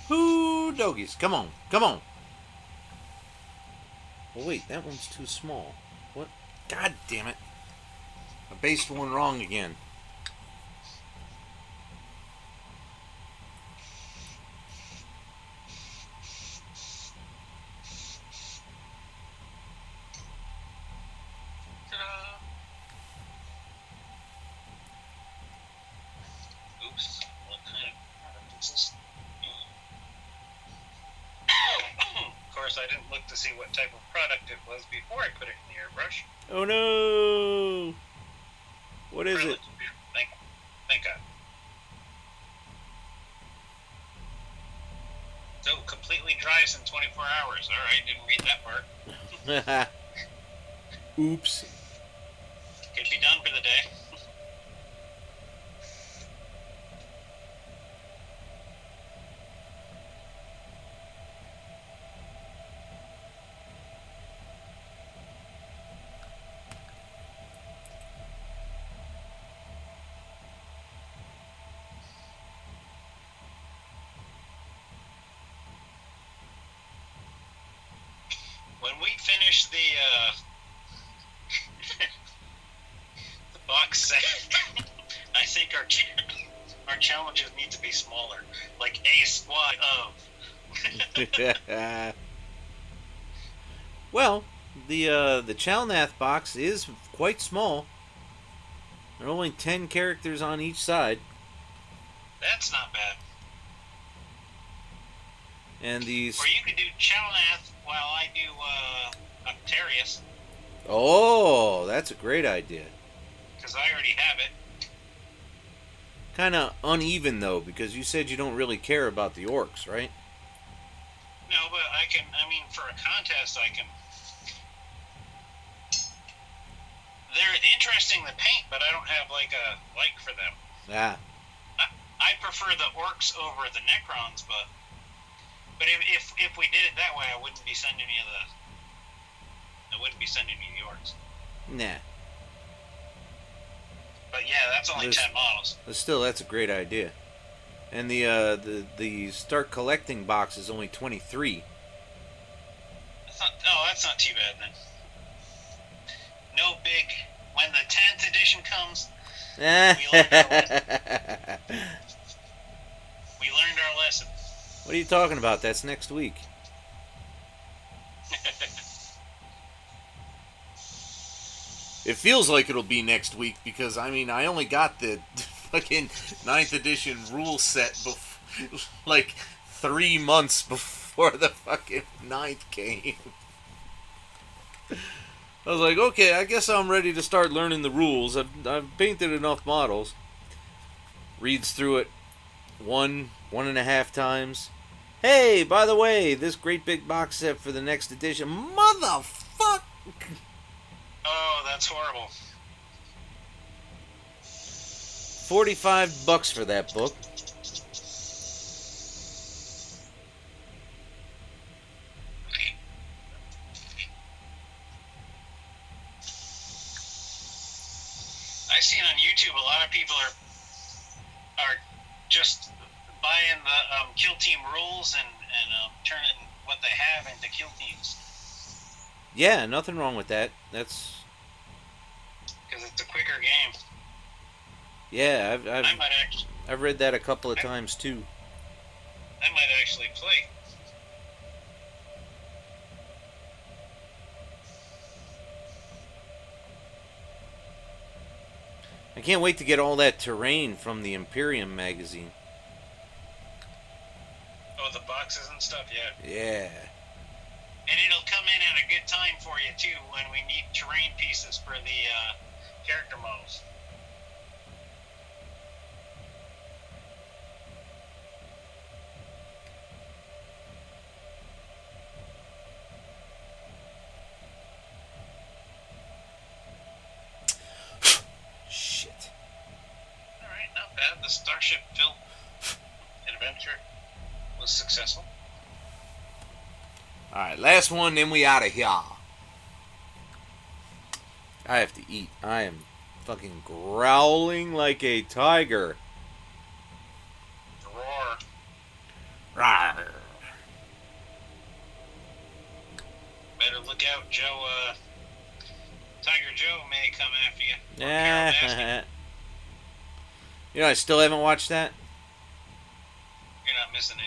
Whoo, doggies. Come on. Come on. Oh wait, that one's too small. What? God damn it! I based one wrong again. Ta-da. Oops. What kind of product is this? Of course, I didn't look to see what type of product it was before I put it in the airbrush. Oh no! What is Really? it? Thank God. So, completely dries in 24 hours. Alright, didn't read that part. Oops. Could be done for the day. When we finish the the box set, I think our challenges need to be smaller, like a squad of. Well, the Chalnath box is quite small. There are only 10 characters on each side, That's not bad. and these. Or you could do Chalnath while I do Octarius, Oh, that's a great idea. because I already have it. Kind of uneven though, because you said you don't really care about the orcs, right? No, but I mean, for a contest, I can. They're interesting to paint, but I don't have like a like for them. Ah, I prefer the orcs over the Necrons, but if we did it that way, I wouldn't be sending you the orcs. nah. But yeah, that's only This- 10 models. But still, that's a great idea. And the start collecting box is only 23. That's not too bad then. No big. When the 10th edition comes, we learned our lesson. What are you talking about? That's next week. It feels like it'll be next week because, I mean, I only got the fucking 9th edition rule set like 3 months before the fucking 9th came. I was like, okay, I guess I'm ready to start learning the rules. I've painted enough models. Reads through it 1.5 times. Hey, by the way, this great big box set for the next edition. Motherfuck! Oh, that's horrible. $45 for that book. I've seen on YouTube a lot of people are just buying the kill team rules and turning what they have into kill teams Yeah, nothing wrong with that. That's because it's a quicker game. yeah. I might actually I've read that a couple of times too. play. I can't wait to get all that terrain from the Imperium magazine. Oh, the boxes and stuff, yeah. Yeah. And it'll come in at a good time for you too when we need terrain pieces for the character models. Shit. Alright, not bad. The Starship Phil adventure was successful. Alright, last one, then we out of here. I have to eat. I am fucking growling like a tiger. Roar. Rawr. Better look out, Tiger Joe may come after you. Or Carol Yeah. Baskin. You know, I still haven't watched that. You're not missing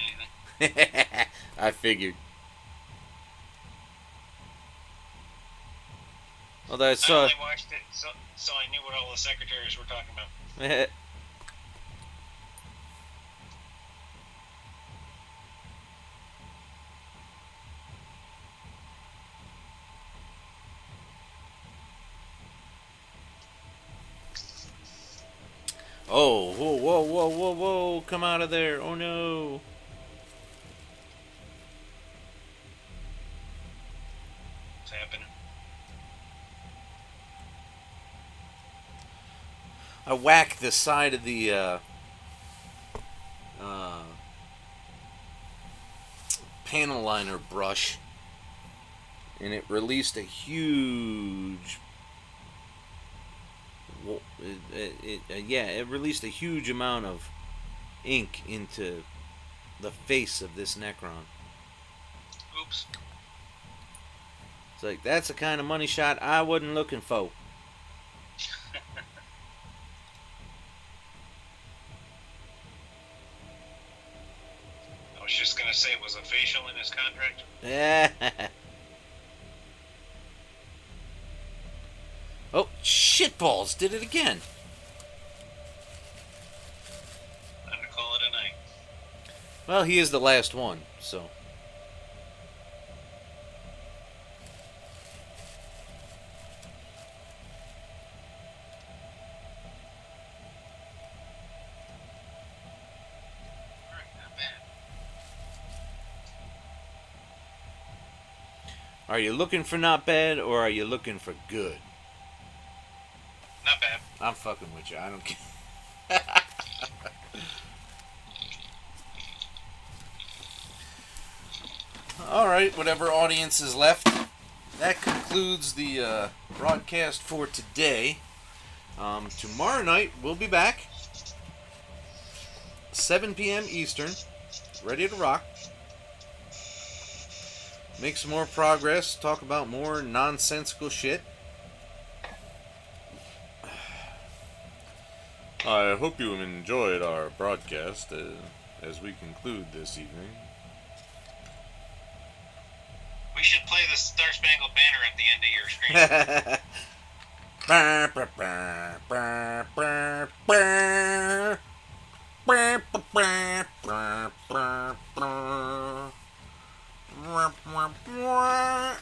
anything. I figured. Although I I saw. only watched it so I knew what all the secretaries were talking about. Oh, whoa, whoa, whoa, whoa, whoa! Come out of there! Oh no! What's happening? I whacked the side of the panel liner brush, and it released a huge. It released a huge amount of ink into the face of this Necron. Oops. It's like, that's the kind of money shot I wasn't looking for. I was just gonna say, was a facial in his contract? Oh, shitballs! Did it again. I'm gonna call it a night. Well, he is the last one, so. Alright, not bad. Are you looking for not bad, or are you looking for good? Not bad. I'm fucking with you. I don't care. Alright, whatever audience is left, that concludes the broadcast for today. Tomorrow night, we'll be back. 7 p.m. Eastern. Ready to rock. Make some more progress. Talk about more nonsensical shit. I hope you enjoyed our broadcast as we conclude this evening. We should play the Star Spangled Banner at the end of your screen.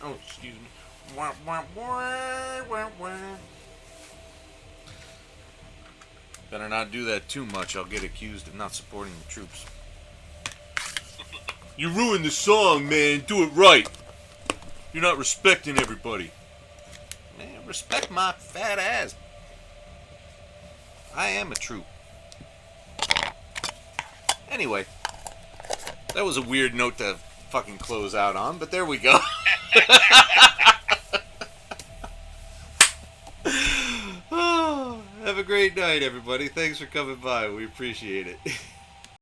Oh, excuse me. Better not do that too much. I'll get accused of not supporting the troops. You ruined the song, man. Do it right. You're not respecting everybody. Man, respect my fat ass. I am a troop. Anyway, that was a weird note to fucking close out on, but there we go. Oh, have a great night, everybody. Thanks for coming by. We appreciate it.